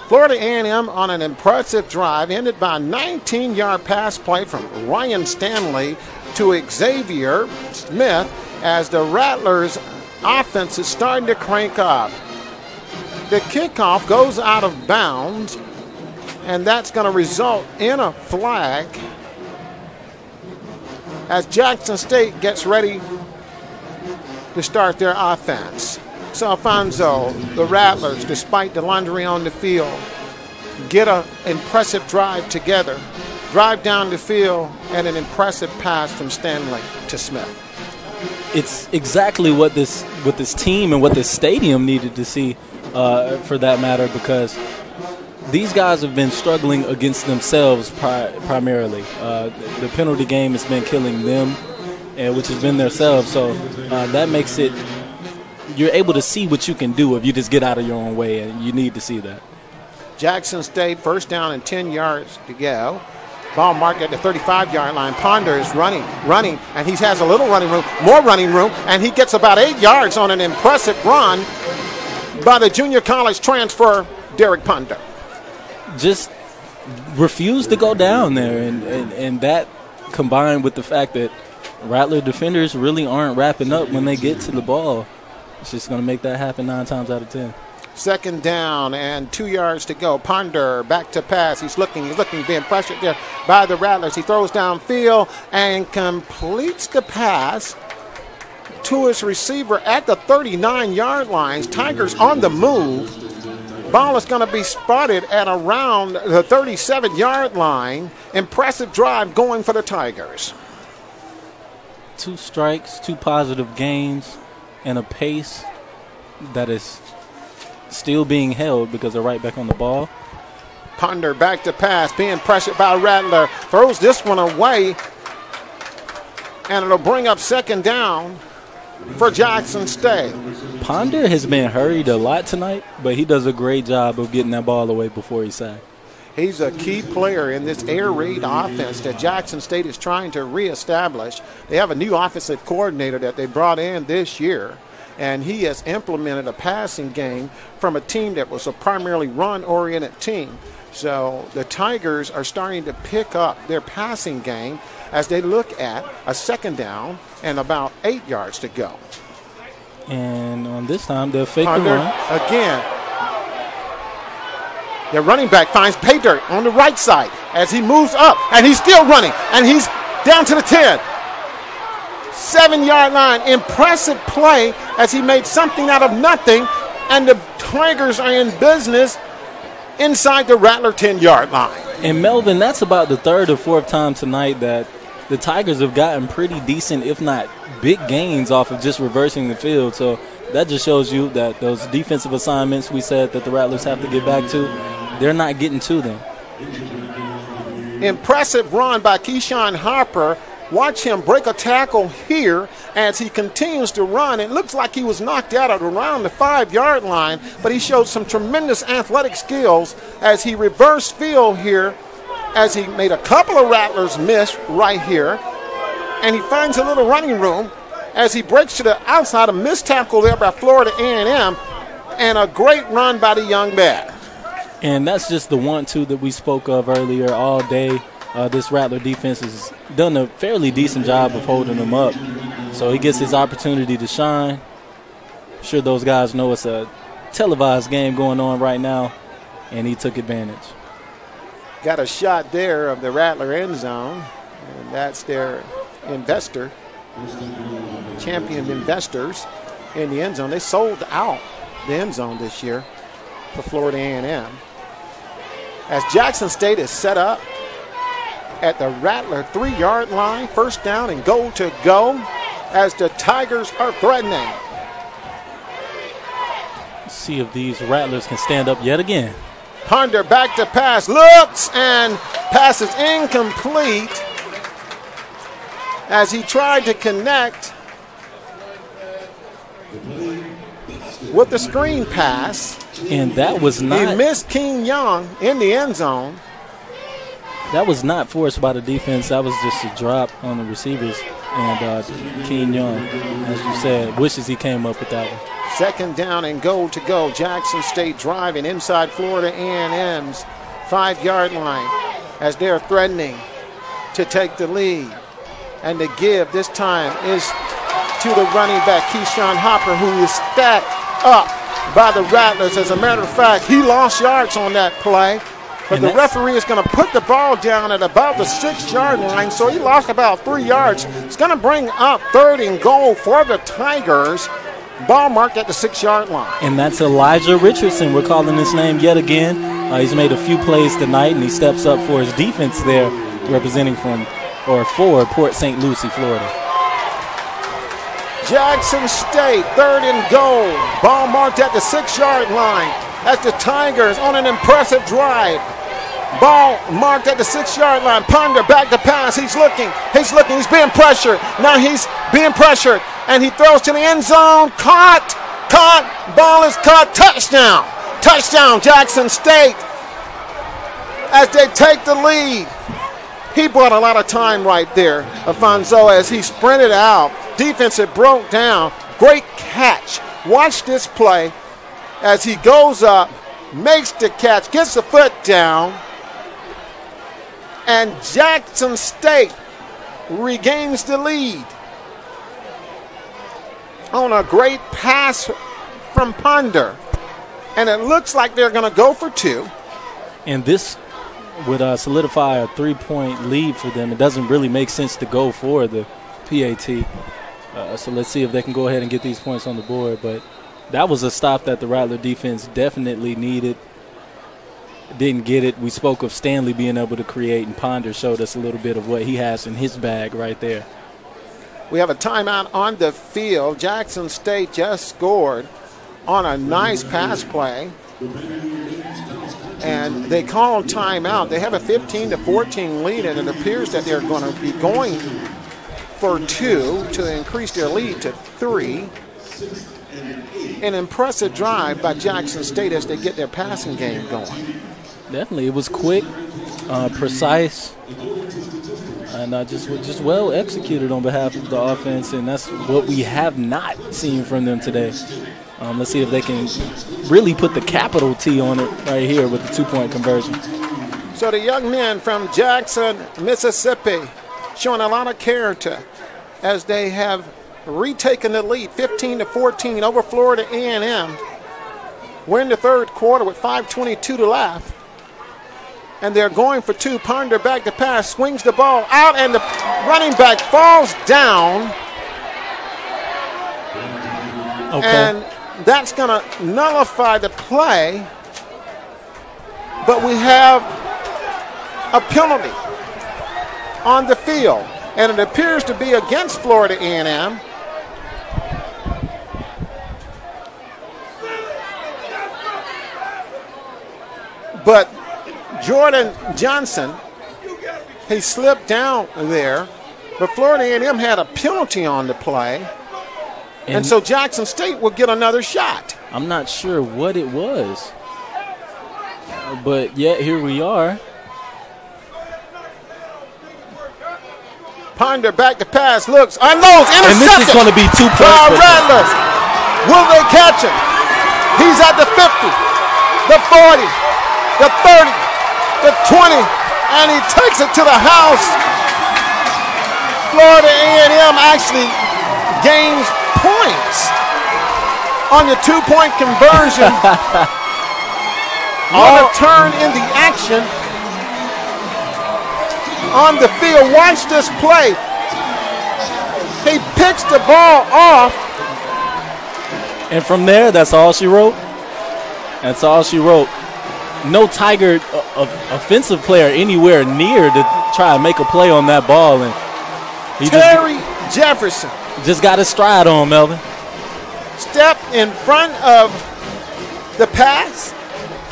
Florida A&M on an impressive drive ended by a 19-yard pass play from Ryan Stanley to Xavier Smith as the Rattlers offense is starting to crank up. The kickoff goes out of bounds, and that's going to result in a flag as Jackson State gets ready to start their offense. So Alfonso, the Rattlers, despite the laundry on the field, get an impressive drive together, drive down the field, and an impressive pass from Stanley to Smith. It's exactly what this team and what this stadium needed to see, for that matter, because these guys have been struggling against themselves primarily. The penalty game has been killing them, which has been themselves. So that makes it, you're able to see what you can do if you just get out of your own way, and you need to see that. Jackson State, first down and 10 yards to go. Ball marked at the 35-yard line. Ponder is running, and he has a little running room, more running room, and he gets about 8 yards on an impressive run by the junior college transfer, Derek Ponder. Just refuse to go down there, and that combined with the fact that Rattler defenders really aren't wrapping up when they get to the ball, it's just going to make that happen 9 times out of 10. Second down and 2 yards to go. Ponder back to pass. He's looking, being pressured there by the Rattlers. He throws downfield and completes the pass to his receiver at the 39-yard line. Tigers on the move. Ball is going to be spotted at around the 37-yard line. Impressive drive going for the Tigers. 2 strikes, 2 positive gains, and a pace that is still being held because they're right back on the ball. Ponder back to pass, being pressured by Rattler. Throws this one away, and it'll bring up second down for Jackson State. Ponder has been hurried a lot tonight, but he does a great job of getting that ball away before he's sacked. He's a key player in this air raid offense that Jackson State is trying to reestablish. They have a new offensive coordinator that they brought in this year, and he has implemented a passing game from a team that was a primarily run-oriented team. So the Tigers are starting to pick up their passing game as they look at a second down and about 8 yards to go. And on this time, they'll fake the run. Again. Their running back finds pay dirt on the right side as he moves up, and he's still running, and he's down to the 10. 7-yard line. Impressive play as he made something out of nothing, and the Tigers are in business inside the Rattler 10-yard line. And Melvin, that's about the 3rd or 4th time tonight that the Tigers have gotten pretty decent, if not big gains off of just reversing the field. So that just shows you that those defensive assignments we said that the Rattlers have to get back to, they're not getting to them. Impressive run by Keyshawn Harper. Watch him break a tackle here as he continues to run. It looks like he was knocked out at around the 5-yard line, but he showed some tremendous athletic skills as he reversed field here, as he made a couple of Rattlers miss right here. And he finds a little running room as he breaks to the outside, a missed tackle there by Florida A&M, and a great run by the young man. And that's just the 1-2 that we spoke of earlier all day. This Rattler defense has done a fairly decent job of holding them up. So he gets his opportunity to shine. I'm sure those guys know it's a televised game going on right now, and he took advantage. Got a shot there of the Rattler end zone, and that's their investor, champion investors in the end zone. They sold out the end zone this year for Florida A&M. As Jackson State is set up at the Rattler 3-yard line, first down and goal to go as the Tigers are threatening. Let's see if these Rattlers can stand up yet again. Ponder back to pass, looks, and passes incomplete as he tried to connect with the screen pass. And that was not. He missed King Young in the end zone. That was not forced by the defense. That was just a drop on the receivers. And Keen Young, as you said, wishes he came up with that one. 2nd down and goal to go. Jackson State driving inside Florida A&M's 5-yard line as they're threatening to take the lead. And the give this time is to the running back, Keyshawn Hopper, who is stacked up by the Rattlers. As a matter of fact, he lost yards on that play. But the referee is going to put the ball down at about the 6-yard line, so he lost about 3 yards. It's going to bring up 3rd and goal for the Tigers. Ball marked at the 6-yard line. And that's Elijah Richardson. We're calling his name yet again. He's made a few plays tonight, and he steps up for his defense there, representing for Port St. Lucie, Florida. Jackson State, 3rd and goal. Ball marked at the 6-yard line as the Tigers on an impressive drive. Ball marked at the 6-yard line. Ponder back to pass. He's looking. He's being pressured. Now he's being pressured. And he throws to the end zone. Caught. Ball is caught. Touchdown, Jackson State. As they take the lead. He bought a lot of time right there, Afonso, as he sprinted out. Defense had broke down. Great catch. Watch this play as he goes up, makes the catch, gets the foot down, and Jackson State regains the lead on a great pass from Ponder. And it looks like they're going to go for 2. And this would solidify a 3-point lead for them. It doesn't really make sense to go for the PAT. So let's see if they can go ahead and get these points on the board. But that was a stop that the Rattler defense definitely needed. Didn't get it. We spoke of Stanley being able to create, and Ponder showed us a little bit of what he has in his bag right there. We have a timeout on the field. Jackson State just scored on a nice pass play. And they call timeout. They have a 15-14 lead, and it appears that they're going to be going for 2 to increase their lead to 3. An impressive drive by Jackson State as they get their passing game going. Definitely. It was quick, precise, and just well executed on behalf of the offense, and that's what we have not seen from them today. Let's see if they can really put the capital T on it right here with the 2-point conversion. So the young men from Jackson, Mississippi, showing a lot of character as they have retaken the lead, 15-14 over Florida A&M. We're in the 3rd quarter with 5:22 to left. And they're going for 2. Ponder back to pass, swings the ball out, and the running back falls down. Okay. And that's going to nullify the play. But we have a penalty on the field. And it appears to be against Florida A&M. But Jordan Johnson, he slipped down there. But Florida A&M had a penalty on the play. And so Jackson State will get another shot. I'm not sure what it was. But yet here we are. Ponder back to pass, looks, unloads, intercepted. And this is going to be 2 points. Rattlers. Will they catch him? He's at the 50, the 40, the 30, the 20, and he takes it to the house. Florida A&M actually gains points on the 2-point conversion on a turn in the action. On the field, watch this play. He picks the ball off. And from there, that's all she wrote. That's all she wrote. No Tiger offensive player anywhere near to try and make a play on that ball. And Terry Jefferson just got his stride on, Melvin. Step in front of the pass.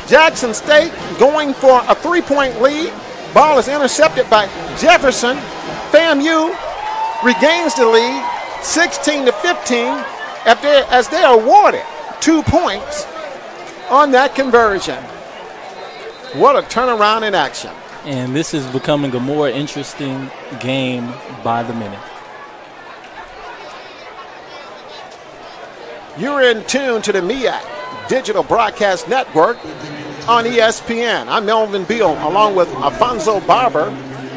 Jackson State going for a 3-point lead. Ball is intercepted by Jefferson. FAMU regains the lead, 16-15, as they are awarded 2 points on that conversion. What a turnaround in action. And this is becoming a more interesting game by the minute. You're in tune to the MEAC Digital Broadcast Network on ESPN. I'm Melvin Beal along with Alfonso Barber,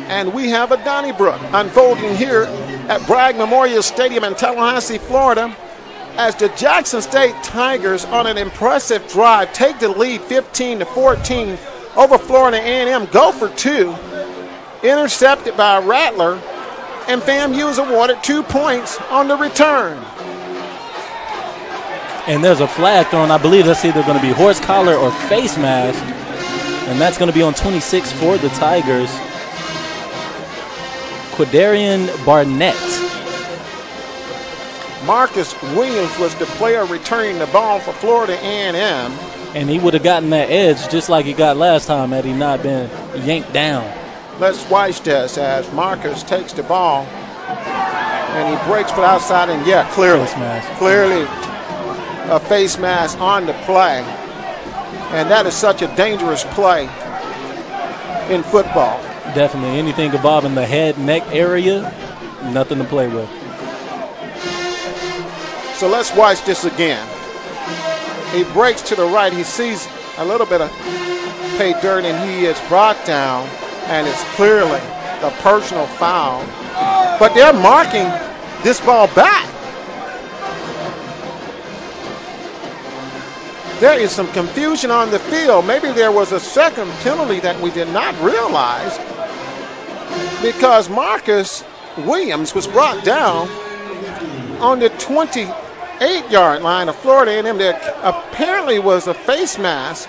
and we have a Donnybrook unfolding here at Bragg Memorial Stadium in Tallahassee, Florida, as the Jackson State Tigers on an impressive drive take the lead 15-14 over Florida A&M, go for two, intercepted by a Rattler, and FAMU is awarded 2 points on the return. And there's a flag thrown. I believe that's either going to be horse collar or face mask, and that's going to be on 26 for the Tigers. Quadarian Barnett. Marcus Williams was the player returning the ball for Florida A&M. And he would have gotten that edge just like he got last time had he not been yanked down. Let's watch this as Marcus takes the ball and he breaks for the outside, and clearly a face mask on the play. And that is such a dangerous play in football. Definitely. Anything involving the head, neck area, nothing to play with. So let's watch this again. He breaks to the right. He sees a little bit of pay dirt, and he is brought down, and it's clearly a personal foul. But they're marking this ball back. There is some confusion on the field. Maybe there was a second penalty that we did not realize, because Marcus Williams was brought down on the 28-yard line of Florida A&M. There apparently was a face mask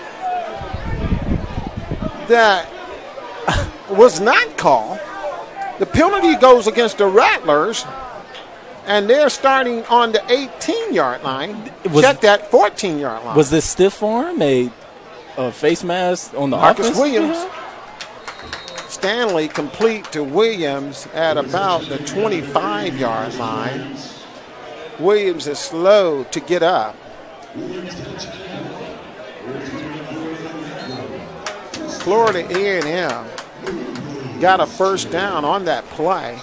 that was not called. The penalty goes against the Rattlers, and they're starting on the 18-yard line. Check that 14-yard line. Was this stiff arm a face mask on the Marcus offense? Williams. Stanley complete to Williams at about the 25-yard line. Williams is slow to get up. Florida A&M got a first down on that play.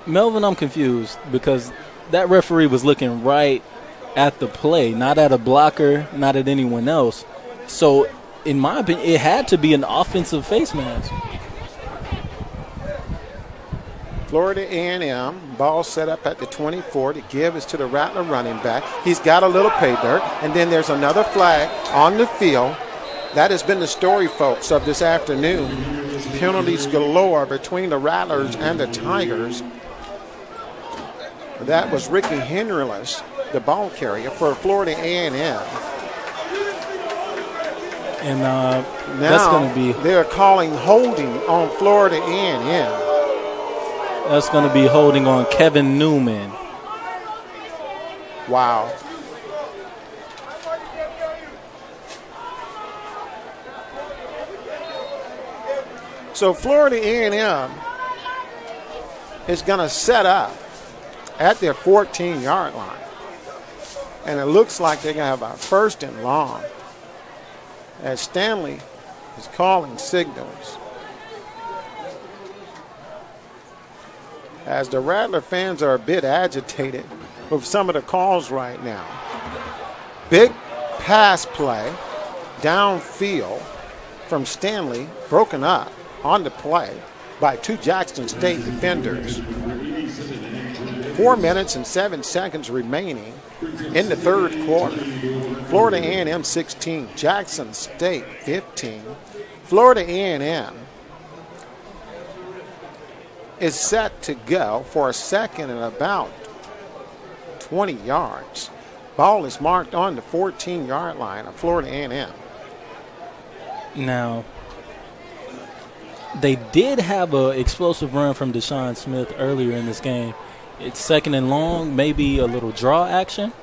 Melvin, I'm confused because that referee was looking right at the play, not at a blocker, not at anyone else. So, in my opinion, it had to be an offensive face mask. Florida A&M, ball set up at the 24. The give is to the Rattler running back. He's got a little pay dirt. And then there's another flag on the field. That has been the story, folks, of this afternoon. Penalties galore between the Rattlers and the Tigers. That was Ricky Henryless, the ball carrier for Florida A&M. And now that's going to be, they're calling holding on Florida A&M. That's going to be holding on Kevin Newman. Wow. So Florida A&M is going to set up at their 14-yard line. And it looks like they're going to have a first and long as Stanley is calling signals. As the Rattler fans are a bit agitated with some of the calls right now. Big pass play downfield from Stanley, broken up on the play by two Jackson State defenders. 4 minutes and 7 seconds remaining in the third quarter. Florida A&M 16, Jackson State 15. Florida A&M is set to go for a second and about 20 yards. Ball is marked on the 14-yard line of Florida A&M. Now, they did have an explosive run from Deshaun Smith earlier in this game. It's second and long, maybe a little draw action.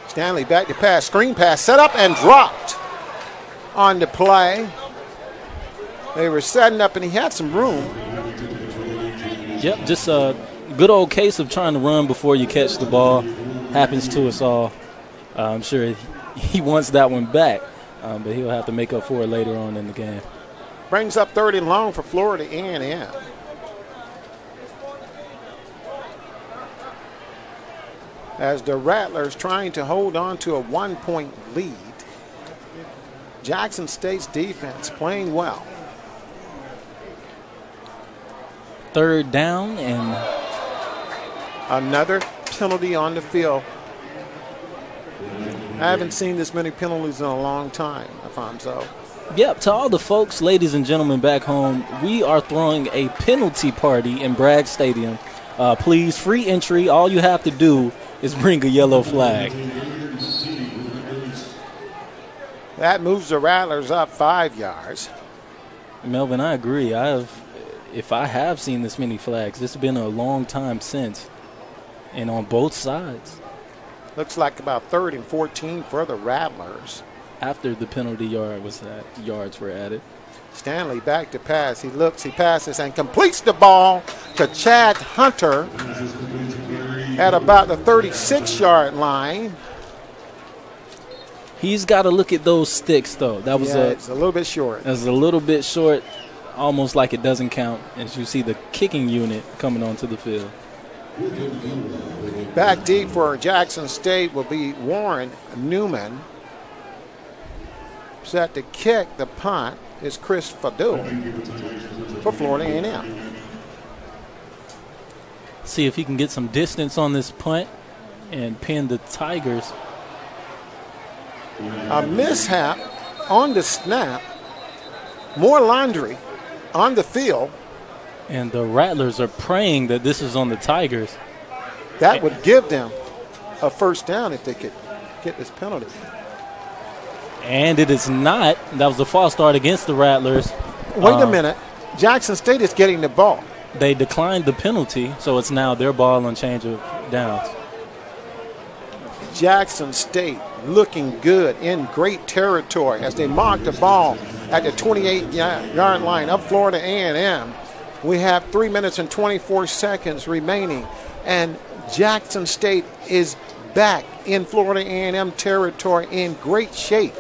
Stanley back to pass, screen pass, set up and dropped on the play. They were setting up, and he had some room. Yep, just a good old case of trying to run before you catch the ball. Happens to us all. I'm sure he wants that one back. but he'll have to make up for it later on in the game. Brings up 3rd and long for Florida A&M. As the Rattlers trying to hold on to a 1-point lead. Jackson State's defense playing well. 3rd down and another penalty on the field. I haven't seen this many penalties in a long time, Alfonso. Yep, to all the folks, ladies and gentlemen back home, we are throwing a penalty party in Bragg Stadium. Please, free entry. All you have to do is bring a yellow flag. That moves the Rattlers up 5 yards. Melvin, I agree. If I have seen this many flags, it's been a long time since, and on both sides. Looks like about 3rd and 14 for the Rattlers. After the penalty yards were added. Stanley back to pass. He looks, he passes, and completes the ball to Chad Hunter at about the 36-yard line. He's got to look at those sticks, though. That was it's a little bit short. It was a little bit short, almost like it doesn't count, as you see the kicking unit coming onto the field. Back deep for Jackson State will be Warren Newman. Set to kick the punt is Chris Fadu for Florida A&M. See if he can get some distance on this punt and pin the Tigers. A mishap on the snap. More laundry on the field. And the Rattlers are praying that this is on the Tigers. That would give them a 1st down if they could get this penalty. And it is not. That was a false start against the Rattlers. Wait a minute. Jackson State is getting the ball. They declined the penalty, so it's now their ball on change of downs. Jackson State looking good in great territory as they mark the ball at the 28-yard line of Florida A&M. We have 3 minutes and 24 seconds remaining, and Jackson State is back in Florida A&M territory in great shape.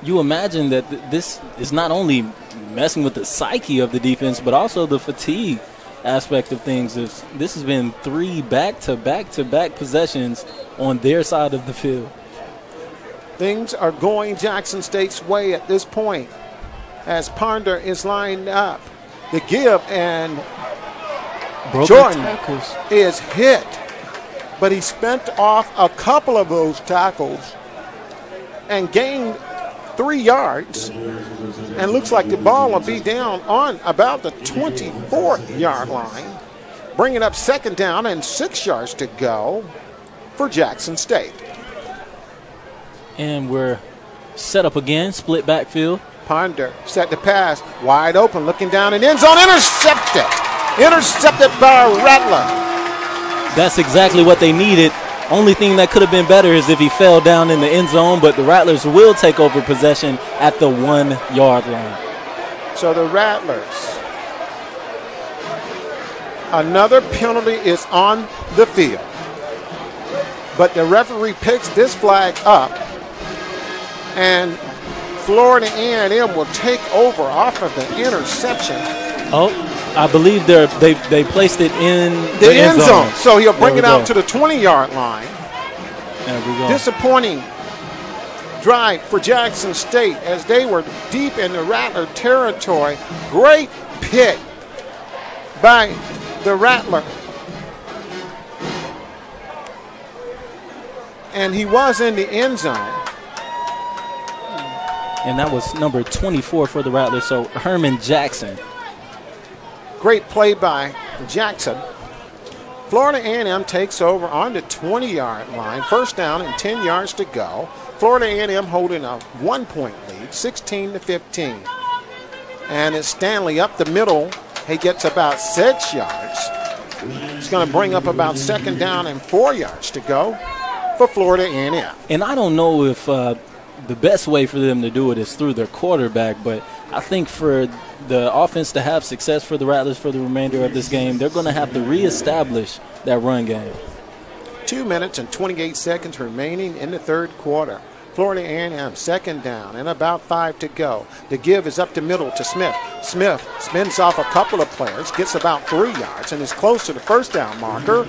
You imagine that this is not only messing with the psyche of the defense, but also the fatigue aspect of things. This has been 3 back-to-back possessions on their side of the field. Things are going Jackson State's way at this point as Ponder is lined up. The give, and Jordan is hit, but he spent off a couple of those tackles and gained 3 yards, and looks like the ball will be down on about the 24-yard line, bringing up 2nd down and 6 yards to go for Jackson State. And we're set up again, split backfield. Ponder set to pass, wide open, looking down in end zone, intercepted by a Rattler. That's exactly what they needed. Only thing that could have been better is if he fell down in the end zone, but the Rattlers will take over possession at the 1-yard line. So the Rattlers, another penalty is on the field, but the referee picks this flag up, and Florida A&M will take over off of the interception. Oh, I believe they placed it in the end zone. So he'll bring it out to the 20-yard line. There we go. Disappointing drive for Jackson State as they were deep in the Rattler territory. Great pick by the Rattler. And he was in the end zone. And that was number 24 for the Rattlers, so Herman Jackson. Great play by Jackson. Florida A&M takes over on the 20-yard line. 1st down and 10 yards to go. Florida A&M holding a 1-point lead, 16-15. And it's Stanley up the middle. He gets about 6 yards. It's going to bring up about 2nd down and 4 yards to go for Florida A&M. And I don't know if the best way for them to do it is through their quarterback, but I think for the offense to have success for the Rattlers for the remainder of this game, they're going to have to reestablish that run game. 2 minutes and 28 seconds remaining in the 3rd quarter. Florida A&M, second down, and about 5 to go. The give is up the middle to Smith. Smith spins off a couple of players, gets about 3 yards, and is close to the first down marker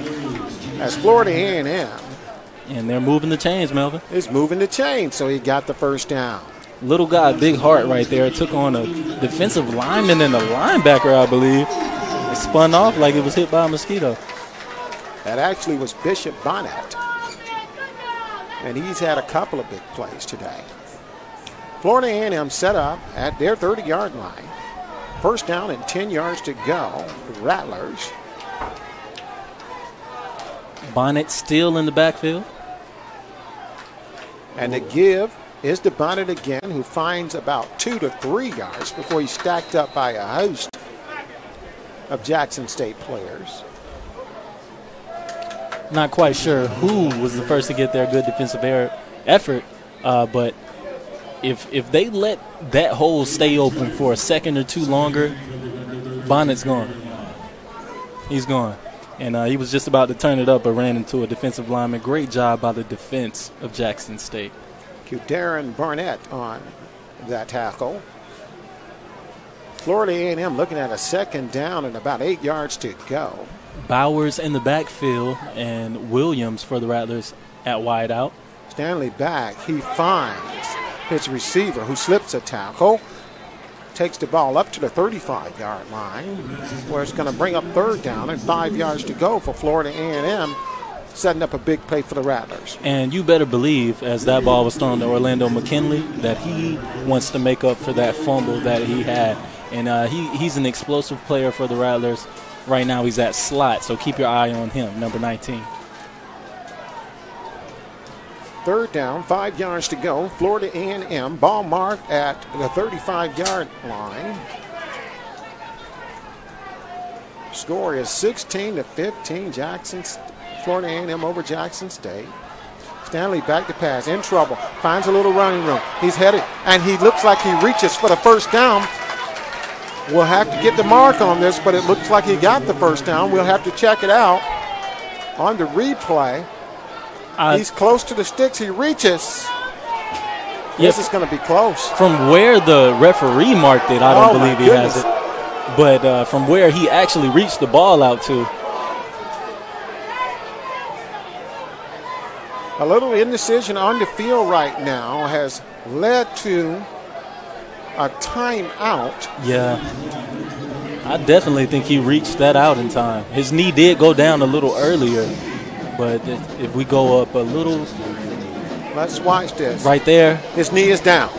as Florida A&M. And they're moving the chains, Melvin. Is moving the chains, so he got the first down. Little guy, big heart right there. Took on a defensive lineman and a linebacker, I believe. It spun off like it was hit by a mosquito. That actually was Bishop Bonnet. And he's had a couple of big plays today. Florida A&M set up at their 30-yard line. First down and 10 yards to go. The Rattlers. Bonnet still in the backfield. And the give is to Bonnet again, who finds about 2 to 3 yards before he's stacked up by a host of Jackson State players. Not quite sure who was the first to get their good defensive effort, but if they let that hole stay open for a second or two longer, Bonnet's gone. He's gone. And he was just about to turn it up but ran into a defensive lineman. Great job by the defense of Jackson State. Darren Barnett on that tackle. Florida A&M looking at a second down and about 8 yards to go. Bowers in the backfield and Williams for the Rattlers at wideout. Stanley back. He finds his receiver who slips a tackle. Takes the ball up to the 35-yard line where it's going to bring up third down and 5 yards to go for Florida A&M, setting up a big play for the Rattlers. And you better believe, as that ball was thrown to Orlando McKinley, that he wants to make up for that fumble that he had. And he's an explosive player for the Rattlers. Right now he's at slot, so keep your eye on him, number 19. Third down, 5 yards to go. Florida A&M, ball marked at the 35-yard line. Score is 16-15, Florida A&M over Jackson State. Stanley back to pass, in trouble, finds a little running room. He's headed, and he looks like he reaches for the first down. We'll have to get the mark on this, but it looks like he got the first down. We'll have to check it out on the replay. He's close to the sticks. He reaches. This is going to be close. From where the referee marked it, I don't believe he has it. But from where he actually reached the ball out to. A little indecision on the field right now has led to a timeout. Yeah, I definitely think he reached that out in time. His knee did go down a little earlier, but if we go up a little. Let's watch this. Right there. His knee is down.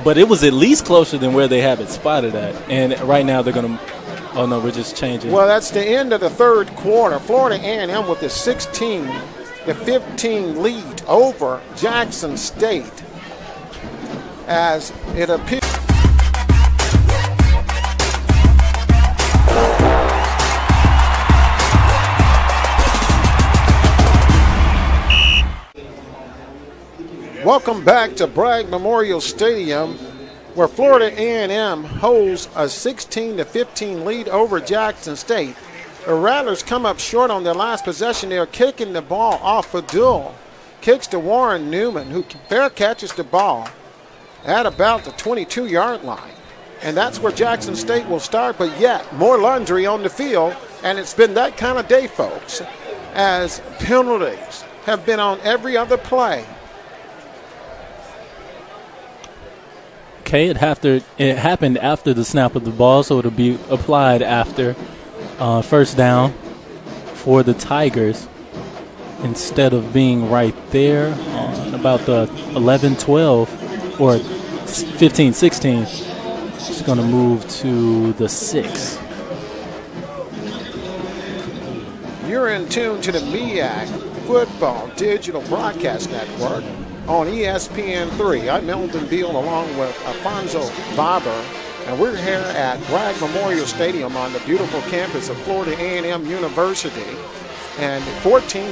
But it was at least closer than where they have it spotted at. And right now they're going to, oh no, we're just changing. Well, that's the end of the third quarter. Florida A&M with a 16-15 lead over Jackson State. As it appears. Welcome back to Bragg Memorial Stadium, where Florida A&M holds a 16-15 lead over Jackson State. The Rattlers come up short on their last possession. They're kicking the ball off Fadul. Kicks to Warren Newman, who fair catches the ball at about the 22-yard line. And that's where Jackson State will start, but yet more laundry on the field, and it's been that kind of day, folks, as penalties have been on every other play. Okay, it happened after the snap of the ball, so it'll be applied after first down for the Tigers instead of being right there on about the 11-12 or 15-16. It's going to move to the 6. You're in tune to the MEAC Football Digital Broadcast Network on ESPN3. I'm Milton Beal along with Alfonso Barber, and we're here at Bragg Memorial Stadium on the beautiful campus of Florida A&M University. And 14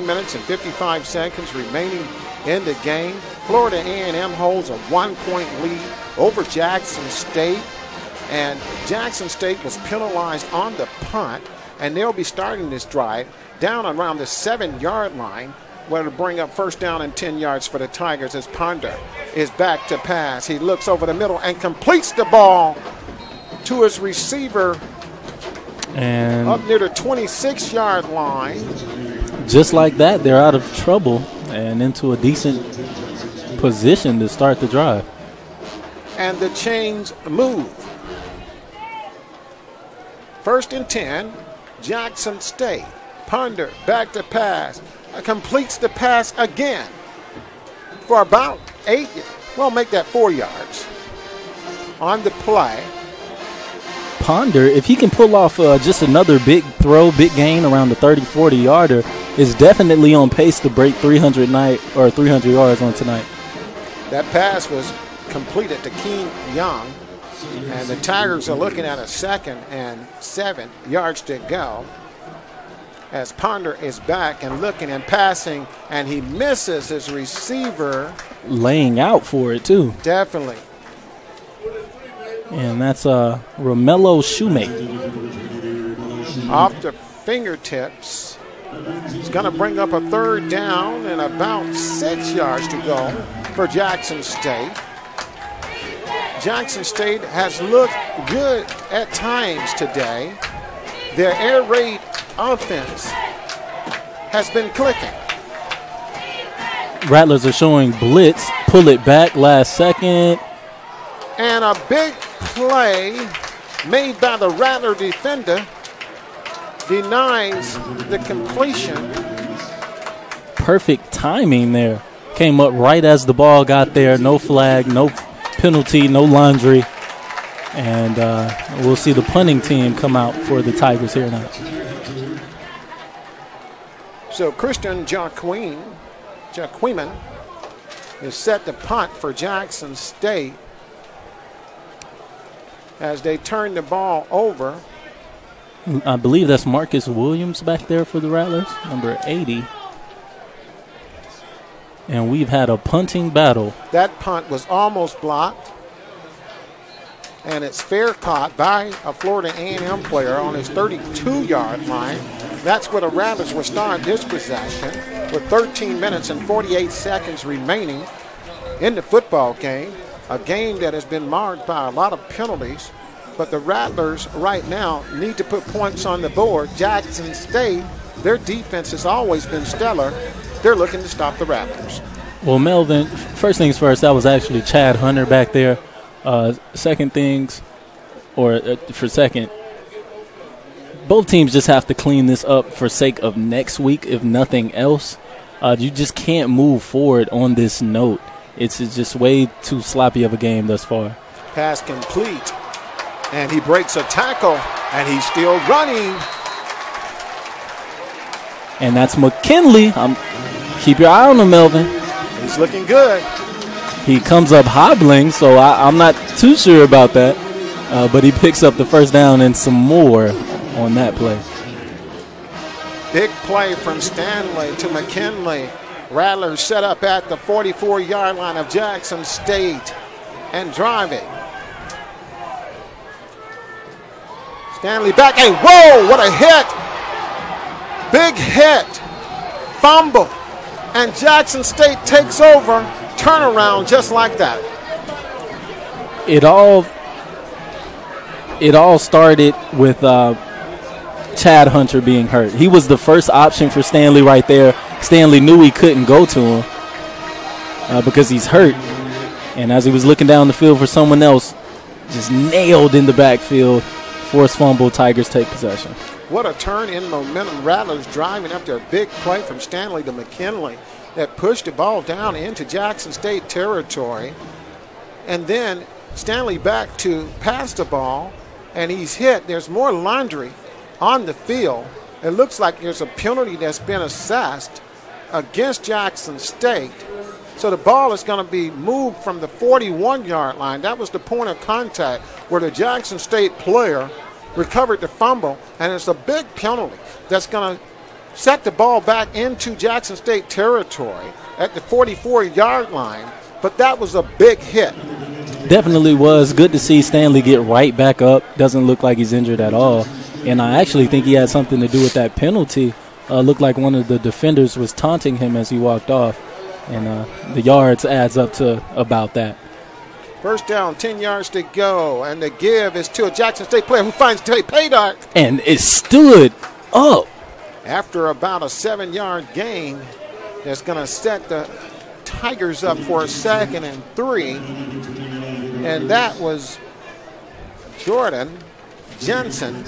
minutes and 55 seconds remaining in the game. Florida A&M holds a 1-point lead over Jackson State. And Jackson State was penalized on the punt, and they'll be starting this drive down around the 7-yard line Well, to bring up first down and 10 yards for the Tigers as Ponder is back to pass. He looks over the middle and completes the ball to his receiver and up near the 26-yard line. Just like that, they're out of trouble and into a decent position to start the drive. And the chains move. First and 10, Jackson State. Ponder back to pass. Completes the pass again for about 8, well, make that 4 yards on the play. Ponder, if he can pull off just another big throw, big gain around the 30, 40-yarder, is definitely on pace to break 300 yards on tonight. That pass was completed to Keen Young, and the Tigers are looking at a 2nd and 7 yards to go. As Ponder is back and looking and passing, and he misses his receiver. Laying out for it, too. Definitely. And that's Romello Shoemate. Off the fingertips. He's going to bring up a 3rd down and about 6 yards to go for Jackson State. Jackson State has looked good at times today. Their air raid offense has been clicking. Rattlers are showing blitz, pull it back last second. And a big play made by the Rattler defender denies the completion. Perfect timing there. Came up right as the ball got there. No flag, no penalty, no laundry. And we'll see the punting team come out for the Tigers here now. So Christian Jacquemin is set to punt for Jackson State as they turn the ball over. I believe that's Marcus Williams back there for the Rattlers, number 80. And we've had a punting battle. That punt was almost blocked. And it's fair caught by a Florida A&M player on his 32-yard line. That's where the Rattlers will start this possession with 13 minutes and 48 seconds remaining in the football game, a game that has been marred by a lot of penalties. But the Rattlers right now need to put points on the board. Jackson State, their defense has always been stellar. They're looking to stop the Rattlers. Well, Melvin, first things first, that was actually Chad Hunter back there. Second things, for second, both teams just have to clean this up for sake of next week, if nothing else. You just can't move forward on this note. It's just way too sloppy of a game thus far. Pass complete, and he breaks a tackle, and he's still running. And that's McKinley. Keep your eye on him, Melvin. He's looking good. He comes up hobbling, so I'm not too sure about that. But he picks up the first down and some more on that play. Big play from Stanley to McKinley. Rattlers set up at the 44-yard line of Jackson State and driving. Stanley back, and whoa, what a hit. Big hit. Fumble. And Jackson State takes over. Turnaround just like that. It all started with Chad Hunter being hurt. He was the first option for Stanley right there. Stanley knew he couldn't go to him because he's hurt. And as he was looking down the field for someone else, just nailed in the backfield. Forced fumble, Tigers take possession. What a turn in momentum. Rattlers driving up there. Big play from Stanley to McKinley that pushed the ball down into Jackson State territory. And then Stanley back to pass the ball, and he's hit. There's more laundry on the field. It looks like there's a penalty that's been assessed against Jackson State. So the ball is going to be moved from the 41-yard line. That was the point of contact where the Jackson State player recovered the fumble, and it's a big penalty that's going to set the ball back into Jackson State territory at the 44-yard line. But that was a big hit. Definitely was. Good to see Stanley get right back up. Doesn't look like he's injured at all. And I actually think he had something to do with that penalty Looked like one of the defenders was taunting him as he walked off, and the yards adds up to about that. First down, 10 yards to go, and the give is to a Jackson State player who finds pay dart. And it stood up. After about a 7-yard gain, that's going to set the Tigers up for a 2nd and 3. And that was Jordan Jensen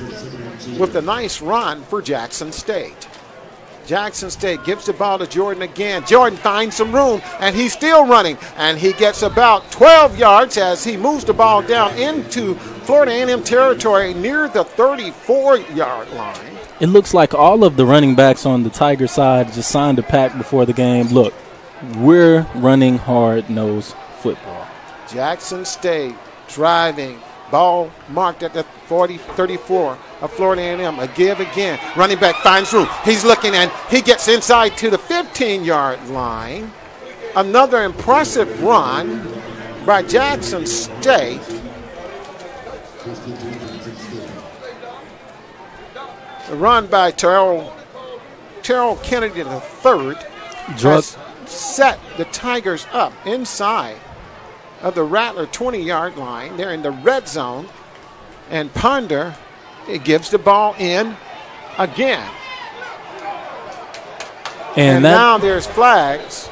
with a nice run for Jackson State. Jackson State gives the ball to Jordan again. Jordan finds some room, and he's still running. And he gets about 12 yards as he moves the ball down into Florida A&M territory near the 34-yard line. It looks like all of the running backs on the Tiger side just signed a pact before the game. Look, we're running hard-nosed football. Jackson State driving. Ball marked at the 34 of Florida A&M. A give again. Running back finds room. He's looking, and he gets inside to the 15-yard line. Another impressive run by Jackson State. A run by Terrell Kennedy III has set the Tigers up inside of the Rattler 20-yard line. They're in the red zone. And Ponder, it gives the ball in again. And now there's flags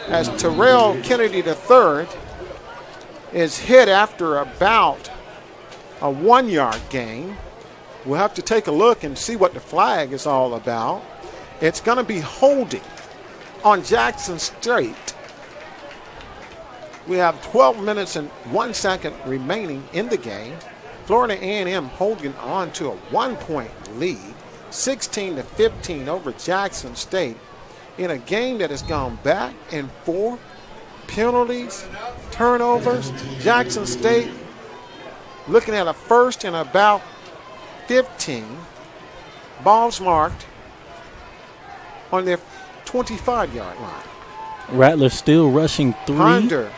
as Terrell Kennedy III is hit after about a 1-yard gain. We'll have to take a look and see what the flag is all about. It's going to be holding on Jackson State. We have 12 minutes and 1 second remaining in the game. Florida A&M holding on to a 1-point lead, 16-15 over Jackson State in a game that has gone back and forth. Penalties, turnovers. Jackson State looking at a first and about 15. Balls marked on their 25-yard line. Rattlers still rushing 3. Ponder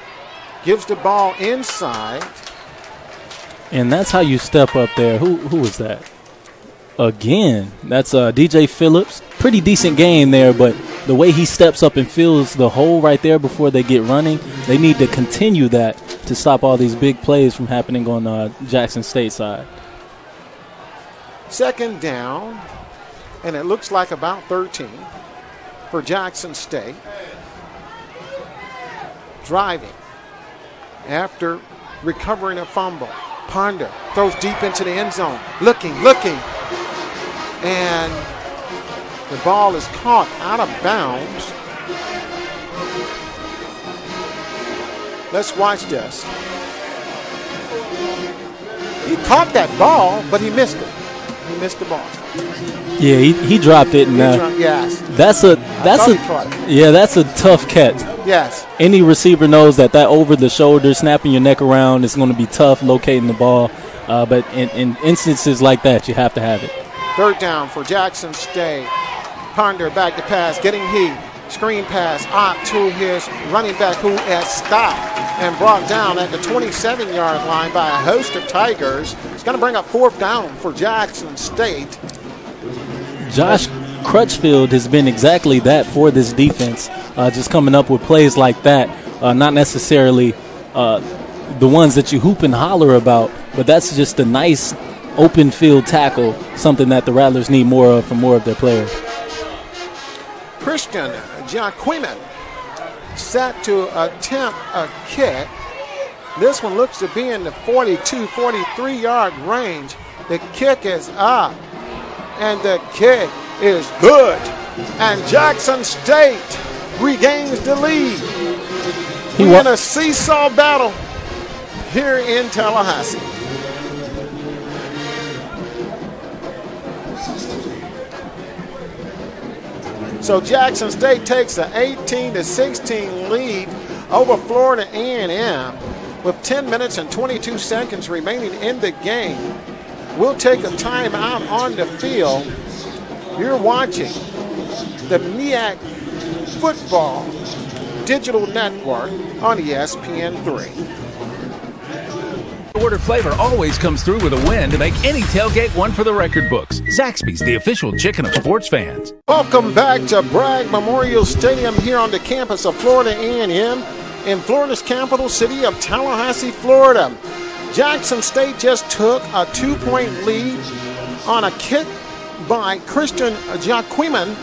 gives the ball inside. And that's how you step up there. Who was that? Again, that's DJ Phillips. Pretty decent game there, but the way he steps up and fills the hole right there before they get running, they need to continue that to stop all these big plays from happening on Jackson State side. Second down, and it looks like about 13 for Jackson State. Driving after recovering a fumble. Ponder throws deep into the end zone. Looking. And the ball is caught out of bounds. Let's watch this. He caught that ball, but he missed it. He missed the ball. Yeah, he dropped it. And yes. That's a tough catch. Yes. Any receiver knows that over the shoulder, snapping your neck around is going to be tough locating the ball. But in instances like that, you have to have it. Third down for Jackson State. Ponder back to pass, getting heat. Screen pass out to his running back who has stopped and brought down at the 27-yard line by a host of Tigers. It's going to bring up fourth down for Jackson State. Josh Crutchfield has been exactly that for this defense, just coming up with plays like that, not necessarily the ones that you hoop and holler about, but that's just a nice open field tackle, something that the Rattlers need more of from more of their players. Christian Jaquinan set to attempt a kick. This one looks to be in the 42, 43-yard range. The kick is up, and the kick is good. And Jackson State regains the lead. We're in a seesaw battle here in Tallahassee. So Jackson State takes an 18-16 lead over Florida A&M with 10 minutes and 22 seconds remaining in the game. We'll take a timeout on the field. You're watching the MEAC Football Digital Network on ESPN3. Florida flavor always comes through with a win to make any tailgate one for the record books. Zaxby's, the official chicken of sports fans. Welcome back to Bragg Memorial Stadium here on the campus of Florida A&M in Florida's capital city of Tallahassee, Florida. Jackson State just took a 2-point lead on a kick by Christian Jaquiman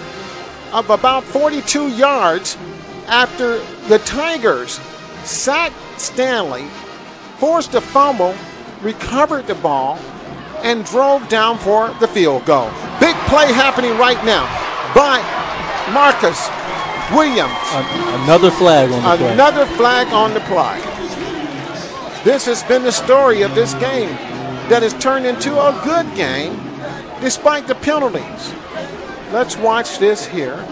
of about 42 yards after the Tigers sacked Stanley, forced a fumble, recovered the ball, and drove down for the field goal. Big play happening right now by Marcus Williams. Another flag on the play. Another flag on the play. This has been the story of this game that has turned into a good game despite the penalties. Let's watch this here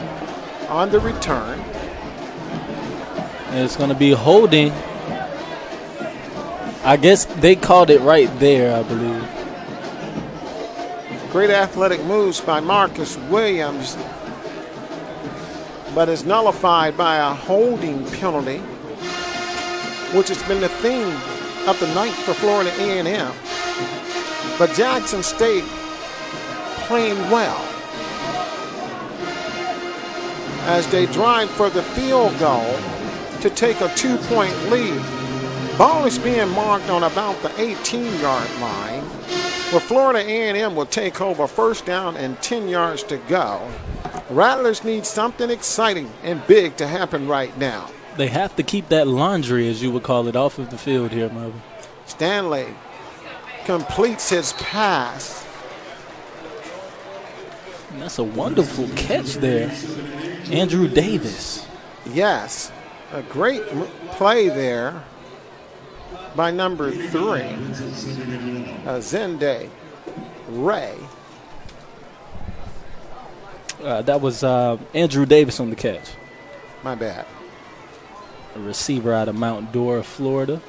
on the return. And it's going to be holding. I guess they called it right there, I believe. Great athletic moves by Marcus Williams, but is nullified by a holding penalty, which has been the theme of the night for Florida A&M. But Jackson State playing well as they drive for the field goal to take a 2-point lead. Ball is being marked on about the 18-yard line, where Florida A&M will take over first down and 10 yards to go. Rattlers need something exciting and big to happen right now. They have to keep that laundry, as you would call it, off of the field here, Melvin. Stanley completes his pass. And that's a wonderful catch there. Andrew Davis. Yes, a great play there by number 3, Zende Ray. That was Andrew Davis on the catch. My bad. A receiver out of Mount Dora, Florida.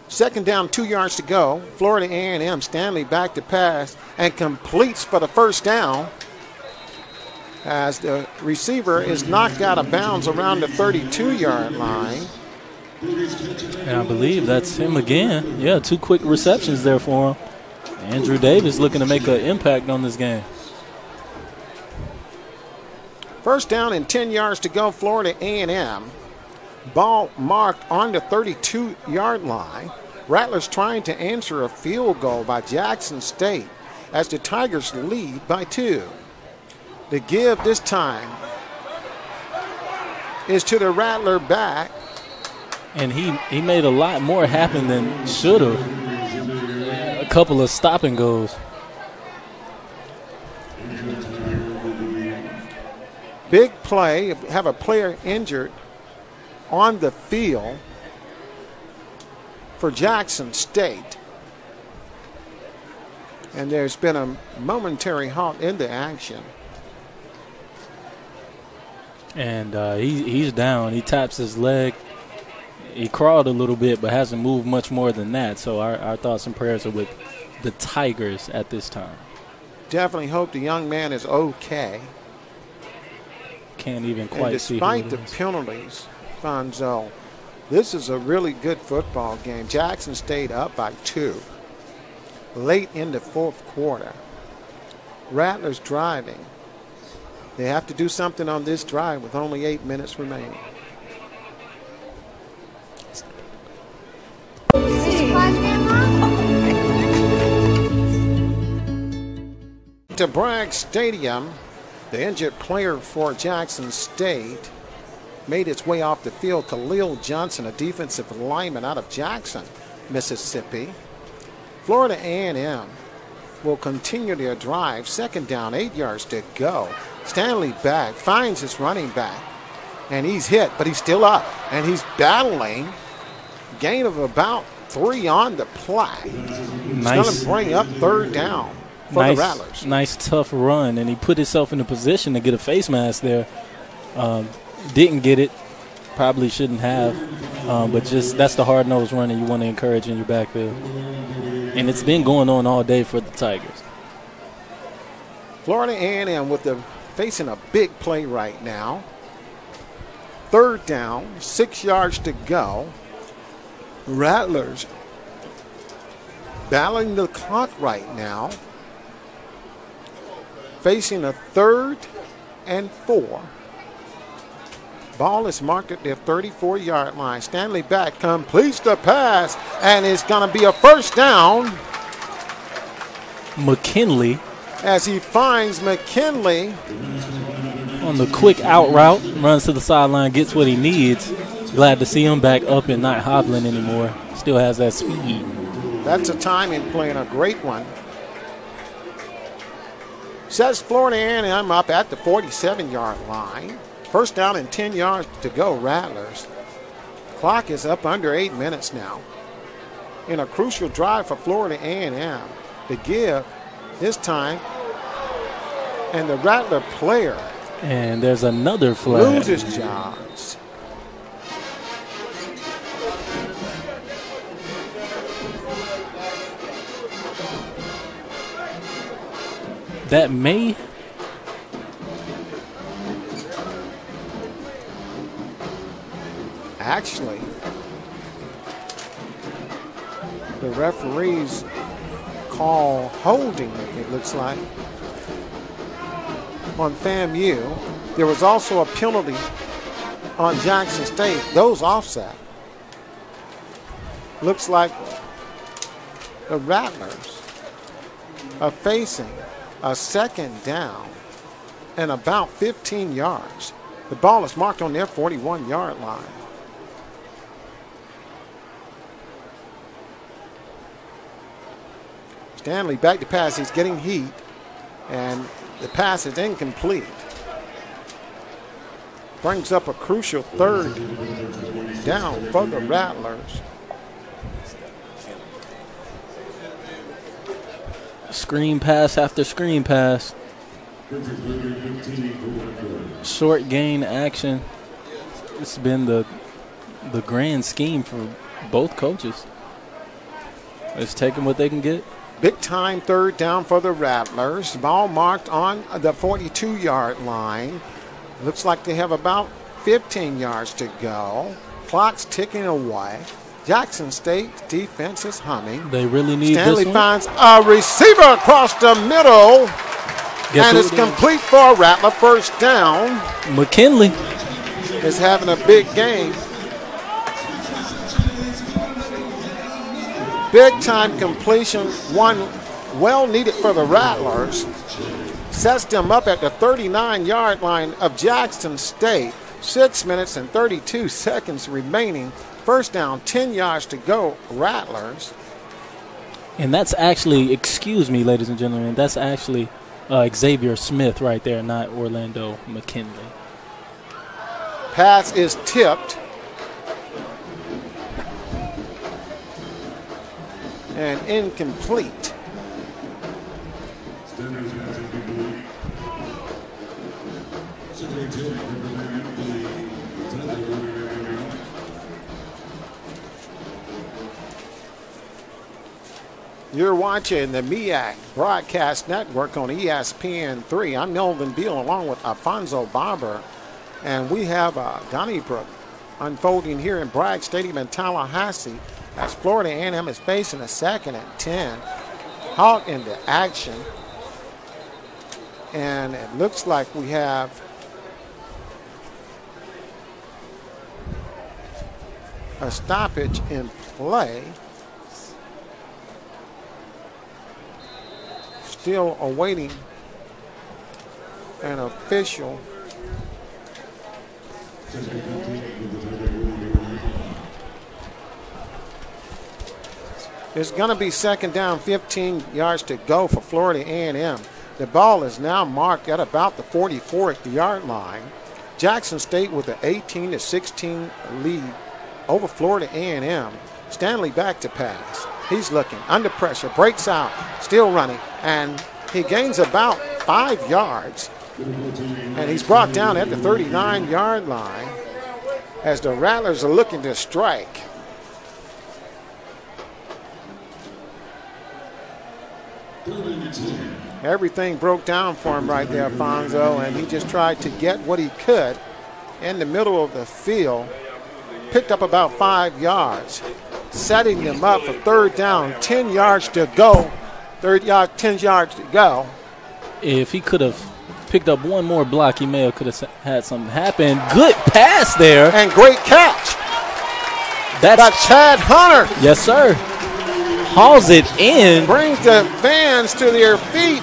Second down, 2 yards to go. Florida A&M, Stanley back to pass and completes for the first down as the receiver is knocked out of bounds around the 32-yard line. And I believe that's him again. Yeah, 2 quick receptions there for him. Andrew Davis looking to make an impact on this game. First down and 10 yards to go, Florida A&M. Ball marked on the 32-yard line. Rattlers trying to answer a field goal by Jackson State as the Tigers lead by 2. The give this time is to the Rattler back. And he made a lot more happen than should have. A couple of stop and goes. Big play, have a player injured on the field for Jackson State. And there's been a momentary halt in the action. And he's down. He taps his leg. He crawled a little bit, but hasn't moved much more than that. So our thoughts and prayers are with the Tigers at this time. Definitely hope the young man is okay. Can't even quite see. Despite the penalties, Fonzo, this is a really good football game. Jackson State up by 2 late in the fourth quarter. Rattlers driving. They have to do something on this drive with only 8 minutes remaining. To Bragg Stadium, the injured player for Jackson State made its way off the field. Khalil Johnson, a defensive lineman out of Jackson, Mississippi. Florida A&M will continue their drive. Second down, 8 yards to go. Stanley back, finds his running back, and he's hit, but he's still up, and he's battling. Gain of about 3 on the play. He's going to bring up third down for the Rattlers. Nice, tough run, and he put himself in a position to get a face mask there. Didn't get it. Probably shouldn't have. But just that's the hard-nosed running you want to encourage in your backfield. And it's been going on all day for the Tigers. Florida A&M facing a big play right now. Third down, 6 yards to go. Rattlers battling the clock right now, facing a 3rd and 4. Ball is marked at their 34-yard line. Stanley back, completes the pass, and it's going to be a first down. McKinley. As he finds McKinley. On the quick out route, runs to the sideline, gets what he needs. Glad to see him back up and not hobbling anymore. Still has that speed. That's a timing play and a great one. Sets Florida A&M up at the 47-yard line. First down and 10 yards to go, Rattlers. Clock is up under 8 minutes now. In a crucial drive for Florida A&M. The give this time. And the Rattler player. And there's another flag. Loses Johns. That may actually, the referees call holding, it looks like, on FAMU. There was also a penalty on Jackson State. Those offset. Looks like the Rattlers are facing a second down and about 15 yards. The ball is marked on their 41-yard line. Stanley back to pass. He's getting heat, and the pass is incomplete. Brings up a crucial 3rd down for the Rattlers. Screen pass after screen pass. Short gain action. It's been the grand scheme for both coaches. It's taking what they can get. Big time 3rd down for the Rattlers. Ball marked on the 42-yard line. Looks like they have about 15 yards to go. Clock's ticking away. Jackson State defense is humming. They really need Stanley this one. finds a receiver across the middle. And it's complete for a Rattler. First down. McKinley is having a big game. Big time completion. One well needed for the Rattlers. Sets them up at the 39-yard line of Jackson State. 6 minutes and 32 seconds remaining. First down, 10 yards to go, Rattlers. And that's actually, excuse me, ladies and gentlemen, that's actually Xavier Smith right there, not Orlando McKinley. Pass is tipped. And incomplete. You're watching the MEAC Broadcast Network on ESPN3. I'm Melvin Beal along with Alfonso Barber. And we have Donnybrook unfolding here in Bragg Stadium in Tallahassee as Florida A&M is facing a 2nd and 10. Halt into action. And it looks like we have a stoppage in play. Still awaiting an official. It's going to be 2nd down, 15 yards to go for Florida A&M. The ball is now marked at about the 44-yard line. Jackson State with an 18-16 lead over Florida A&M. Stanley back to pass. He's looking, under pressure, breaks out, still running, and he gains about 5 yards. And he's brought down at the 39-yard line as the Rattlers are looking to strike. Everything broke down for him right there, Alfonso, and he just tried to get what he could. in the middle of the field, picked up about 5 yards. setting them up for third down, 10 yards to go. 10 yards to go. If he could have picked up one more block, he may have could have had something happen. Good pass there. And great catch. That's Chad Hunter. Yes, sir. Hauls it in. Brings the fans to their feet.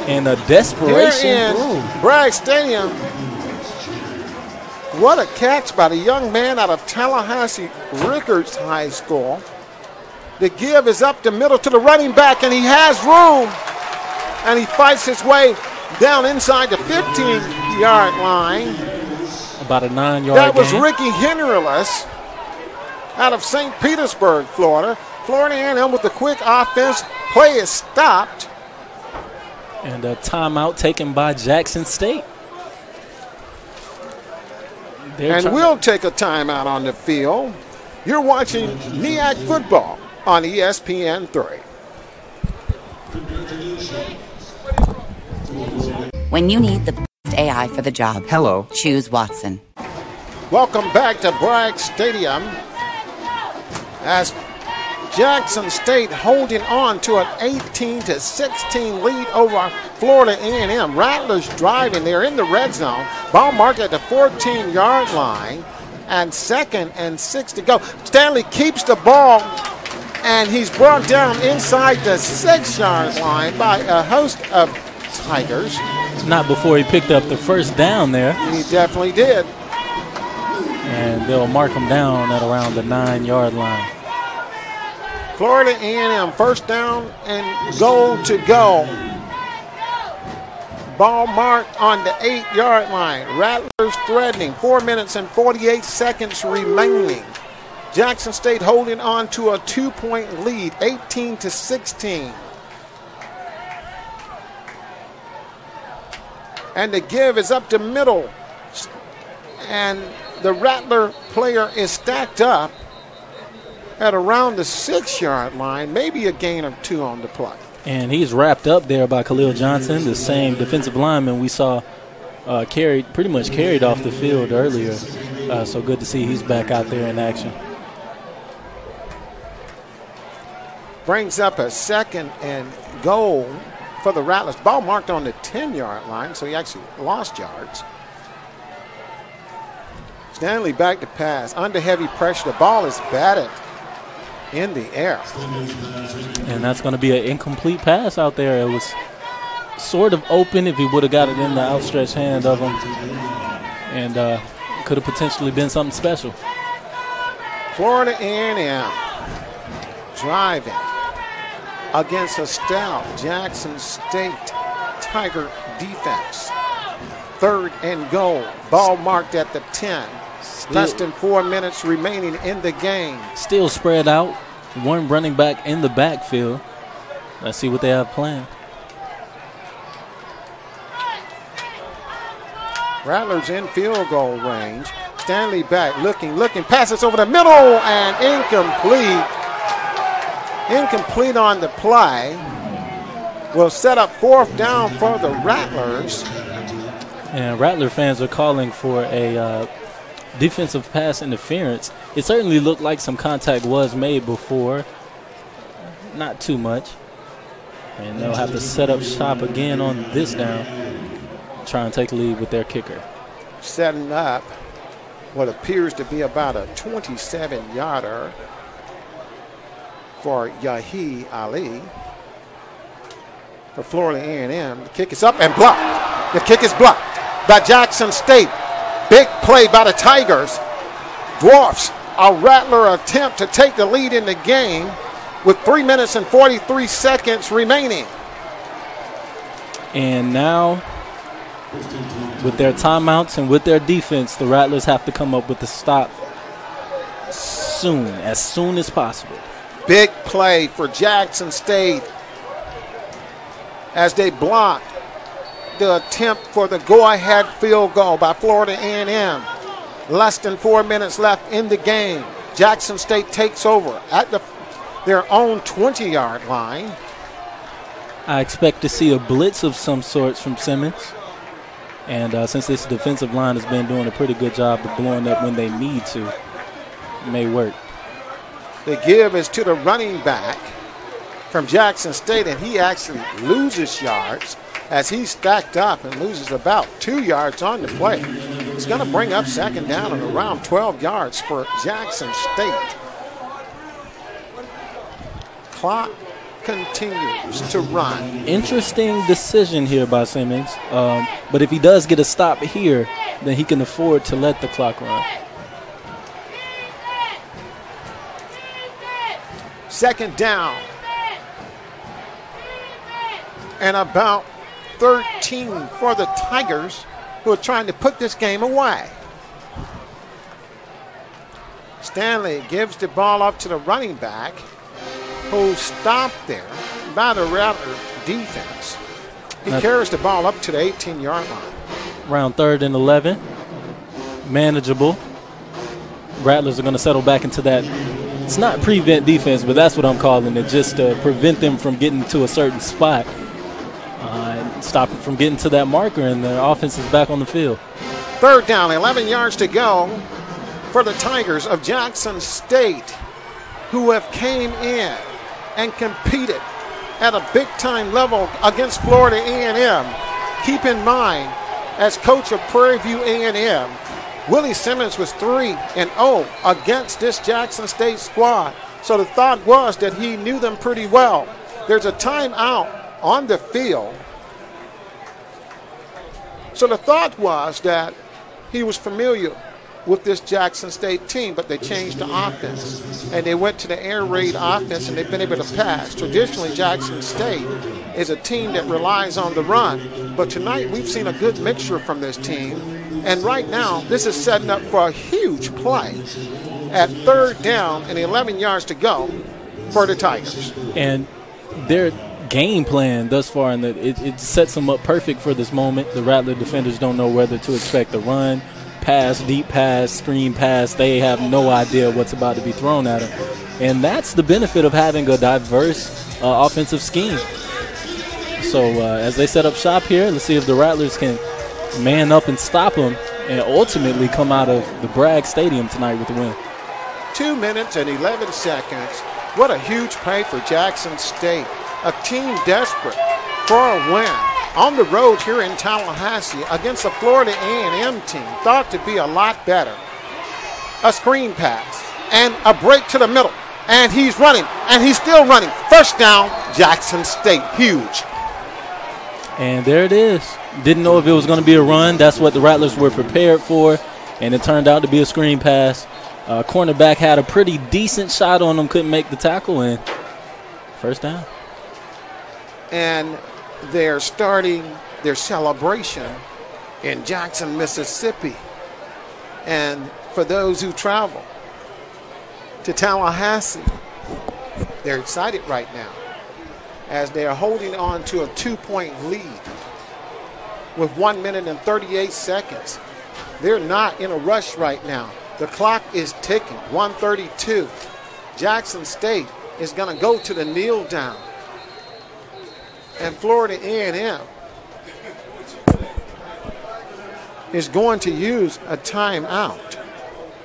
And a desperation. Here in Bragg Stadium. What a catch by the young man out of Tallahassee Rickards High School. The give is up the middle to the running back, and he has room. And he fights his way down inside the 15-yard line. About a 9-yard That was gain. Ricky Henryless out of St. Petersburg, Florida. Florida A&M with the quick offense. Play is stopped. And a timeout taken by Jackson State. And we'll take a timeout on the field. You're watching MEAC football on ESPN3. When you need the best AI for the job, choose Watson. Welcome back to Bragg Stadium as Jackson State holding on to an 18-16 lead over Florida A&M. Rattlers driving. They're in the red zone. Ball marked at the 14-yard line. And 2nd and 6 to go. Stanley keeps the ball, and he's brought down inside the 6-yard line by a host of Tigers. Not before he picked up the first down there. He definitely did. And they'll mark him down at around the 9-yard line. Florida A&M first down and goal to go. Ball marked on the 8-yard line. Rattlers threatening. 4 minutes and 48 seconds remaining. Jackson State holding on to a 2-point lead, 18-16. And the give is up the middle. And the Rattler player is stacked up at around the 6-yard line, maybe a gain of 2 on the play. And he's wrapped up there by Khalil Johnson, the same defensive lineman we saw pretty much carried off the field earlier. So good to see he's back out there in action. Brings up a 2nd and goal for the Rattlers. Ball marked on the 10-yard line, so he actually lost yards. Stanley back to pass. Under heavy pressure, the ball is batted in the air. And that's going to be an incomplete pass out there. It was sort of open if he would have got it in the outstretched hand of him. And could have potentially been something special. Florida A&M driving against a stout Jackson State Tiger defense. 3rd and goal. Ball marked at the 10. Less than 4 minutes remaining in the game. Still spread out. One running back in the backfield. Let's see what they have planned. Rattlers in field goal range. Stanley back, looking, passes over the middle and incomplete. Incomplete on the play. Will set up 4th down for the Rattlers. And Rattler fans are calling for a defensive pass interference. It certainly looked like some contact was made before. Not too much. And they'll have to set up shop again on this down. Try and take the lead with their kicker. Setting up what appears to be about a 27-yarder for Yahi Ali. For Florida A&M, the kick is up and blocked. The kick is blocked by Jackson State. Big play by the Tigers. Dwarfs a Rattler attempt to take the lead in the game with 3 minutes and 43 seconds remaining. And now, with their timeouts and with their defense, the Rattlers have to come up with the stop as soon as possible. Big play for Jackson State as they block the attempt for the go-ahead field goal by Florida A&M. Less than 4 minutes left in the game. Jackson State takes over at their own 20-yard line. I expect to see a blitz of some sorts from Simmons. And since this defensive line has been doing a pretty good job of blowing up when they need to, it may work. The give is to the running back from Jackson State, and he actually loses yards as he's stacked up and loses about 2 yards on the play. He's going to bring up second down and around 12 yards for Jackson State. Clock continues to run. Interesting decision here by Simmons, but if he does get a stop here, then he can afford to let the clock run. Second down and about 13 for the Tigers, who are trying to put this game away. Stanley gives the ball up to the running back, who stopped there by the Rattlers defense. He carries the ball up to the 18-yard line. Around 3rd and 11. Manageable. Rattlers are going to settle back into that. It's not prevent defense, but that's what I'm calling it, just to prevent them from getting to a certain spot. And stop it from getting to that marker, and the offense is back on the field. 3rd down, 11 yards to go for the Tigers of Jackson State, who have came in and competed at a big-time level against Florida A&M. Keep in mind, as coach of Prairie View A&M, Willie Simmons was 3-0 against this Jackson State squad. So the thought was that he knew them pretty well. There's a timeout on the field. So the thought was that he was familiar with this Jackson State team, but they changed the offense. And they went to the air raid offense, and they've been able to pass. Traditionally, Jackson State is a team that relies on the run. But tonight, we've seen a good mixture from this team. And right now, this is setting up for a huge play at 3rd down and 11 yards to go for the Tigers. And their game plan thus far, and it sets them up perfect for this moment. The Rattler defenders don't know whether to expect the run, pass, deep pass, screen pass. They have no idea what's about to be thrown at them. And that's the benefit of having a diverse offensive scheme. So as they set up shop here, let's see if the Rattlers can man up and stop them and ultimately come out of the Bragg Stadium tonight with the win. 2 minutes and 11 seconds. What a huge play for Jackson State. A team desperate for a win on the road here in Tallahassee against a Florida A&M team thought to be a lot better. A screen pass and a break to the middle. And he's running, and he's still running. First down, Jackson State. Huge. And there it is. Didn't know if it was going to be a run. That's what the Rattlers were prepared for, and it turned out to be a screen pass. Cornerback had a pretty decent shot on him, couldn't make the tackle, and first down. And they're starting their celebration in Jackson, Mississippi. And for those who travel to Tallahassee, they're excited right now as they are holding on to a 2-point lead with 1 minute and 38 seconds. They're not in a rush right now. The clock is ticking, 1:32. Jackson State is going to go to the kneel down. And Florida A&M is going to use a timeout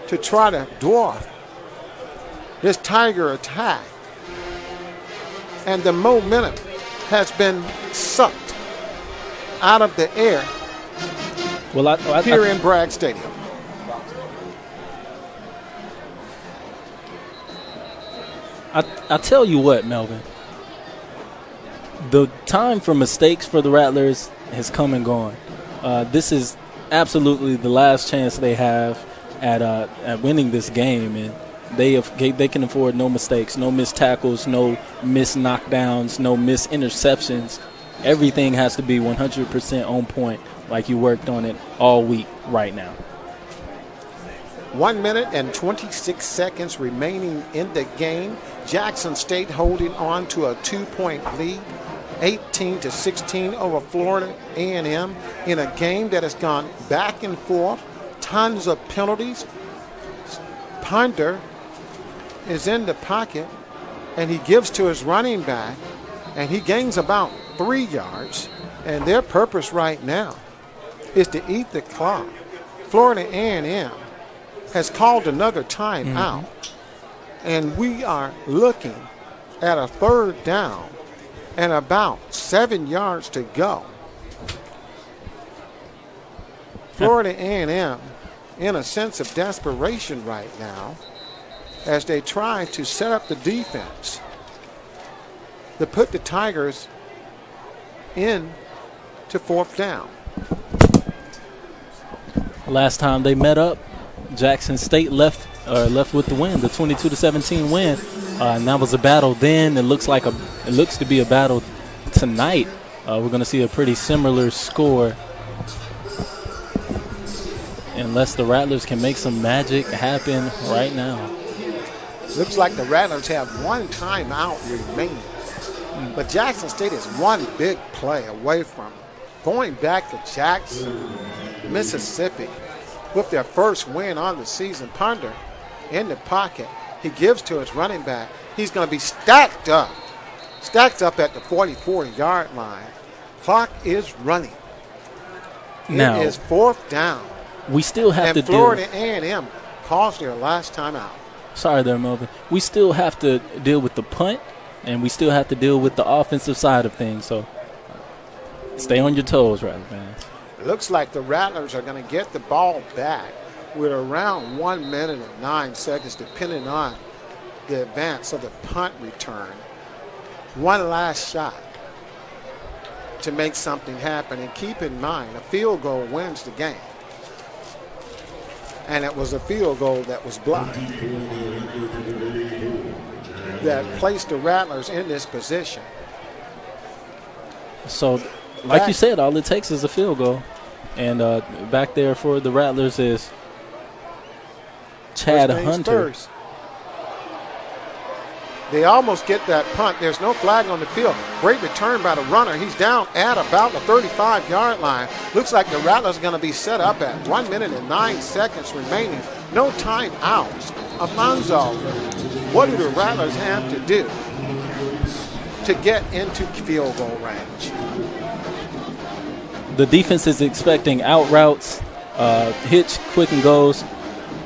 to try to dwarf this Tiger attack. And the momentum has been sucked out of the air here in Bragg Stadium. I tell you what, Melvin. The time for mistakes for the Rattlers has come and gone. This is absolutely the last chance they have at winning this game, and they can afford no mistakes, no missed tackles, no missed knockdowns, no missed interceptions. Everything has to be 100% on point, like you worked on it all week right now. 1 minute and 26 seconds remaining in the game. Jackson State holding on to a 2-point lead, 18-16 over Florida A&M in a game that has gone back and forth, tons of penalties. Punter is in the pocket, and he gives to his running back, and he gains about 3 yards. And their purpose right now is to eat the clock. Florida A&M has called another timeout. And we are looking at a 3rd down and about 7 yards to go. Florida A&M in a sense of desperation right now as they try to set up the defense to put the Tigers in to 4th down. Last time they met up, Jackson State left with the win, the 22-17 win, and that was a battle then. It looks to be a battle tonight. We're going to see a pretty similar score, unless the Rattlers can make some magic happen right now. Looks like the Rattlers have one timeout remaining, but Jackson State is one big play away from going back to Jackson, Mississippi, with their first win on the season. Ponder in the pocket. He gives to his running back. He's going to be stacked up at the 44-yard line. Clock is running. Now, it is 4th down. We still have to Florida A&M calls their last time out. Sorry there, Melvin. We still have to deal with the punt, and we still have to deal with the offensive side of things. So stay on your toes, Rattlers fans. It looks like the Rattlers are going to get the ball back with around 1 minute and 9 seconds, depending on the advance of the punt return. One last shot to make something happen. And keep in mind, a field goal wins the game. And it was a field goal that was blocked that placed the Rattlers in this position. So, like you said, all it takes is a field goal. And back there for the Rattlers is Chad Hunter. First. They almost get that punt. There's no flag on the field. Great return by the runner. He's down at about the 35-yard line. Looks like the Rattlers are going to be set up at 1 minute and 9 seconds remaining. No timeouts. Alonzo, what do the Rattlers have to do to get into field goal range? The defense is expecting out routes, hitch, quick and goes.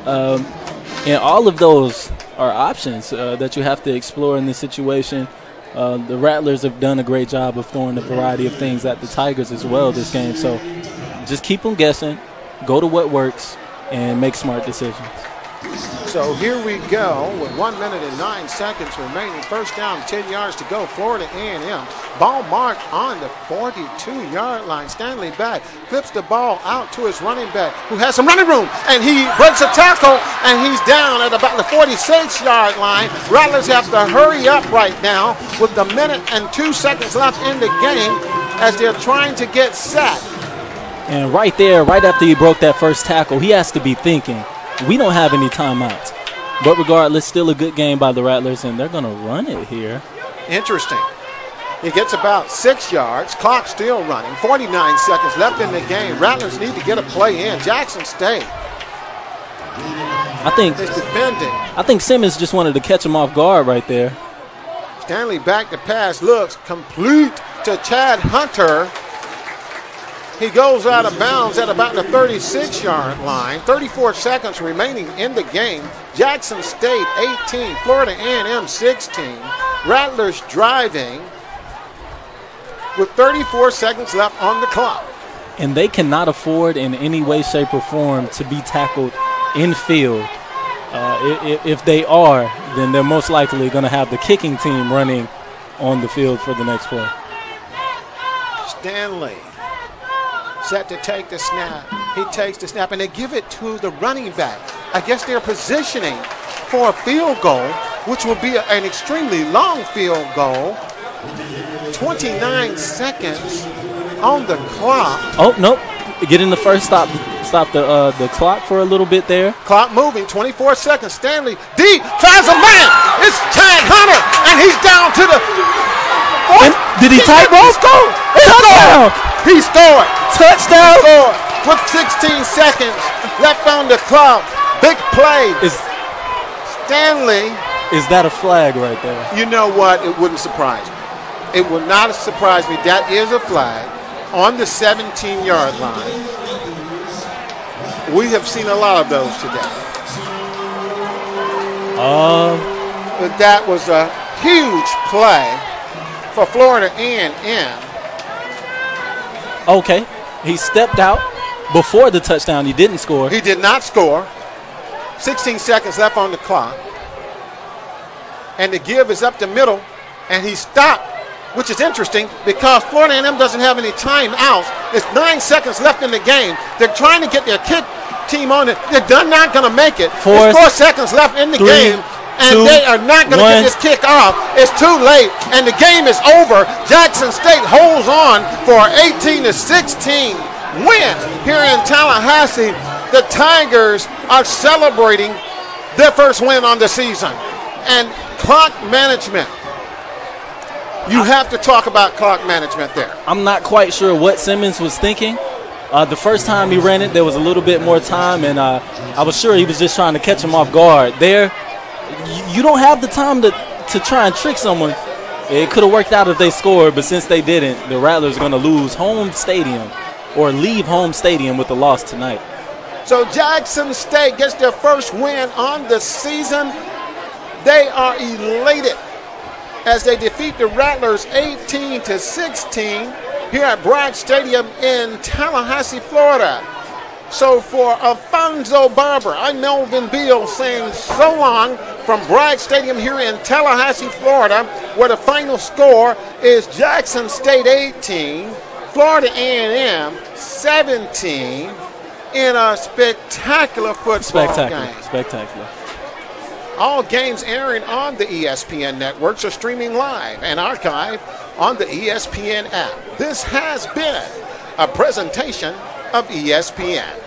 And all of those are options that you have to explore in this situation. The Rattlers have done a great job of throwing a variety of things at the Tigers as well this game. So just keep them guessing, go to what works, and make smart decisions. So here we go with 1 minute and 9 seconds remaining. First down, 10 yards to go. Florida A&M. Ball marked on the 42-yard line. Stanley back, flips the ball out to his running back, who has some running room, and he breaks a tackle, and he's down at about the 46-yard line. Rattlers have to hurry up right now with the minute and 2 seconds left in the game as they're trying to get set. And right there, right after he broke that first tackle, he has to be thinking, we don't have any timeouts. But regardless, still a good game by the Rattlers, and they're going to run it here. Interesting. He gets about 6 yards. Clock still running. 49 seconds left in the game. Rattlers need to get a play in. Jackson State is defending. I think Simmons just wanted to catch him off guard right there. Stanley back to pass. Looks complete to Chad Hunter. He goes out of bounds at about the 36-yard line. 34 seconds remaining in the game. Jackson State 18, Florida A&M 16. Rattlers driving with 34 seconds left on the clock. And they cannot afford in any way, shape, or form to be tackled in field. If they are, then they're most likely going to have the kicking team running on the field for the next play. Stanley set to take the snap. He takes the snap, and they give it to the running back. I guess they're positioning for a field goal, which will be an extremely long field goal. 29 seconds on the clock. Oh, nope. Get in the first stop the clock for a little bit there. Clock moving, 24 seconds. Stanley, deep, finds a man. It's Chad Hunter, and he's down to the... Did he tight roll? Touchdown! He scored. Touchdown! Scored with 16 seconds left on the clock. Big play. Stanley. Is that a flag right there? You know what? It wouldn't surprise me. It would not surprise me. That is a flag on the 17-yard line. We have seen a lot of those today. But that was a huge play for Florida A&M. Okay, he stepped out before the touchdown. He didn't score. He did not score. 16 seconds left on the clock. And the give is up the middle, and he stopped, which is interesting because Florida A&M doesn't have any timeouts. It's 9 seconds left in the game. They're trying to get their kick team on it. They're not going to make it. There's 4 seconds left in the game, and they are not going to get this kick off. It's too late, and the game is over. Jackson State holds on for an 18-16 win here in Tallahassee. The Tigers are celebrating their first win on the season. And clock management. You have to talk about clock management there. I'm not quite sure what Simmons was thinking. The first time he ran it, there was a little bit more time, and I was sure he was just trying to catch him off guard. There, you don't have the time to try and trick someone. It could have worked out if they scored, but since they didn't, the Rattlers are going to lose home stadium or leave home stadium with a loss tonight. So Jackson State gets their first win on the season. They are elated as they defeat the Rattlers 18-16 here at Bragg Stadium in Tallahassee, Florida. So for Alfonso Barber, I'm Melvin Beal saying so long from Bragg Stadium here in Tallahassee, Florida, where the final score is Jackson State 18, Florida A&M 17 in a spectacular football game. Spectacular. All games airing on the ESPN networks are streaming live and archived on the ESPN app. This has been a presentation of ESPN.